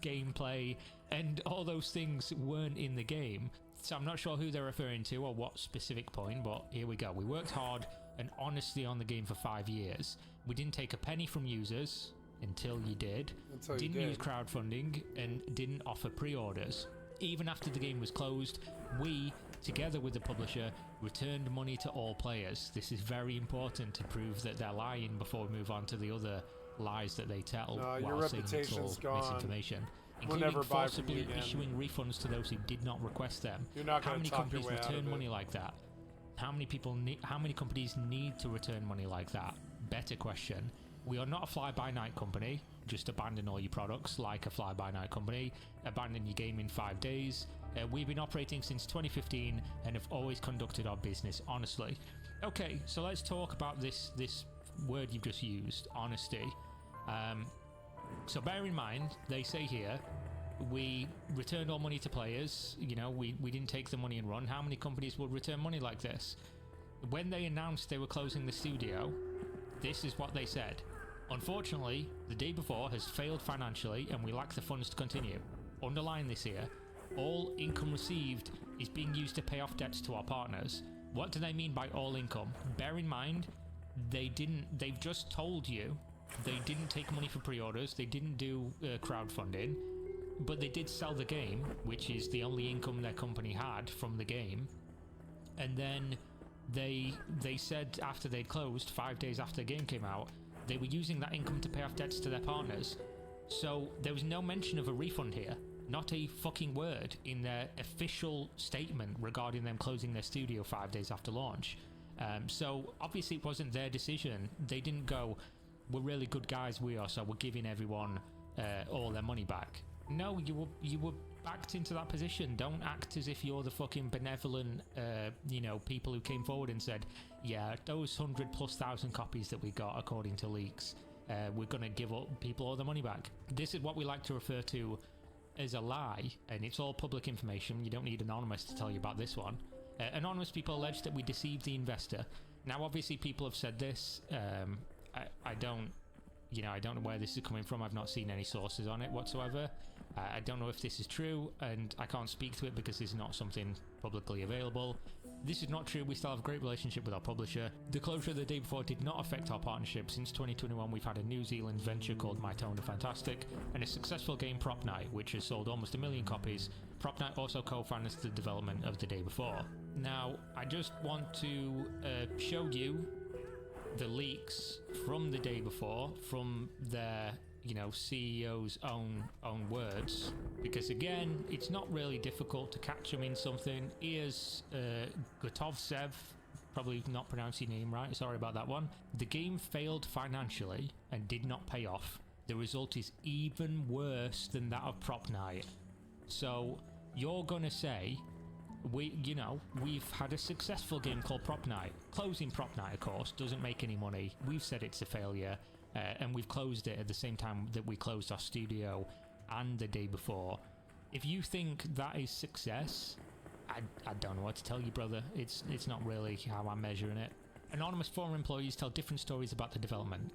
Speaker 16: gameplay, and all those things weren't in the game. So I'm not sure who they're referring to or what specific point, but here we go. We worked hard and honestly on the game for 5 years. We didn't take a penny from users until you did. Didn't use crowdfunding and didn't offer pre-orders. Even after the game was closed, we, together with the publisher, returned money to all players. This is very important to prove that they're lying before we move on to the other lies that they tell
Speaker 5: your
Speaker 16: while saying it's all
Speaker 5: reputation's gone.
Speaker 16: Misinformation.
Speaker 5: We'll
Speaker 16: Including
Speaker 5: never buy from you
Speaker 16: forcibly
Speaker 5: again.
Speaker 16: issuing refunds to those who did not request them.
Speaker 5: You're not
Speaker 16: How
Speaker 5: gonna
Speaker 16: many
Speaker 5: talk your
Speaker 16: companies
Speaker 5: way out of
Speaker 16: return
Speaker 5: it.
Speaker 16: money like that? How many companies need to return money like that? Better question. We are not a fly-by-night company. Just abandon all your products like a fly-by-night company. Abandon your game in 5 days. We've been operating since 2015 and have always conducted our business honestly. Okay, so let's talk about this word you've just used, honesty. So bear in mind, they say here, we returned all money to players. You know, we didn't take the money and run. How many companies would return money like this? When they announced they were closing the studio, this is what they said. Unfortunately, the day before has failed financially and we lack the funds to continue. Underline this here. All income received is being used to pay off debts to our partners. What do they mean by all income? Bear in mind, they've just told you they didn't take money for pre-orders, they didn't do crowdfunding, but they did sell the game, which is the only income their company had from the game. And then they said after they'd closed, 5 days after the game came out, they were using that income to pay off debts to their partners. So there was no mention of a refund here. Not a fucking word in their official statement regarding them closing their studio 5 days after launch. So obviously it wasn't their decision. They didn't go, we're really good guys we are, so we're giving everyone all their money back. No, you were backed into that position. Don't act as if you're the fucking benevolent, people who came forward and said, yeah, those 100,000+ copies that we got according to leaks, we're gonna give up people all the money back. This is what we like to refer to as a lie, and it's all public information. You don't need Anonymous to tell you about this one. Anonymous people allege that we deceived the investor. Now, obviously, people have said this. I don't know where this is coming from. I've not seen any sources on it whatsoever. I don't know if this is true, and I can't speak to it because it's not something publicly available. This is not true. We still have a great relationship with our publisher. The closure of the day before did not affect our partnership. Since 2021, we've had a New Zealand venture called My Tone of Fantastic and a successful game, Prop Night, which has sold almost 1 million copies. Prop Night also co-financed the development of the day before. Now, I just want to show you the leaks from the day before, from their CEO's own words, because again, it's not really difficult to catch them in something. Here's Gotovsev, probably not pronouncing your name right, sorry about that one. The game failed financially and did not pay off. The result is even worse than that of Prop Night. So you're gonna say we've had a successful game called Prop Night. Closing Prop Night, of course, doesn't make any money. We've said it's a failure. And we've closed it at the same time that we closed our studio and the day before. If you think that is success, I don't know what to tell you, brother. It's not really how I'm measuring it. Anonymous former employees tell different stories about the development.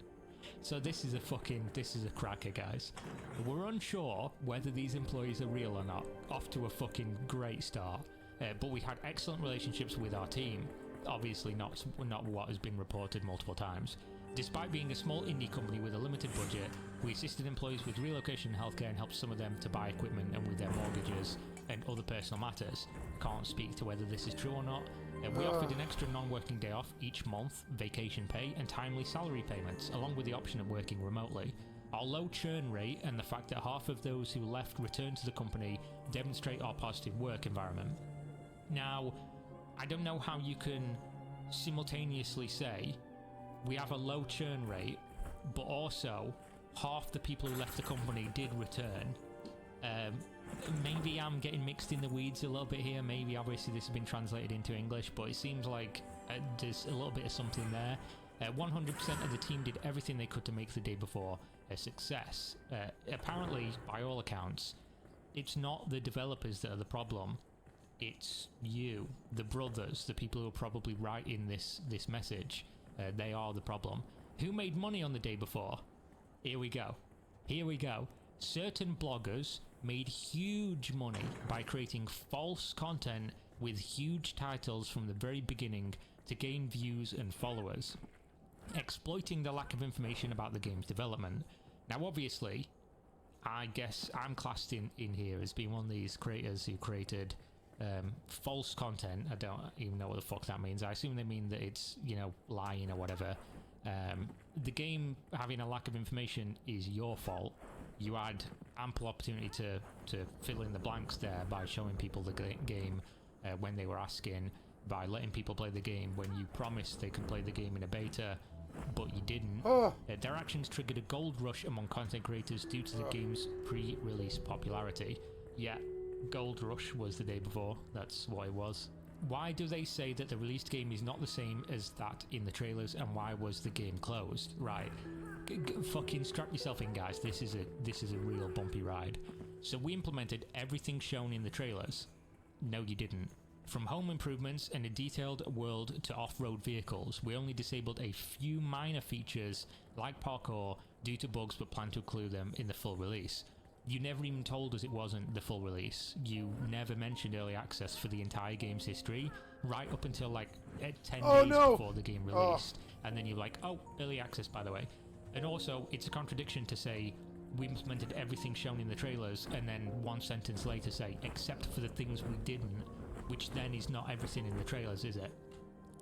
Speaker 16: So this is a cracker, guys. We're unsure whether these employees are real or not. Off to a fucking great start. but we had excellent relationships with our team. Obviously not what has been reported multiple times. Despite being a small indie company with a limited budget, we assisted employees with relocation and healthcare and helped some of them to buy equipment and with their mortgages and other personal matters. Can't speak to whether this is true or not. We offered an extra non-working day off each month, vacation pay, and timely salary payments, along with the option of working remotely. Our low churn rate and the fact that half of those who left returned to the company demonstrate our positive work environment. Now, I don't know how you can simultaneously say we have a low churn rate, but also half the people who left the company did return. Maybe I'm getting mixed in the weeds a little bit here. Maybe obviously this has been translated into English, but it seems like there's a little bit of something there. 100% of the team did everything they could to make the day before a success. Apparently, by all accounts, it's not the developers that are the problem. It's you, the brothers, the people who are probably writing this message. They are the problem. Who made money on the day before? Here we go. Certain bloggers made huge money by creating false content with huge titles from the very beginning to gain views and followers, exploiting the lack of information about the game's development. Now obviously, I guess I'm classed in here as being one of these creators who created false content. I don't even know what the fuck that means. I assume they mean that it's, lying or whatever. The game having a lack of information is your fault. You had ample opportunity to fill in the blanks there by showing people the game when they were asking, by letting people play the game when you promised they could play the game in a beta, but you didn't. Their actions triggered a gold rush among content creators due to the game's pre-release popularity. Yeah, gold rush was the day before. That's what it was. Why do they say that the released game is not the same as that in the trailers, and why was the game closed? Right. Fucking strap yourself in, guys. This is a real bumpy ride. So we implemented everything shown in the trailers. No, you didn't. From home improvements and a detailed world to off-road vehicles, we only disabled a few minor features like parkour due to bugs, but plan to include them in the full release. You never even told us it wasn't the full release. You never mentioned early access for the entire game's history, right up until like 10 days before the game released. And then you're like, oh, early access, by the way. And also, it's a contradiction to say we implemented everything shown in the trailers and then one sentence later say, except for the things we didn't, which then is not everything in the trailers, is it?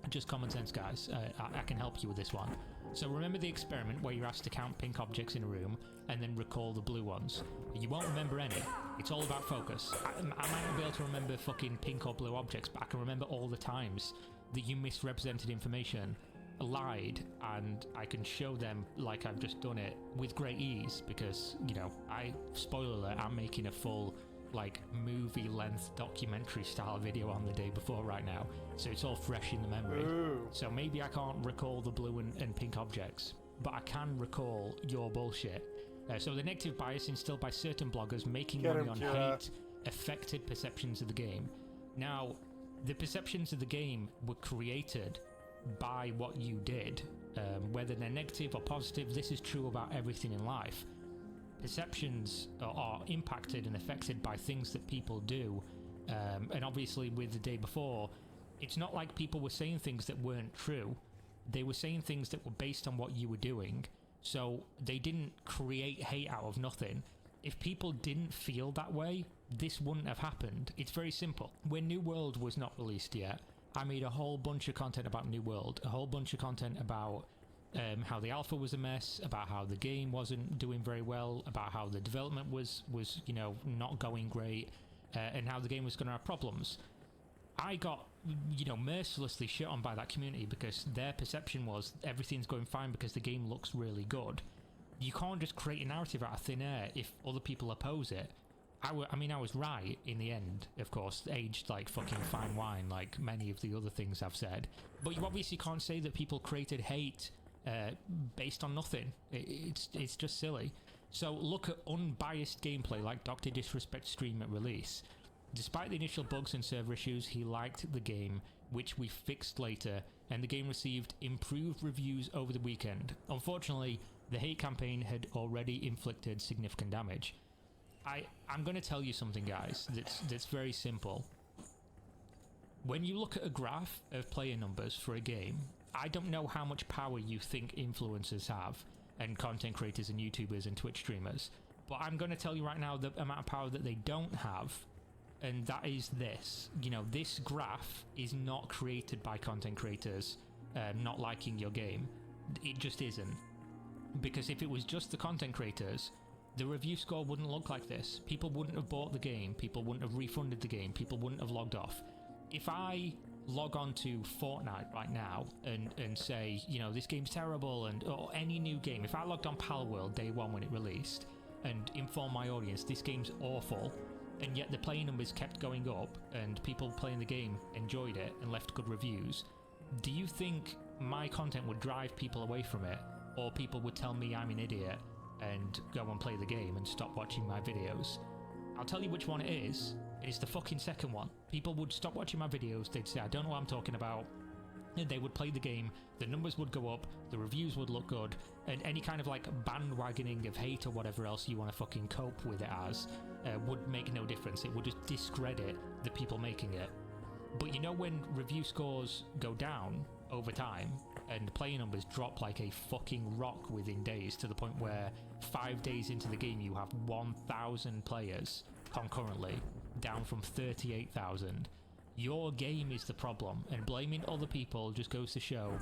Speaker 16: Just common sense, guys. I can help you with this one. So remember the experiment where you're asked to count pink objects in a room and then recall the blue ones. You won't remember any. It's all about focus. I might not be able to remember fucking pink or blue objects, but I can remember all the times that you misrepresented information, lied, and I can show them like I've just done it with great ease because, spoiler alert, I'm making a full movie length documentary style video on the day before right now, so it's all fresh in the memory. So maybe I can't recall the blue and pink objects, but I can recall your bullshit. So the negative bias instilled by certain bloggers making money on hate affected perceptions of the game. Now, the perceptions of the game were created by what you did, whether they're negative or positive. This is true about everything in life. Perceptions are impacted and affected by things that people do, and obviously with the day before, it's not like people were saying things that weren't true. They were saying things that were based on what you were doing, so they didn't create hate out of nothing. If people didn't feel that way, this wouldn't have happened. It's very simple. When New World was not released yet, I made a whole bunch of content about New World, a whole bunch of content about how the alpha was a mess, about how the game wasn't doing very well, about how the development was not going great, and how the game was going to have problems. I got mercilessly shit on by that community because their perception was everything's going fine because the game looks really good. You can't just create a narrative out of thin air if other people oppose it. I was right in the end, of course, aged like fucking fine wine, like many of the other things I've said. But you obviously can't say that people created hate based on nothing. It's just silly. So look at unbiased gameplay like Dr. Disrespect stream at release. Despite the initial bugs and server issues, he liked the game, which we fixed later, and the game received improved reviews over the weekend. Unfortunately, the hate campaign had already inflicted significant damage. I'm going to tell you something, guys, that's very simple. When you look at a graph of player numbers for a game, I don't know how much power you think influencers have, and content creators and YouTubers and Twitch streamers, but I'm going to tell you right now the amount of power that they don't have, and that is this. You know, this graph is not created by content creators not liking your game. It just isn't. Because if it was just the content creators, the review score wouldn't look like this. People wouldn't have bought the game, people wouldn't have refunded the game, people wouldn't have logged off. If I log on to Fortnite right now and say, you know, this game's terrible, or any new game, if I logged on Palworld day one when it released and informed my audience this game's awful, and yet the play numbers kept going up and people playing the game enjoyed it and left good reviews, do you think my content would drive people away from it, or people would tell me I'm an idiot and go and play the game and stop watching my videos? I'll tell you which one it is. It's the fucking second one. People would stop watching my videos, they'd say I don't know what I'm talking about, and they would play the game, the numbers would go up, the reviews would look good, and any kind of like bandwagoning of hate or whatever else you want to fucking cope with it as would make no difference. It would just discredit the people making it. But you know, when review scores go down over time and player numbers drop like a fucking rock within days, to the point where 5 days into the game you have 1,000 players concurrently, down from 38,000, your game is the problem, and blaming other people just goes to show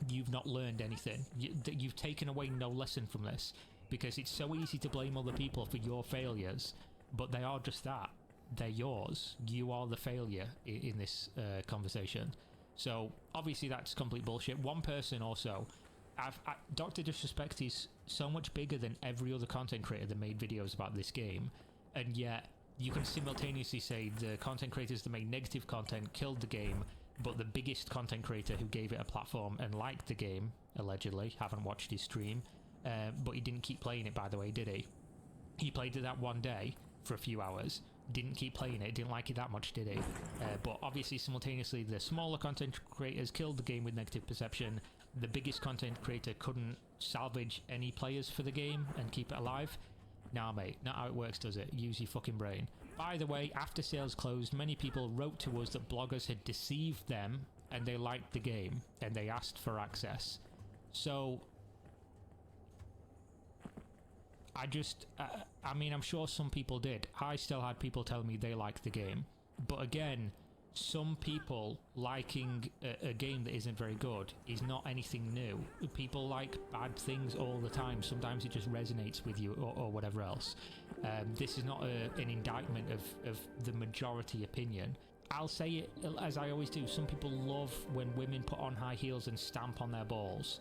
Speaker 16: you've not learned anything. You've taken away no lesson from this, because it's so easy to blame other people for your failures, but they are just that. They're yours. You are the failure in this conversation. So obviously that's complete bullshit. One person also, Dr. Disrespect is so much bigger than every other content creator that made videos about this game, and yet you can simultaneously say the content creators that made negative content killed the game, but the biggest content creator who gave it a platform and liked the game, allegedly, haven't watched his stream, but he didn't keep playing it, by the way, did he? He played it that one day for a few hours, didn't keep playing it, didn't like it that much, did he? But obviously simultaneously the smaller content creators killed the game with negative perception. The biggest content creator couldn't salvage any players for the game and keep it alive. Nah, mate, not how it works, does it? Use your fucking brain. By the way, after sales closed, many people wrote to us that bloggers had deceived them and they liked the game and they asked for access. So I mean, I'm sure some people did. I still had people tell me they liked the game. But again, some people liking a game that isn't very good is not anything new. People like bad things all the time. Sometimes it just resonates with you, or whatever else. This is not an indictment of the majority opinion. I'll say it as I always do. Some people love when women put on high heels and stamp on their balls.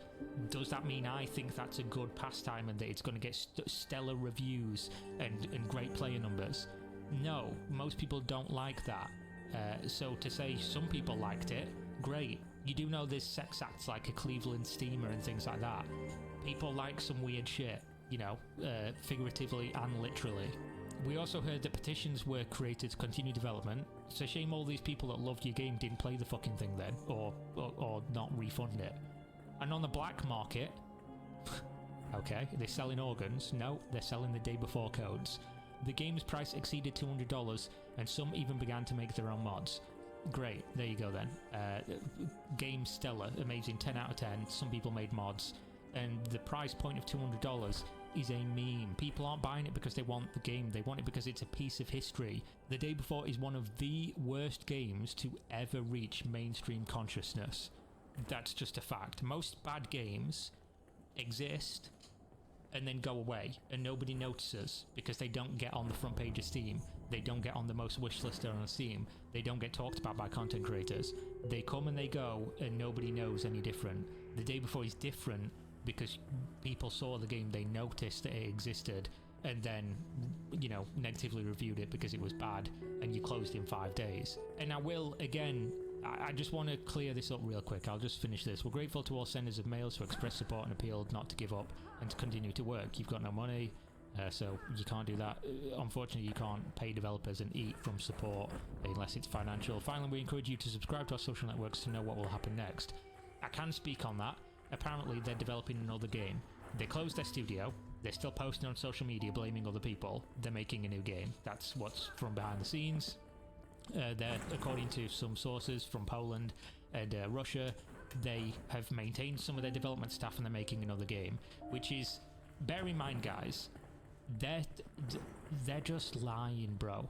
Speaker 16: Does that mean I think that's a good pastime and that it's going to get stellar reviews and great player numbers? No, most people don't like that. So to say some people liked it, great. You do know there's sex acts like a Cleveland steamer and things like that. People like some weird shit, you know, figuratively and literally. We also heard that petitions were created to continue development. It's a shame all these people that loved your game didn't play the fucking thing then, or not refund it. And on the black market, okay, they're selling organs. No, they're selling the day before codes. The game's price exceeded $200, and some even began to make their own mods. Great, there you go then. Game stellar, amazing, 10 out of 10. Some people made mods, and the price point of $200 is a meme. People aren't buying it because they want the game, they want it because it's a piece of history. The Day Before is one of the worst games to ever reach mainstream consciousness. That's just a fact. Most bad games exist and then go away and nobody notices because they don't get on the front page of Steam, they don't get on the most wishlisted on Steam, they don't get talked about by content creators. They come and they go and nobody knows any different. The Day Before is different because people saw the game, they noticed that it existed, and then, you know, negatively reviewed it because it was bad, and you closed in 5 days. And I will, again, I just want to clear this up real quick. I'll just finish this. We're grateful to all senders of mails who expressed support and appealed not to give up and to continue to work. You've got no money, so you can't do that. Unfortunately, you can't pay developers and eat from support unless it's financial. Finally, we encourage you to subscribe to our social networks to know what will happen next. I can speak on that. Apparently, they're developing another game. They closed their studio. They're still posting on social media blaming other people. They're making a new game. That's what's from behind the scenes. They're, according to some sources from Poland and Russia, they have maintained some of their development staff and they're making another game, which is, bear in mind, guys, they're just lying, bro.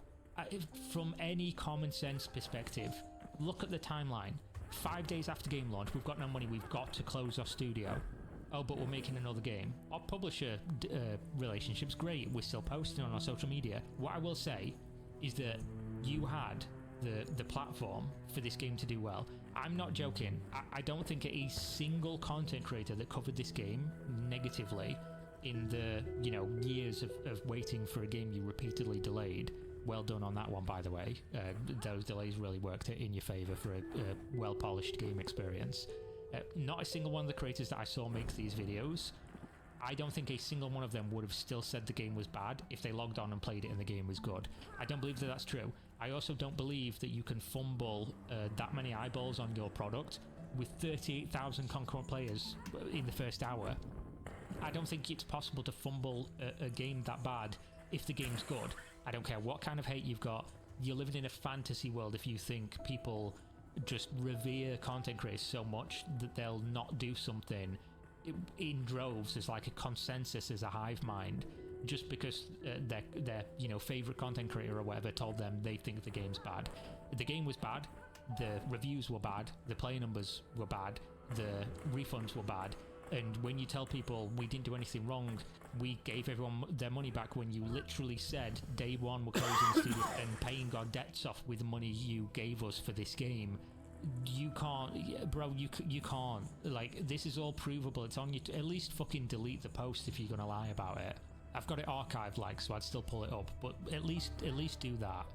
Speaker 16: From any common sense perspective, look at the timeline. 5 days after game launch, we've got no money, we've got to close our studio. Oh, but we're making another game. Our publisher relationship's great, we're still posting on our social media. What I will say is that you had the platform for this game to do well. I'm not joking. I don't think a single content creator that covered this game negatively in the, you know, years of waiting for a game you repeatedly delayed. Well done on that one, by the way. Those delays really worked in your favour for a well-polished game experience. Not a single one of the creators that I saw make these videos, I don't think a single one of them would have still said the game was bad if they logged on and played it and the game was good. I don't believe that that's true. I also don't believe that you can fumble that many eyeballs on your product with 38,000 concurrent players in the first hour. I don't think it's possible to fumble a game that bad if the game's good. I don't care what kind of hate you've got. You're living in a fantasy world if you think people just revere content creators so much that they'll not do something in droves as like a consensus, as a hive mind, just because their you know, favorite content creator or whatever told them they think the game's bad. The game was bad, the reviews were bad, the play numbers were bad, the refunds were bad. And when you tell people we didn't do anything wrong, we gave everyone their money back, when you literally said day one we're closing the studio and paying our debts off with the money you gave us for this game, you can't, bro, you can't. Like, this is all provable. It's on you. At least fucking delete the post if you're gonna lie about it. I've got it archived, like, so I'd still pull it up, but at least do that.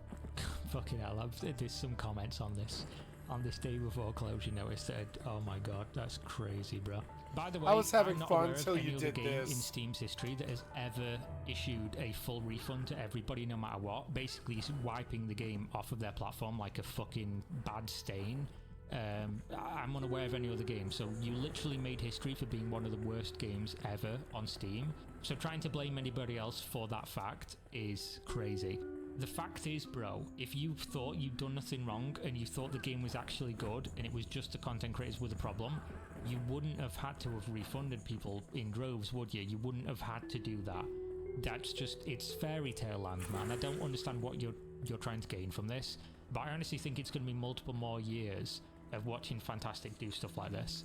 Speaker 16: Fucking hell, there's some comments on this day before closure notice said, oh my god, that's crazy, bro. By the way,
Speaker 5: I was having
Speaker 16: I'm not
Speaker 5: fun
Speaker 16: aware of
Speaker 5: until
Speaker 16: any
Speaker 5: you
Speaker 16: other
Speaker 5: did
Speaker 16: game
Speaker 5: this.
Speaker 16: in Steam's history that has ever issued a full refund to everybody no matter what, basically wiping the game off of their platform like a fucking bad stain. I'm unaware of any other game, so you literally made history for being one of the worst games ever on Steam. So trying to blame anybody else for that fact is crazy. The fact is, bro, if you thought you'd done nothing wrong and you thought the game was actually good and it was just the content creators with a problem, you wouldn't have had to have refunded people in droves, would you? You wouldn't have had to do that. That's just, it's fairy tale land, man. I don't understand what you're trying to gain from this, but I honestly think it's going to be multiple more years of watching Fantastic do stuff like this.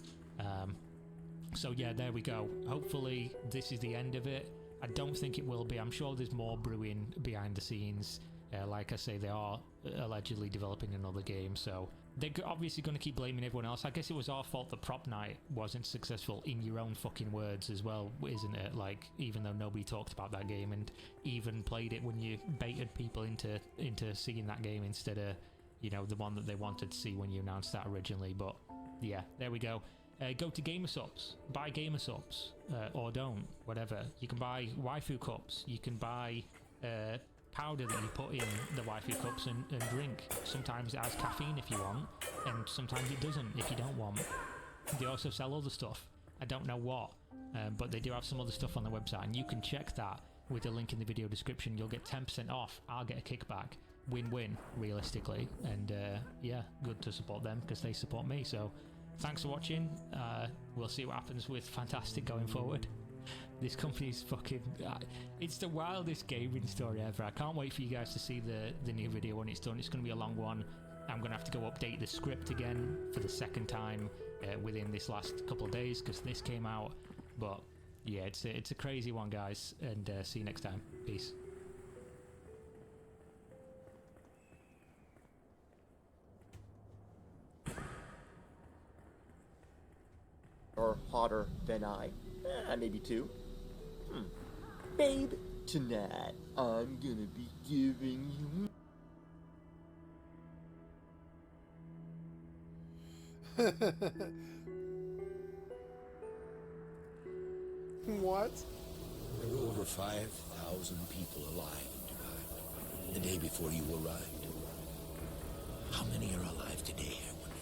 Speaker 16: So yeah, there we go. Hopefully this is the end of it. I don't think it will be. I'm sure there's more brewing behind the scenes. Like I say, they are allegedly developing another game, so they're obviously going to keep blaming everyone else. I guess it was our fault that Prop Night wasn't successful, in your own fucking words as well, isn't it? Like, even though nobody talked about that game and even played it when you baited people into seeing that game instead of, you know, the one that they wanted to see when you announced that originally. But yeah, there we go. Go to Gamer Subs, buy Gamer Subs, or don't, whatever. You can buy waifu cups, you can buy powder that you put in the waifu cups and drink. Sometimes it has caffeine if you want, and sometimes it doesn't if you don't want. They also sell other stuff. I don't know what, but they do have some other stuff on the website, and you can check that with the link in the video description. You'll get 10% off, I'll get a kickback. Win-win, realistically, and yeah, good to support them because they support me. So thanks for watching. We'll see what happens with Fantastic going forward. This company's fucking... it's the wildest gaming story ever. I can't wait for you guys to see the new video when it's done. It's going to be a long one. I'm going to have to go update the script again for the second time within this last couple of days because this came out. But yeah, it's a crazy one, guys, and see you next time. Peace.
Speaker 19: Or hotter than I. Maybe two. Babe, tonight I'm gonna be giving you...
Speaker 5: What?
Speaker 20: There were over 5,000 people alive in Dubai the day before you arrived. How many are alive today, I wonder?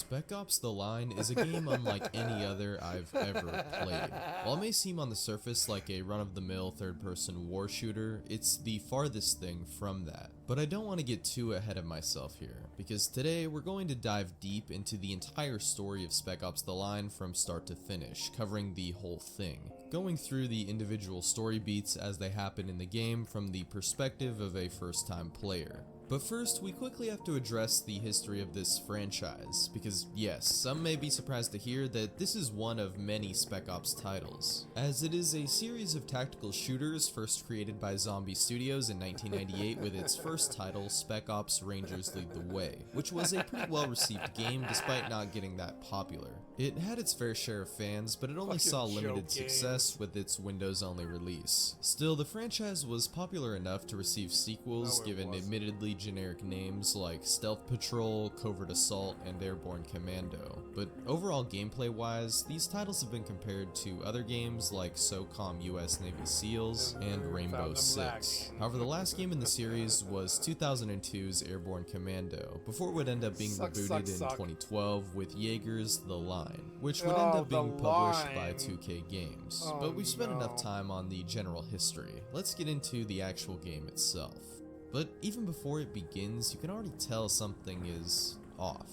Speaker 21: Spec Ops: The Line is a game unlike any other I've ever played. While it may seem on the surface like a run-of-the-mill third-person war shooter, it's the farthest thing from that. But I don't want to get too ahead of myself here, because today we're going to dive deep into the entire story of Spec Ops: The Line from start to finish, covering the whole thing, going through the individual story beats as they happen in the game from the perspective of a first-time player. But first, we quickly have to address the history of this franchise, because yes, some may be surprised to hear that this is one of many Spec Ops titles, as it is a series of tactical shooters first created by Zombie Studios in 1998 with its first title, Spec Ops: Rangers Lead the Way, which was a pretty well received game despite not getting that popular. It had its fair share of fans, but it only saw limited success with its Windows-only release. Still, the franchise was popular enough to receive sequels, given admittedly generic names like Stealth Patrol, Covert Assault, and Airborne Commando. But overall gameplay-wise, these titles have been compared to other games like SOCOM US Navy SEALs and Rainbow Six. However, the last game in the series was 2002's Airborne Commando, before it would end up being rebooted in 2012 with Jaeger's The Line, which would end up being published by 2K Games. But we've spent enough time on the general history. Let's get into the actual game itself. But even before it begins, you can already tell something is off.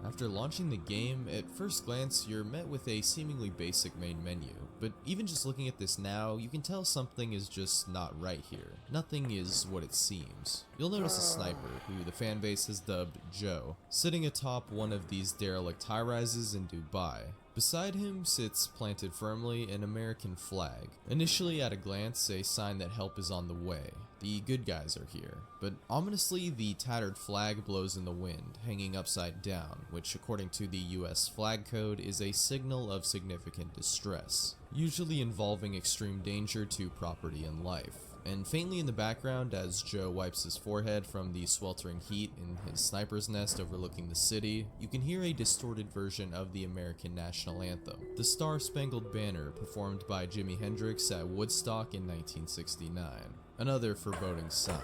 Speaker 21: After launching the game, at first glance you're met with a seemingly basic main menu, but even just looking at this now, you can tell something is just not right here. Nothing is what it seems. You'll notice a sniper, who the fanbase has dubbed Joe, sitting atop one of these derelict high-rises in Dubai. Beside him sits, planted firmly, an American flag. Initially at a glance, a sign that help is on the way. The good guys are here. But ominously, the tattered flag blows in the wind, hanging upside down, which according to the US flag code is a signal of significant distress, usually involving extreme danger to property and life. And faintly in the background, as Joe wipes his forehead from the sweltering heat in his sniper's nest overlooking the city, you can hear a distorted version of the American national anthem, the Star-Spangled Banner, performed by Jimi Hendrix at Woodstock in 1969. Another foreboding sign.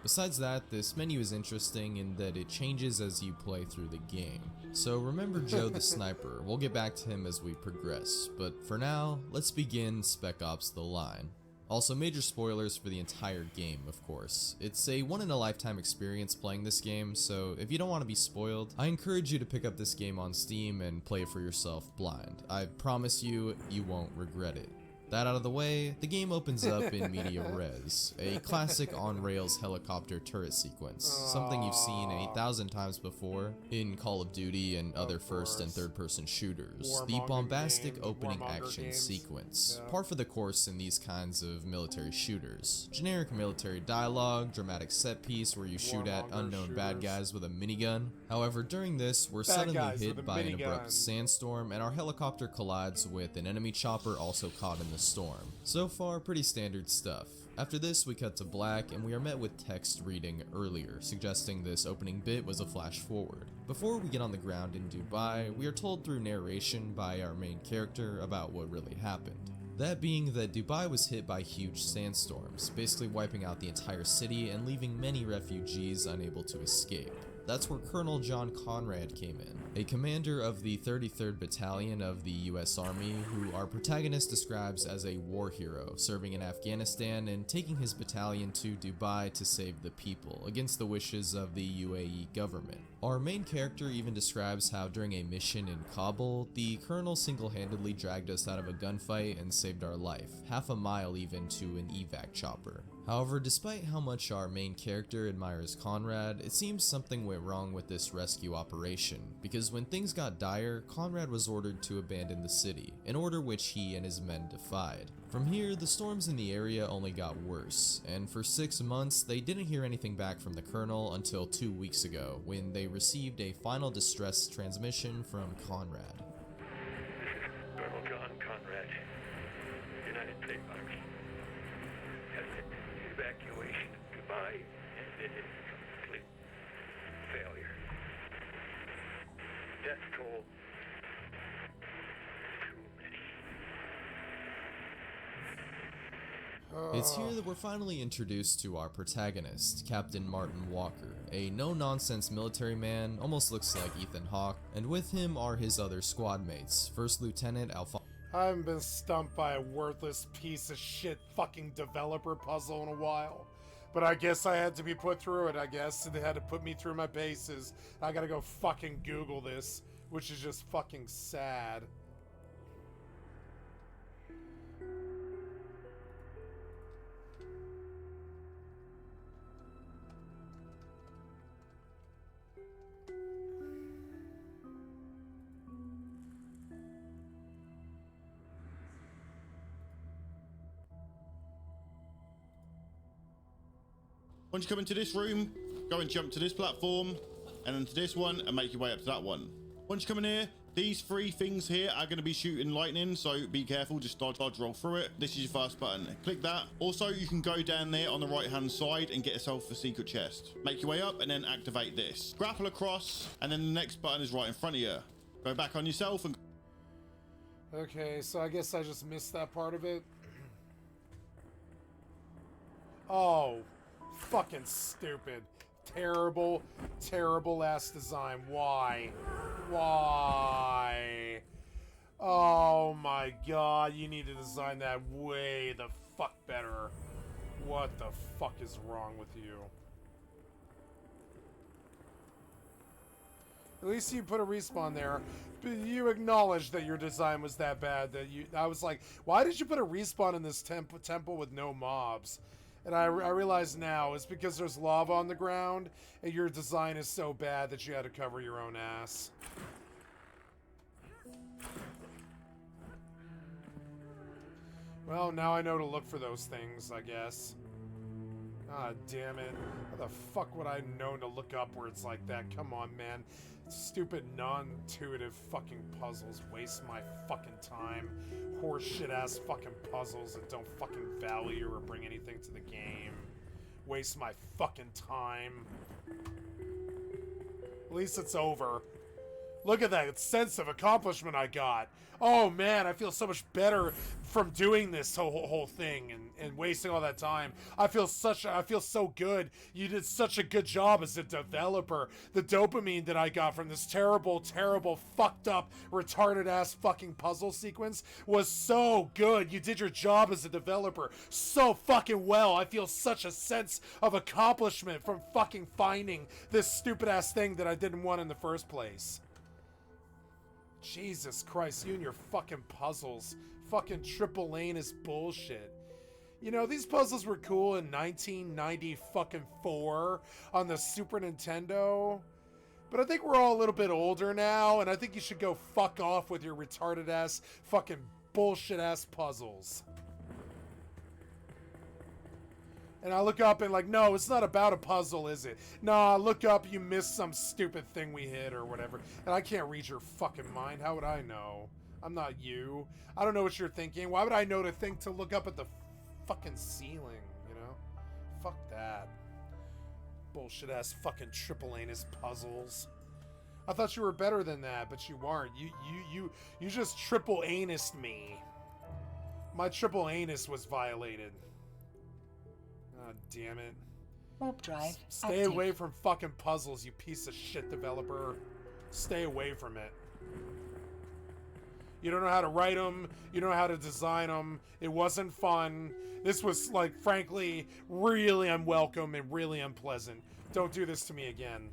Speaker 21: Besides that, this menu is interesting in that it changes as you play through the game. So remember Joe the sniper, we'll get back to him as we progress, but for now, let's begin Spec Ops: The Line. Also, major spoilers for the entire game, of course. It's a one-in-a-lifetime experience playing this game, so if you don't want to be spoiled, I encourage you to pick up this game on Steam and play it for yourself blind. I promise you, you won't regret it. That out of the way, the game opens up in media res, a classic on-rails helicopter turret sequence, something you've seen 8,000 times before in Call of Duty and other first and third-person shooters. The bombastic opening action sequence, par for the course in these kinds of military shooters. Generic military dialogue, dramatic set piece where you shoot at unknown bad guys with a minigun. However, during this, we're suddenly hit by an abrupt sandstorm, and our helicopter collides with an enemy chopper also caught in the storm. So far, pretty standard stuff. After this, we cut to black, and we are met with text reading earlier, suggesting this opening bit was a flash forward. Before we get on the ground in Dubai, we are told through narration by our main character about what really happened. That being that Dubai was hit by huge sandstorms, basically wiping out the entire city and leaving many refugees unable to escape. That's where Colonel John Conrad came in, a commander of the 33rd Battalion of the US Army, who our protagonist describes as a war hero, serving in Afghanistan and taking his battalion to Dubai to save the people, against the wishes of the UAE government. Our main character even describes how during a mission in Kabul, the colonel single-handedly dragged us out of a gunfight and saved our life, half a mile even to an evac chopper. However, despite how much our main character admires Conrad, it seems something went wrong with this rescue operation, because when things got dire, Conrad was ordered to abandon the city, an order which he and his men defied. From here, the storms in the area only got worse, and for 6 months, they didn't hear anything back from the colonel until 2 weeks ago, when they received a final distress transmission from Conrad.
Speaker 22: Colonel John Conrad, United States Army. Evacuation of Dubai ended in complete failure. Death toll, too many.
Speaker 21: It's here that we're finally introduced to our protagonist, Captain Martin Walker, a no-nonsense military man, almost looks like Ethan Hawke, and with him are his other squad mates, First Lieutenant Alphonse.
Speaker 5: I haven't been stumped by a worthless piece of shit fucking developer puzzle in a while. But I guess I had to be put through it, I guess. They had to put me through my paces. I gotta go fucking Google this, which is just fucking sad.
Speaker 3: Once you come into this room, go and jump to this platform, and then to this one, and make your way up to that one. Once you come in here, these three things here are going to be shooting lightning, so be careful, just dodge, roll through it. This is your first button. Click that. Also, you can go down there on the right-hand side and get yourself a secret chest. Make your way up, and then activate this. Grapple across, and then the next button is right in front of you. Go back on yourself and...
Speaker 5: Okay, so I guess I just missed that part of it. Oh, fucking stupid. Terrible, terrible ass design. Why? Why? Oh my god, you need to design that way the fuck better. What the fuck is wrong with you? At least you put a respawn there. But you acknowledged that your design was that bad that I was like, why did you put a respawn in this temple with no mobs? And I realize now it's because there's lava on the ground and your design is so bad that you had to cover your own ass. Well, now I know to look for those things, I guess. Ah, damn it. How the fuck would I know to look up where it's like that? Come on, man. Stupid, non-intuitive fucking puzzles waste my fucking time. Horseshit ass fucking puzzles that don't fucking value or bring anything to the game. Waste my fucking time. At least it's over. Look at that sense of accomplishment I got. Oh man, I feel so much better from doing this whole thing and wasting all that time. I feel so good. You did such a good job as a developer. The dopamine that I got from this terrible, fucked up, retarded ass fucking puzzle sequence was so good. You did your job as a developer so fucking well. I feel such a sense of accomplishment from fucking finding this stupid ass thing that I didn't want in the first place. Jesus Christ, you and your fucking puzzles. Fucking triple anus bullshit. You know, these puzzles were cool in 1994 on the Super Nintendo. But I think we're all a little bit older now, and I think you should go fuck off with your retarded ass, fucking bullshit ass puzzles. And I look up and like, no, it's not about a puzzle, is it? Nah, look up, you missed some stupid thing we hit or whatever. And I can't read your fucking mind. How would I know? I'm not you. I don't know what you're thinking. Why would I know to look up at the fucking ceiling, you know? Fuck that. Bullshit ass fucking triple anus puzzles. I thought you were better than that, but you aren't. You just triple anused me. My triple anus was violated. God damn it.
Speaker 4: Warp drive.
Speaker 5: Stay away from fucking puzzles, you piece of shit developer. Stay away from it. You don't know how to write them. You don't know how to design them. It wasn't fun. This was, like, frankly, really unwelcome and really unpleasant. Don't do this to me again.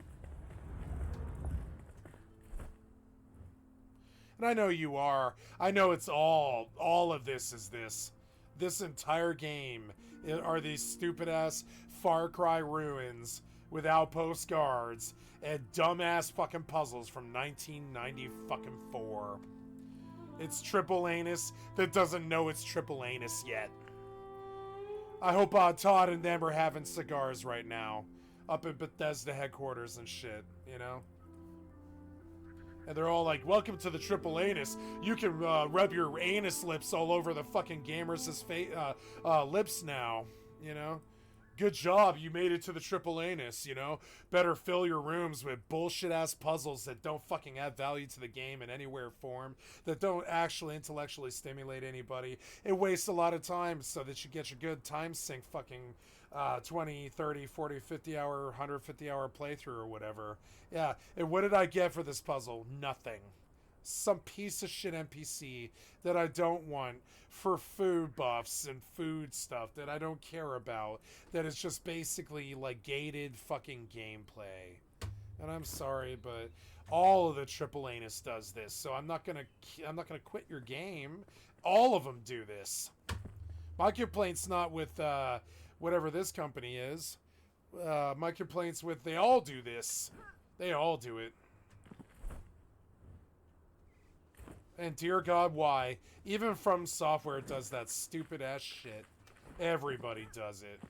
Speaker 5: And I know you are. I know it's all of this is this. This entire game are these stupid-ass Far Cry ruins with outpost guards and dumbass fucking puzzles from 1994. It's triple anus that doesn't know it's triple anus yet. I hope Todd and them are having cigars right now up at Bethesda headquarters and shit, you know? And they're all like, welcome to the triple anus. You can rub your anus lips all over the fucking gamers' lips now, you know? good job, you made it to the triple anus, you know? Better fill your rooms with bullshit-ass puzzles that don't fucking add value to the game in anywhere form, that don't actually intellectually stimulate anybody. It wastes a lot of time so that you get your good time sink fucking 20, 30, 40, 50 hour, 150 hour playthrough or whatever. Yeah, and what did I get for this puzzle? Nothing. Some piece of shit NPC that I don't want for food buffs and food stuff that I don't care about, that is just basically like gated fucking gameplay. And I'm sorry, but all of the triple anus does this, so I'm not gonna quit your game. All of them do this. My complaint's not with whatever this company is. My complaint's with they all do this. They all do it. And dear God, why? Even From Software does that stupid ass shit. Everybody does it.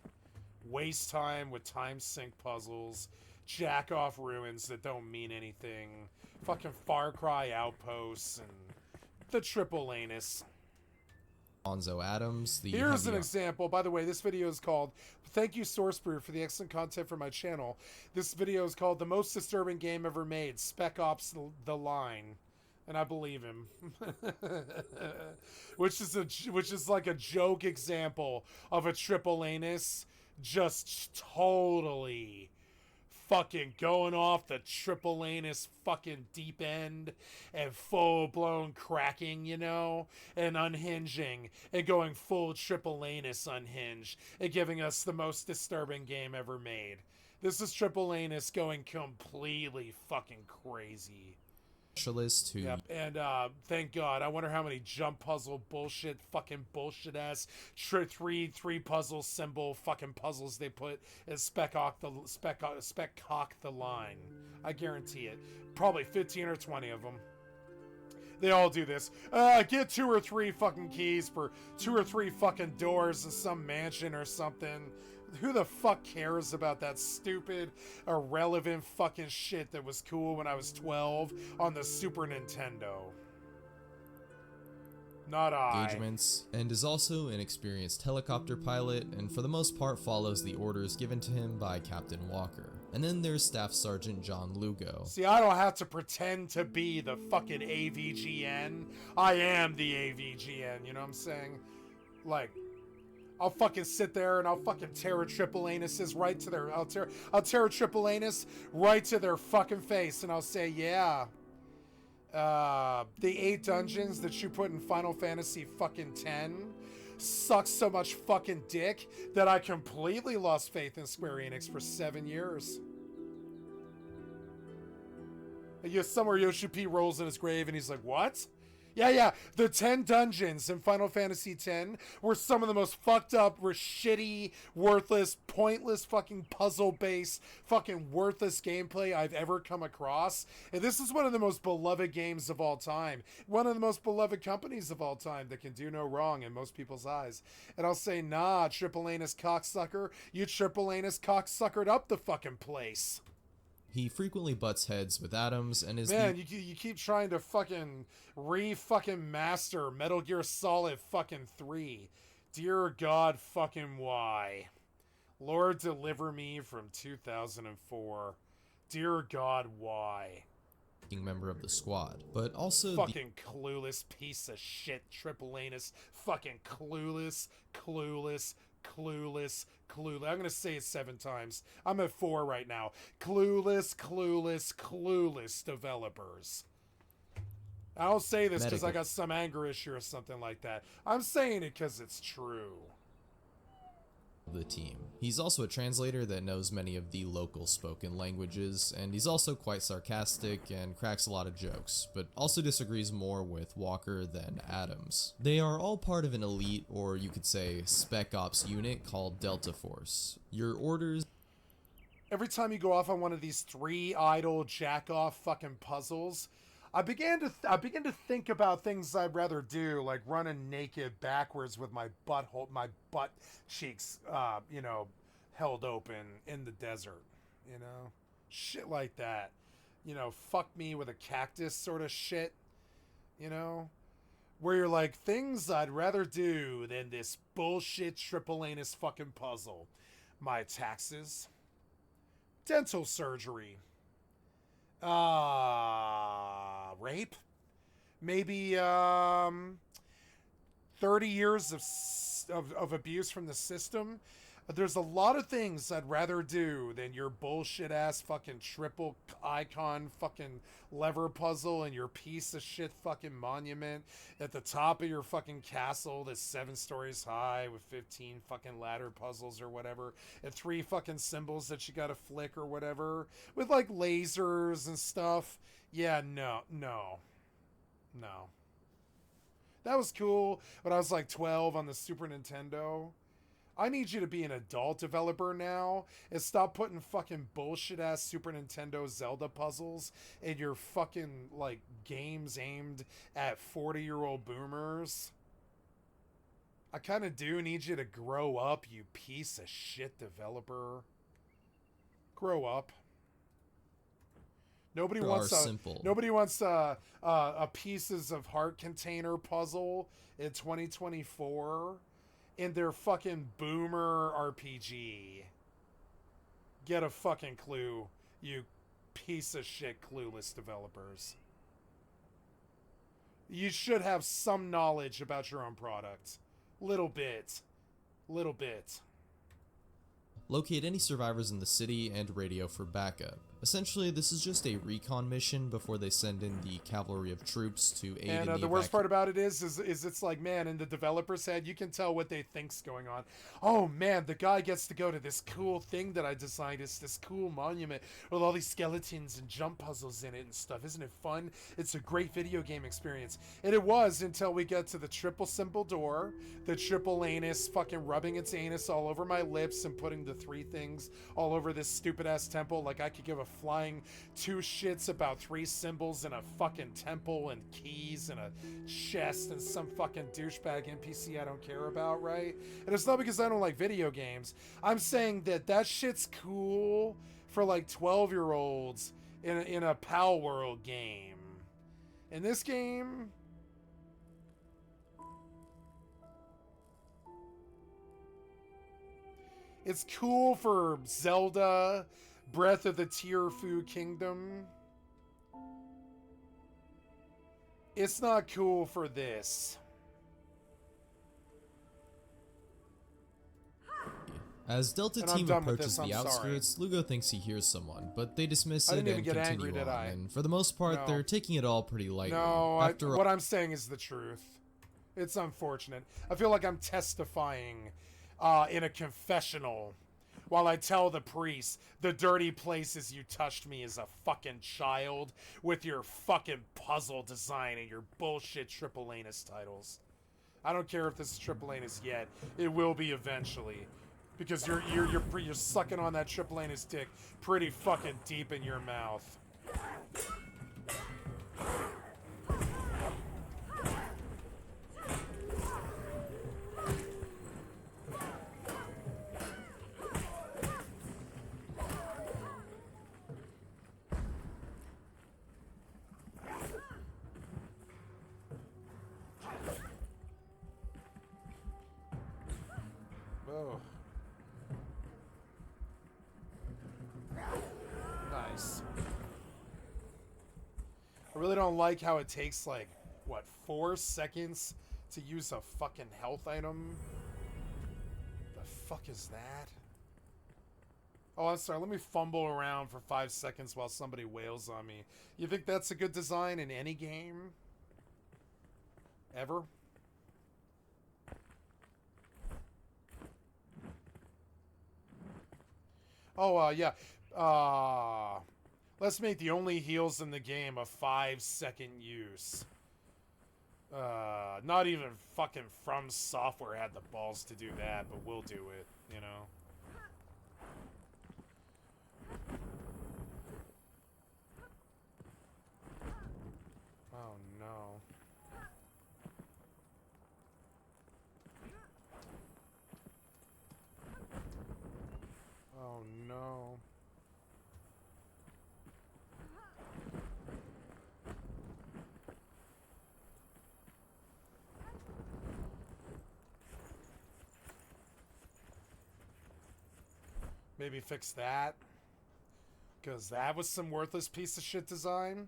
Speaker 5: Waste time with time sink puzzles. Jack off ruins that don't mean anything. Fucking Far Cry outposts and the triple anus.
Speaker 21: Alonzo Adams, the
Speaker 5: Here's an example. By the way, this video is called, thank you Sourcebrew for the excellent content for my channel. This video is called The Most Disturbing Game Ever Made, Spec Ops The Line. And I believe him. which is like a joke example of a triple anus just totally fucking going off the triple anus fucking deep end and full-blown cracking, you know, and unhinging and going full triple anus unhinged and giving us the most disturbing game ever made. This is triple anus going completely fucking crazy.
Speaker 21: Specialist who
Speaker 5: Yep, and thank God. I wonder how many jump puzzle bullshit, fucking bullshit ass three puzzle symbol fucking puzzles they put in Spec Hawk the Line. I guarantee it. Probably 15 or 20 of them. They all do this. Get 2 or 3 fucking keys for 2 or 3 fucking doors in some mansion or something. Who the fuck cares about that stupid, irrelevant fucking shit that was cool when I was 12 on the Super Nintendo? Not I.
Speaker 21: engagements, and is also an experienced helicopter pilot, and for the most part follows the orders given to him by Captain Walker. And then there's Staff Sergeant John Lugo.
Speaker 5: See, I don't have to pretend to be the fucking AVGN. I am the AVGN, you know what I'm saying? Like, I'll fucking sit there and I'll fucking tear a triple anuses right to their... I'll tear a triple anus right to their fucking face, and I'll say, yeah. The 8 dungeons that you put in Final Fantasy fucking 10 sucks so much fucking dick that I completely lost faith in Square Enix for 7 years. Somewhere Yoshi P rolls in his grave and he's like, what? Yeah, the 10 dungeons in Final Fantasy X were some of the most fucked up, were shitty, worthless, pointless fucking puzzle-based, fucking worthless gameplay I've ever come across. And this is one of the most beloved games of all time. One of the most beloved companies of all time that can do no wrong in most people's eyes. And I'll say, nah, triple anus cocksucker, you triple anus cocksuckered up the fucking place.
Speaker 21: He frequently butts heads with Adams and is
Speaker 5: Man, you keep trying to fucking re-fucking master Metal Gear Solid fucking 3. Dear God fucking why? Lord deliver me from 2004. Dear God why?
Speaker 21: member of the squad, but also
Speaker 5: fucking clueless piece of shit triple anus. Fucking clueless. I'm gonna say it 7 times. I'm at 4 right now. Clueless developers. I don't say this because I got some anger issue or something like that. I'm saying it because it's true.
Speaker 21: The team. He's also a translator that knows many of the local spoken languages, and he's also quite sarcastic and cracks a lot of jokes, but also disagrees more with Walker than Adams. They are all part of an elite, or you could say Spec Ops unit called Delta Force. Your orders...
Speaker 5: Every time you go off on one of these 3 idle jack-off fucking puzzles, I began to think about things I'd rather do, like running naked backwards with my butt cheeks, held open in the desert, shit like that, fuck me with a cactus sort of shit, where you're like, things I'd rather do than this bullshit triple anus fucking puzzle. my taxes, dental surgery, rape, maybe 30 years of abuse from the system. There's a lot of things I'd rather do than your bullshit ass fucking triple icon fucking lever puzzle and your piece of shit fucking monument at the top of your fucking castle that's 7 stories high with 15 fucking ladder puzzles or whatever, and 3 fucking symbols that you gotta flick or whatever with like lasers and stuff. Yeah, no. That was cool when I was like 12 on the Super Nintendo. I need you to be an adult developer now and stop putting fucking bullshit ass Super Nintendo Zelda puzzles in your fucking like games aimed at 40-year-old boomers. I kind of do need you to grow up, you piece of shit developer. Grow up. Nobody wants a pieces of heart container puzzle in 2024 in their fucking boomer RPG. Get a fucking clue, you piece of shit clueless developers. You should have some knowledge about your own product. Little bit.
Speaker 21: Locate any survivors in the city and radio for backup. Essentially, this is just a recon mission before they send in the cavalry of troops to aid in
Speaker 5: And the worst part about it is it's like, man, in the developer's head, you can tell what they think's going on. Oh, man, the guy gets to go to this cool thing that I designed. It's this cool monument with all these skeletons and jump puzzles in it and stuff. Isn't it fun? It's a great video game experience. And it was until we get to the triple symbol door, the triple anus fucking rubbing its anus all over my lips and putting the 3 things all over this stupid-ass temple. Like I could give a flying 2 shits about 3 symbols in a fucking temple and keys and a chest and some fucking douchebag NPC I don't care about, right? And it's not because I don't like video games. I'm saying that shit's cool for like 12-year-olds in a Pal World game. In this game, it's cool for Zelda, Breath of the Tearful Kingdom. It's not cool for this.
Speaker 21: As Delta Team approaches the outskirts, Lugo thinks he hears someone, but they dismiss it and continue on. And for the most part, they're taking it all pretty lightly.
Speaker 5: No, what I'm saying is the truth. It's unfortunate. I feel like I'm testifying in a confessional while I tell the priest the dirty places you touched me as a fucking child with your fucking puzzle design and your bullshit triple anus titles. I don't care if this is triple anus yet. It will be eventually. Because you're sucking on that triple anus dick pretty fucking deep in your mouth. Oh. Nice. I really don't like how it takes like, what, 4 seconds to use a fucking health item? The fuck is that? Oh, I'm sorry. Let me fumble around for 5 seconds while somebody wails on me. You think that's a good design in any game? Ever? Oh, yeah. Let's make the only heals in the game a 5-second use. Not even fucking From Software had the balls to do that, but we'll do it, you know? Oh, no. Oh, no. Maybe fix that. Because that was some worthless piece of shit design.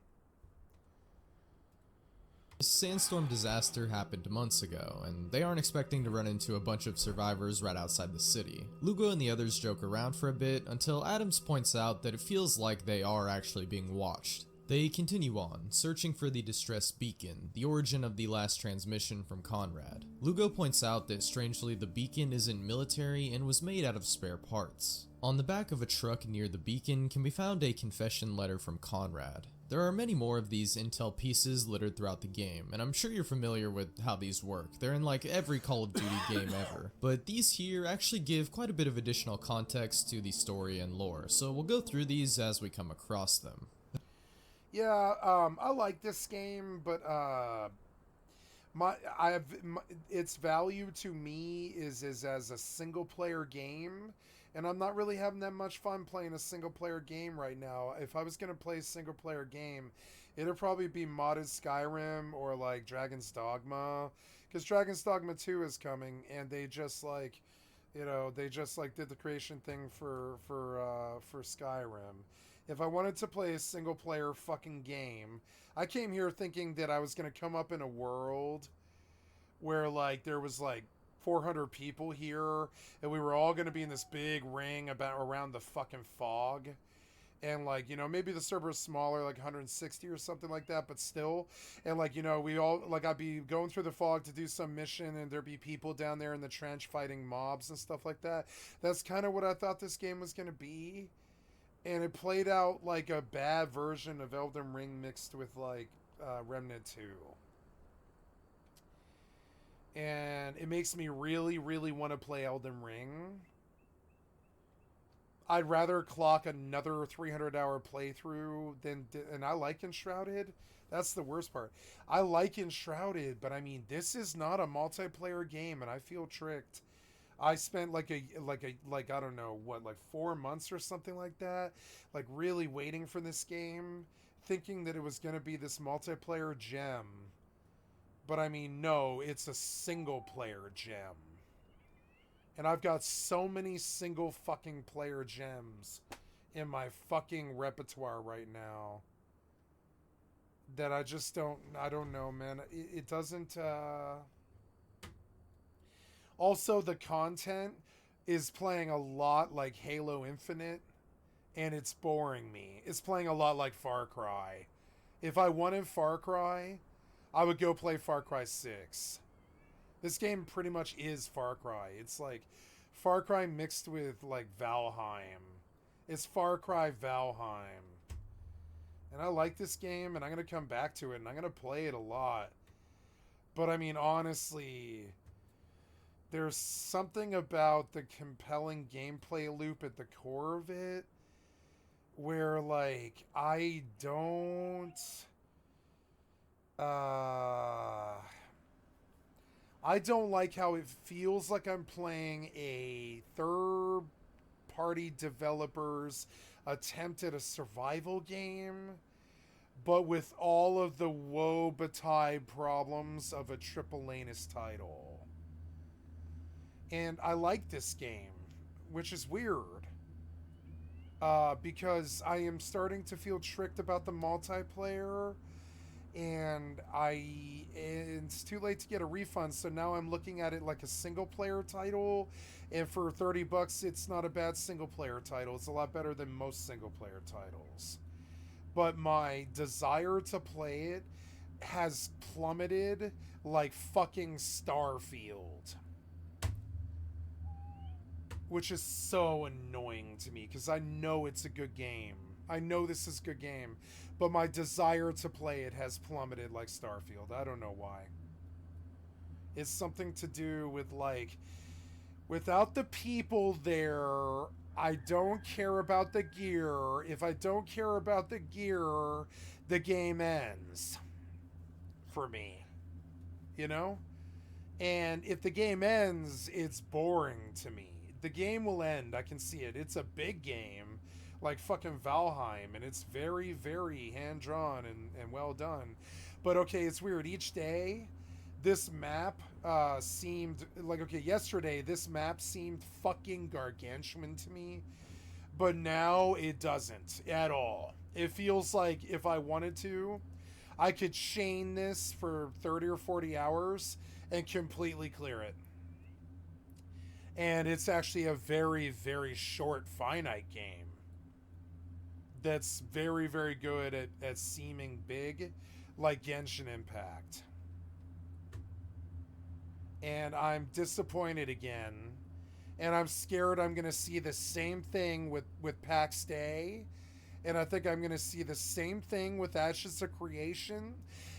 Speaker 21: This sandstorm disaster happened months ago, and they aren't expecting to run into a bunch of survivors right outside the city. Lugo and the others joke around for a bit until Adams points out that it feels like they are actually being watched. They continue on, searching for the distress beacon, the origin of the last transmission from Conrad. Lugo points out that strangely the beacon isn't military and was made out of spare parts. On the back of a truck near the beacon can be found a confession letter from Conrad. There are many more of these intel pieces littered throughout the game, and I'm sure you're familiar with how these work. They're in like every Call of Duty game ever. But these here actually give quite a bit of additional context to the story and lore, so we'll go through these as we come across them.
Speaker 5: Yeah, I like this game, but its value to me is as a single player game, and I'm not really having that much fun playing a single player game right now. If I was gonna play a single player game, it'd probably be modded Skyrim or like Dragon's Dogma, because Dragon's Dogma 2 is coming, and they just like, you know, they just like did the creation thing for Skyrim. If I wanted to play a single player fucking game, I came here thinking that I was going to come up in a world where like there was like 400 people here and we were all going to be in this big ring around the fucking fog. And like, you know, maybe the server is smaller, like 160 or something like that, but still. And like, you know, we all, like, I'd be going through the fog to do some mission and there'd be people down there in the trench fighting mobs and stuff like that. That's kind of what I thought this game was going to be. And it played out like a bad version of Elden Ring mixed with like Remnant 2. And it makes me really, really want to play Elden Ring. I'd rather clock another 300-hour playthrough and I like Enshrouded. That's the worst part. I like Enshrouded, but I mean, this is not a multiplayer game, and I feel tricked. I spent like I don't know what, like 4 months or something like that, like really waiting for this game, thinking that it was going to be this multiplayer gem. But I mean, no, it's a single player gem. And I've got so many single fucking player gems in my fucking repertoire right now that I just don't know, man. It doesn't, Also, the content is playing a lot like Halo Infinite, and it's boring me. It's playing a lot like Far Cry. If I wanted Far Cry, I would go play Far Cry 6. This game pretty much is Far Cry. It's like Far Cry mixed with like Valheim. It's Far Cry Valheim. And I like this game, and I'm going to come back to it, and I'm going to play it a lot. But I mean, honestly, there's something about the compelling gameplay loop at the core of it where, like, I don't like how it feels like I'm playing a third-party developer's attempt at a survival game, but with all of the woe-betide problems of a triple Anus title. And I like this game, which is weird, because I am starting to feel tricked about the multiplayer, and it's too late to get a refund, so now I'm looking at it like a single-player title, and for $30, it's not a bad single-player title. It's a lot better than most single-player titles. But my desire to play it has plummeted like fucking Starfield. Which is so annoying to me, because I know it's a good game. I know this is a good game, but my desire to play it has plummeted like Starfield. I don't know why. It's something to do with, like, without the people there, I don't care about the gear. If I don't care about the gear, the game ends. For me. You know? And if the game ends, it's boring to me. The game will end. I can see it. It's a big game, like fucking Valheim, and it's very, very hand-drawn and well done. But okay, it's weird. Each day, this map seemed like, okay, yesterday, this map seemed fucking gargantuan to me. but now it doesn't at all. It feels like if I wanted to, I could chain this for 30 or 40 hours and completely clear it. And it's actually a very, very short, finite game that's very, very good at seeming big, like Genshin Impact. And I'm disappointed again. And I'm scared I'm going to see the same thing with PAX Day. And I think I'm going to see the same thing with Ashes of Creation.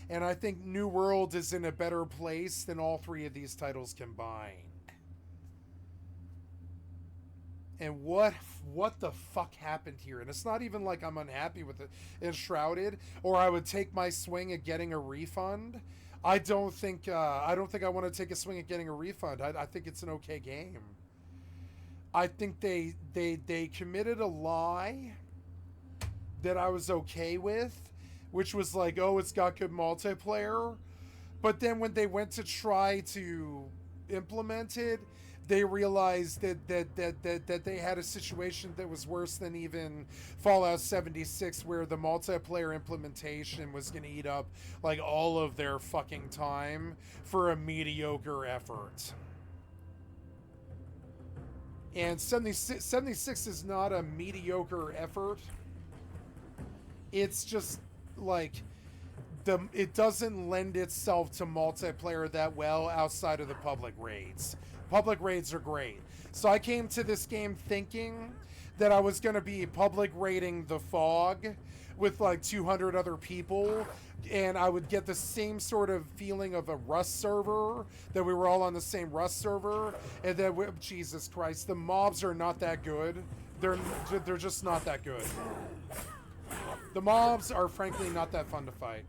Speaker 5: And I think New World is in a better place than all three of these titles combined. And what the fuck happened here? And it's not even like I'm unhappy with it. Enshrouded, or I would take my swing at getting a refund. I don't think I want to take a swing at getting a refund. I think it's an okay game. I think they committed a lie that I was okay with, which was like, oh, it's got good multiplayer. But then when they went to try to implement it, they realized that they had a situation that was worse than even Fallout 76, where the multiplayer implementation was going to eat up like all of their fucking time for a mediocre effort. And 76 is not a mediocre effort. It's just like it doesn't lend itself to multiplayer that well outside of the public raids. Public raids are great. So I came to this game thinking that I was going to be public raiding the Fog with like 200 other people, and I would get the same sort of feeling of a Rust server, that we were all on the same Rust server, and that Jesus Christ, the mobs are not that good. They're just not that good. The mobs are frankly not that fun to fight.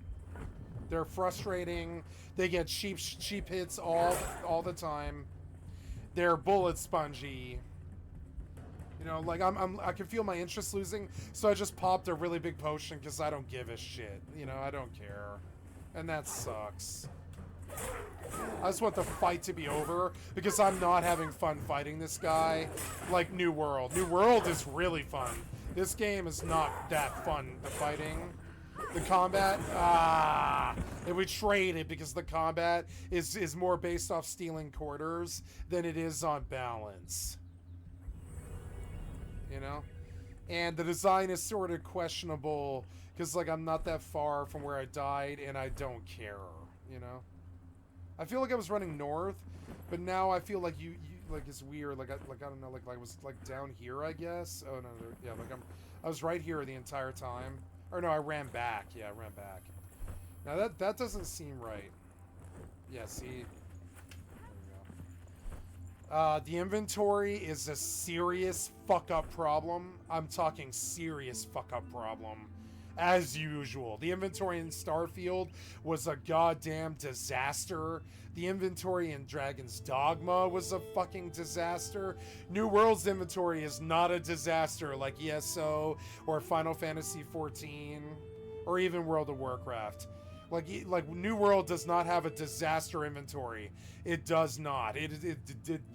Speaker 5: They're frustrating. They get cheap hits all the time. They're bullet spongy. You know, like I can feel my interest losing, so I just popped a really big potion because I don't give a shit. You know, I don't care, and that sucks. I just want the fight to be over because I'm not having fun fighting this guy. Like New World. New World is really fun. This game is not that fun, the fighting. The combat, and we traded because the combat is more based off stealing quarters than it is on balance. You know? And the design is sort of questionable because, like, I'm not that far from where I died and I don't care, you know? I feel like I was running north, but now I feel like you like, it's weird. Like I don't know, like I was like down here, I guess. Oh no, yeah, like I was right here the entire time. Or no, I ran back. Yeah, I ran back. Now that doesn't seem right. Yeah, see? There we go. The inventory is a serious fuck-up problem. I'm talking serious fuck-up problem. As usual. The inventory in Starfield was a goddamn disaster. The inventory in Dragon's Dogma was a fucking disaster. New World's inventory is not a disaster like ESO or Final Fantasy XIV or even World of Warcraft. Like New World does not have a disaster inventory. It does not. It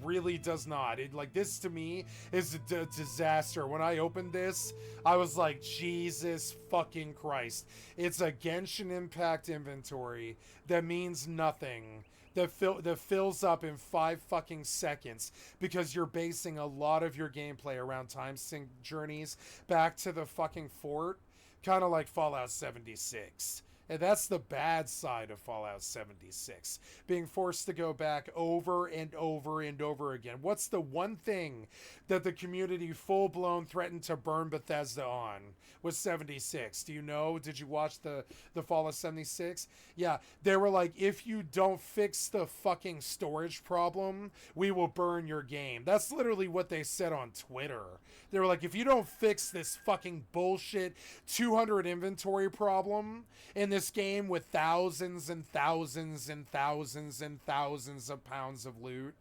Speaker 5: really does not. Like, this to me is a disaster. When I opened this, I was like, Jesus fucking Christ. It's a Genshin Impact inventory that means nothing. That fills up in 5 fucking seconds because you're basing a lot of your gameplay around time sync journeys back to the fucking fort, kind of like Fallout 76. And that's the bad side of Fallout 76. Being forced to go back over and over and over again. What's the one thing that the community full-blown threatened to burn Bethesda on? Was 76. Do you know? Did you watch the Fallout 76? Yeah. They were like, if you don't fix the fucking storage problem, we will burn your game. That's literally what they said on Twitter. They were like, if you don't fix this fucking bullshit 200 inventory problem in this game with thousands and thousands and thousands and thousands of pounds of loot,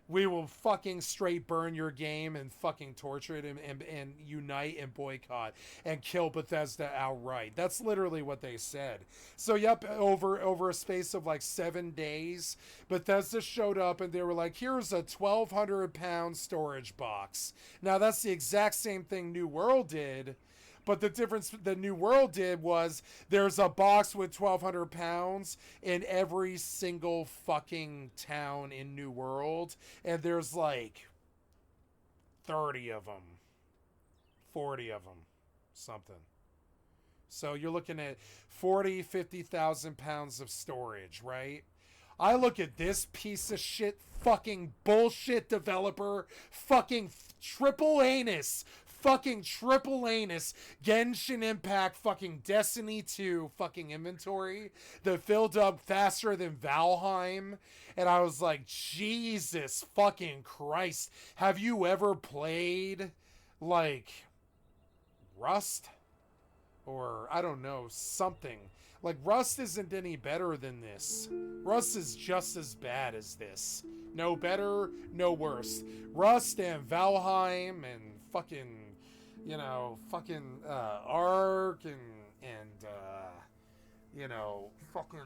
Speaker 5: we will fucking straight burn your game and fucking torture it and unite and boycott and kill Bethesda outright. That's literally what they said. So yep, over a space of like 7 days, Bethesda showed up and they were like, here's a 1,200-pound storage box. Now that's the exact same thing New World did. But the difference the New World did was there's a box with 1,200 pounds in every single fucking town in New World. And there's like 30 of them. 40 of them. Something. So you're looking at 40, 50,000 pounds of storage, right? I look at this piece of shit fucking bullshit developer, fucking triple anus Genshin Impact fucking Destiny 2 fucking inventory that filled up faster than Valheim. And I was like, Jesus fucking Christ. Have you ever played like Rust? Or I don't know, something. Like Rust isn't any better than this. Rust is just as bad as this. No better, no worse. Rust and Valheim and fucking, you know, fucking Ark and you know, fucking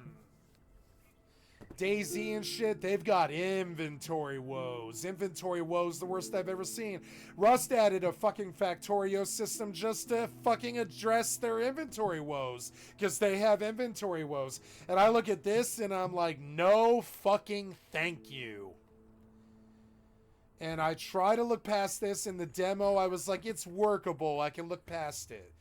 Speaker 5: DayZ and shit, they've got inventory woes. Inventory woes, the worst I've ever seen. Rust added a fucking Factorio system just to fucking address their inventory woes, because they have inventory woes. And I look at this and I'm like, no fucking thank you. And I try to look past this. In the demo, I was like, it's workable. I can look past it.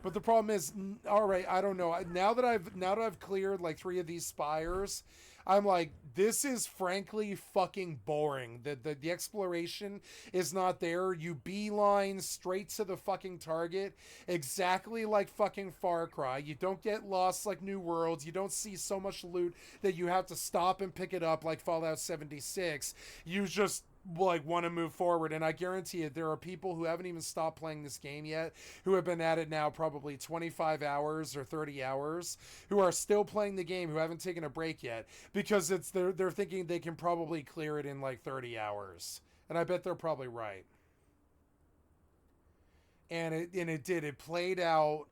Speaker 5: But the problem is, all right, I don't know. Now that I've cleared like 3 of these spires, I'm like, this is frankly fucking boring. The exploration is not there. You beeline straight to the fucking target, exactly like fucking Far Cry. You don't get lost like New Worlds. You don't see so much loot that you have to stop and pick it up like Fallout 76. You just like want to move forward, and I guarantee you there are people who haven't even stopped playing this game yet, who have been at it now probably 25 hours or 30 hours, who are still playing the game, who haven't taken a break yet, because they're thinking they can probably clear it in like 30 hours. And I bet they're probably right. And it did. It played out.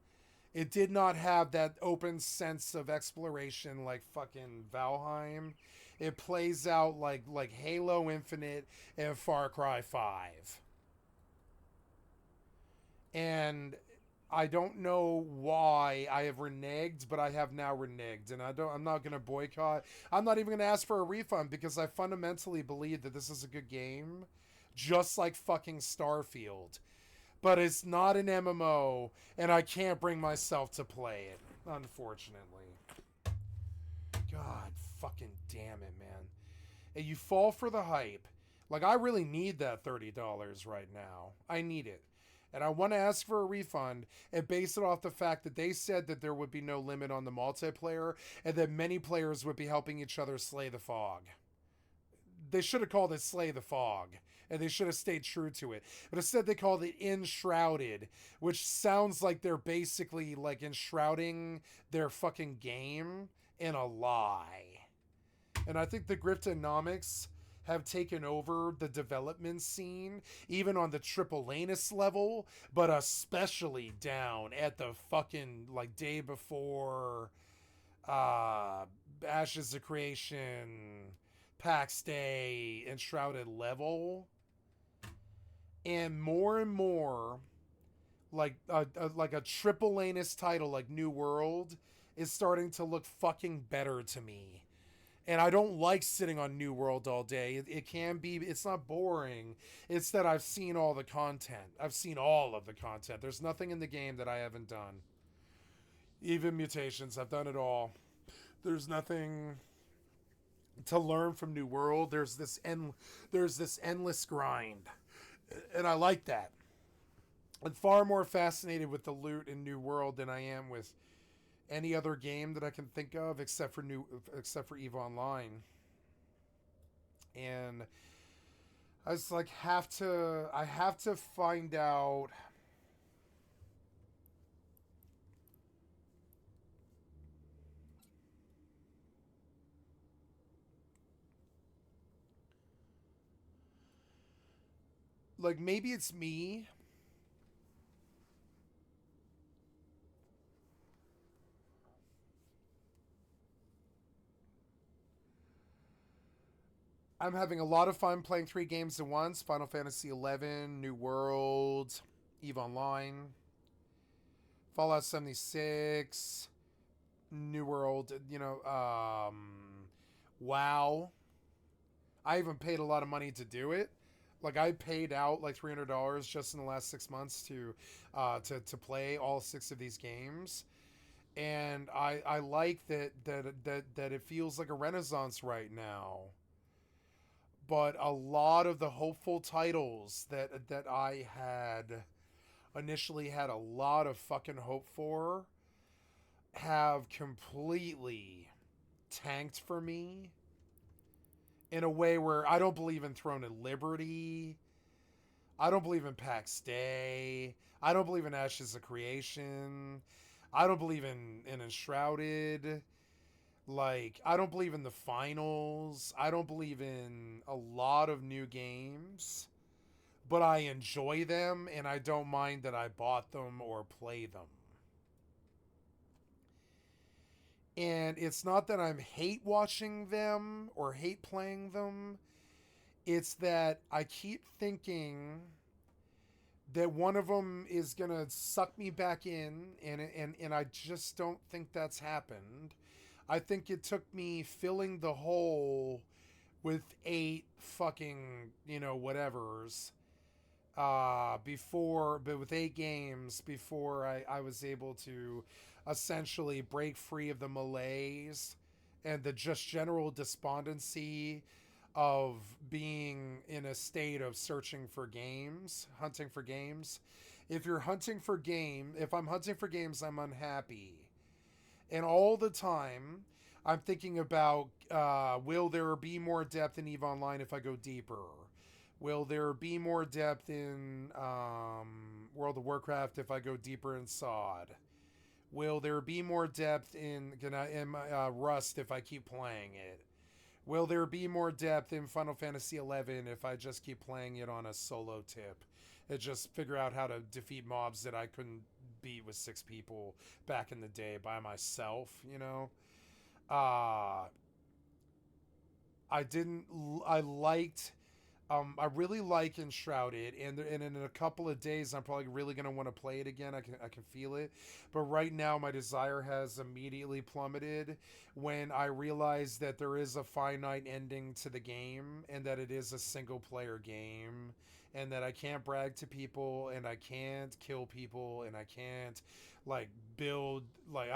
Speaker 5: It did not have that open sense of exploration like fucking Valheim. It plays out like Halo Infinite and Far Cry 5. And I don't know why I have reneged, but I have now reneged. And I'm not going to boycott. I'm not even going to ask for a refund, because I fundamentally believe that this is a good game, just like fucking Starfield. But it's not an MMO, and I can't bring myself to play it, unfortunately. God fucking damn it, man. And you fall for the hype. Like, I really need that $30 right now. I need it. And I want to ask for a refund and base it off the fact that they said that there would be no limit on the multiplayer and that many players would be helping each other slay the fog. They should have called it Slay the Fog, and they should have stayed true to it. But instead they called it Enshrouded, which sounds like they're basically like enshrouding their fucking game in a lie. And I think the Griftonomics have taken over the development scene, even on the triple anus level, but especially down at the fucking like day before Ashes of Creation, PAX Day, Enshrouded level. And more like a triple anus title like New World is starting to look fucking better to me. And I don't like sitting on New World all day. It can be, it's not boring. It's that I've seen all the content. I've seen all of the content. There's nothing in the game that I haven't done. Even Mutations, I've done it all. There's nothing to learn from New World. There's this endless grind. And I like that. I'm far more fascinated with the loot in New World than I am with any other game that I can think of except for EVE Online. And I was like, I have to find out like, maybe it's me. I'm having a lot of fun playing 3 games at once. Final Fantasy XI, New World, EVE Online, Fallout 76, New World, WoW. I even paid a lot of money to do it. Like, I paid out like $300 just in the last 6 months to play all 6 of these games. And I like that it feels like a renaissance right now. But a lot of the hopeful titles that I had initially had a lot of fucking hope for have completely tanked for me in a way where I don't believe in Throne of Liberty. I don't believe in PAX Day. I don't believe in Ashes of Creation. I don't believe in Enshrouded. Like, I don't believe in the finals. I don't believe in a lot of new games. But I enjoy them, and I don't mind that I bought them or play them. And it's not that I'm hate watching them or hate playing them. It's that I keep thinking that one of them is going to suck me back in, and I just don't think that's happened. I think it took me filling the hole with 8 fucking, whatevers, but with 8 games before I was able to essentially break free of the malaise and the just general despondency of being in a state of searching for games, hunting for games. If I'm hunting for games, I'm unhappy. And all the time, I'm thinking about, will there be more depth in EVE Online if I go deeper? Will there be more depth in World of Warcraft if I go deeper in SOD? Will there be more depth in Rust if I keep playing it? Will there be more depth in Final Fantasy XI if I just keep playing it on a solo tip? And just figure out how to defeat mobs that I couldn't beat with 6 people back in the day by myself, I really like Enshrouded, and in a couple of days I'm probably really going to want to play it again. I can feel it. But right now my desire has immediately plummeted when I realize that there is a finite ending to the game, and that it is a single player game, and that I can't brag to people, and I can't kill people, and I can't I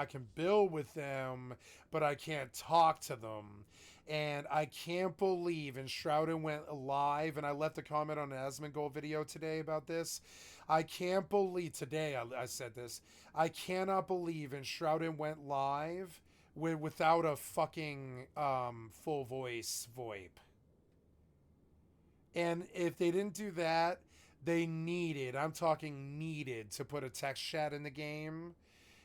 Speaker 5: can build with them, but I can't talk to them. And I can't believe Enshrouded went live, and I left a comment on an Asmongold video today about this. I can't believe, today I said this, I cannot believe Enshrouded went live without a fucking full voice VoIP. And if they didn't do that, they needed to put a text chat in the game.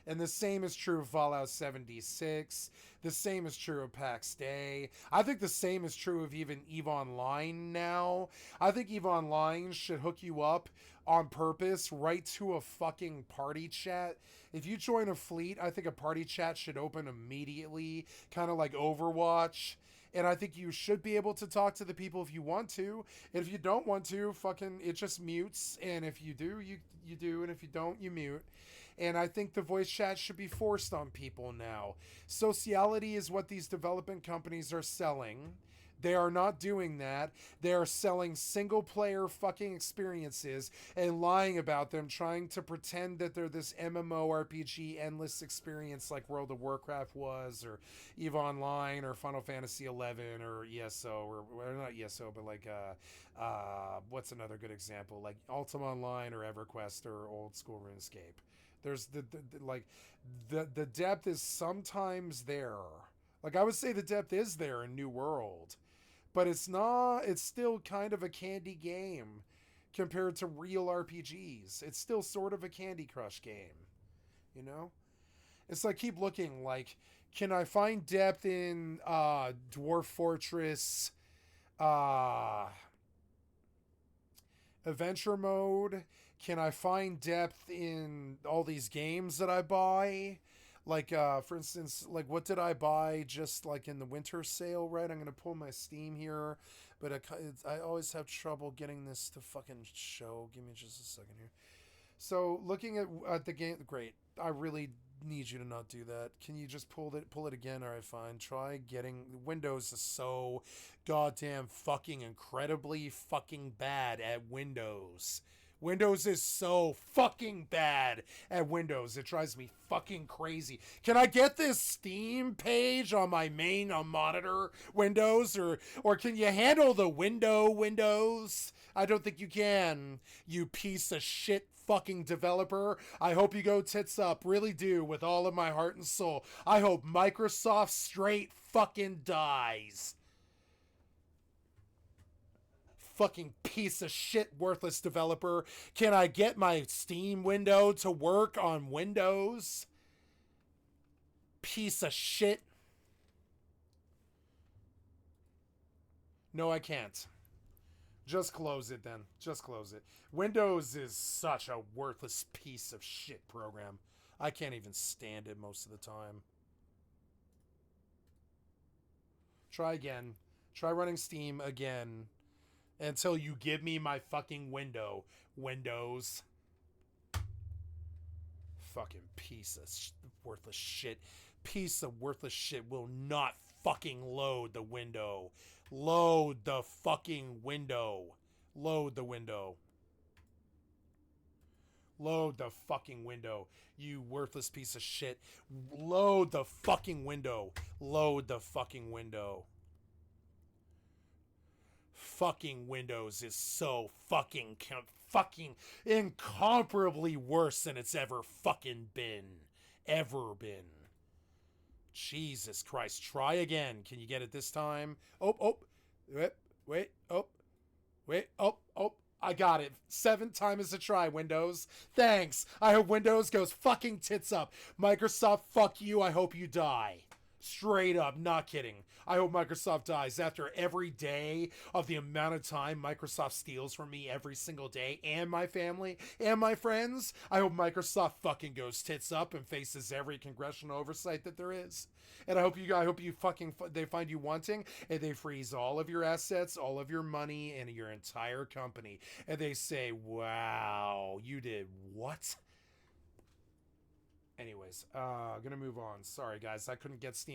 Speaker 5: And the same is true of Fallout 76. The same is true of PAX Day. I think the same is true of even EVE Online now. I think EVE Online should hook you up on purpose right to a fucking party chat. If you join a fleet, I think a party chat should open immediately, kind of like Overwatch. And I think you should be able to talk to the people if you want to. And if you don't want to, fucking, it just mutes. And if you do, you do. And if you don't, you mute. And I think the voice chat should be forced on people now. Sociality is what these development companies are selling. They are not doing that. They are selling single-player fucking experiences and lying about them, trying to pretend that they're this MMORPG endless experience like World of Warcraft was, or EVE Online, or Final Fantasy XI, or ESO, or not ESO, but like, what's another good example? Like Ultima Online, or EverQuest, or old school RuneScape. There's the depth is sometimes there. Like, I would say the depth is there in New World, but it's not. It's still kind of a candy game compared to real RPGs. It's still sort of a Candy Crush game, It's like, keep looking. Like, can I find depth in Dwarf Fortress, Adventure mode. Can I find depth in all these games that I buy? Like, for instance, like, what did I buy just, like, in the winter sale, right? I'm going to pull my Steam here, but I always have trouble getting this to fucking show. Give me just a second here. So, looking at the game, great. I really need you to not do that. Can you just pull it again? All right, fine. Try getting... Windows is so goddamn fucking incredibly fucking bad at Windows. Windows is so fucking bad at Windows. It drives me fucking crazy. Can I get this Steam page on my main monitor Windows? Or can you handle the Windows? I don't think you can, you piece of shit fucking developer. I hope you go tits up. Really do, with all of my heart and soul. I hope Microsoft straight fucking dies. Fucking piece of shit, worthless developer. Can I get my Steam window to work on Windows? Piece of shit. No, I can't. Just close it then. Just close it. Windows is such a worthless piece of shit program. I can't even stand it most of the time. Try again. Try running Steam again. Until you give me my fucking window. Windows. Fucking piece of worthless shit. Piece of worthless shit will not fucking load the window. Load the fucking window. Load the window. Load the fucking window. You worthless piece of shit. Load the fucking window. Load the fucking window. Fucking Windows is so fucking incomparably worse than it's ever fucking been. Ever been. Jesus Christ. Try again. Can you get it this time? Oh. Wait. Oh. I got it. 7th time is a try, Windows. Thanks. I hope Windows goes fucking tits up. Microsoft, fuck you. I hope you die. Straight up, not kidding. I hope Microsoft dies after every day of the amount of time Microsoft steals from me every single day, and my family and my friends. I hope Microsoft fucking goes tits up and faces every congressional oversight that there is. And I hope you fucking they find you wanting, and they freeze all of your assets, all of your money, and your entire company. And they say, "Wow, you did what?" Anyways, gonna move on. Sorry guys, I couldn't get Steam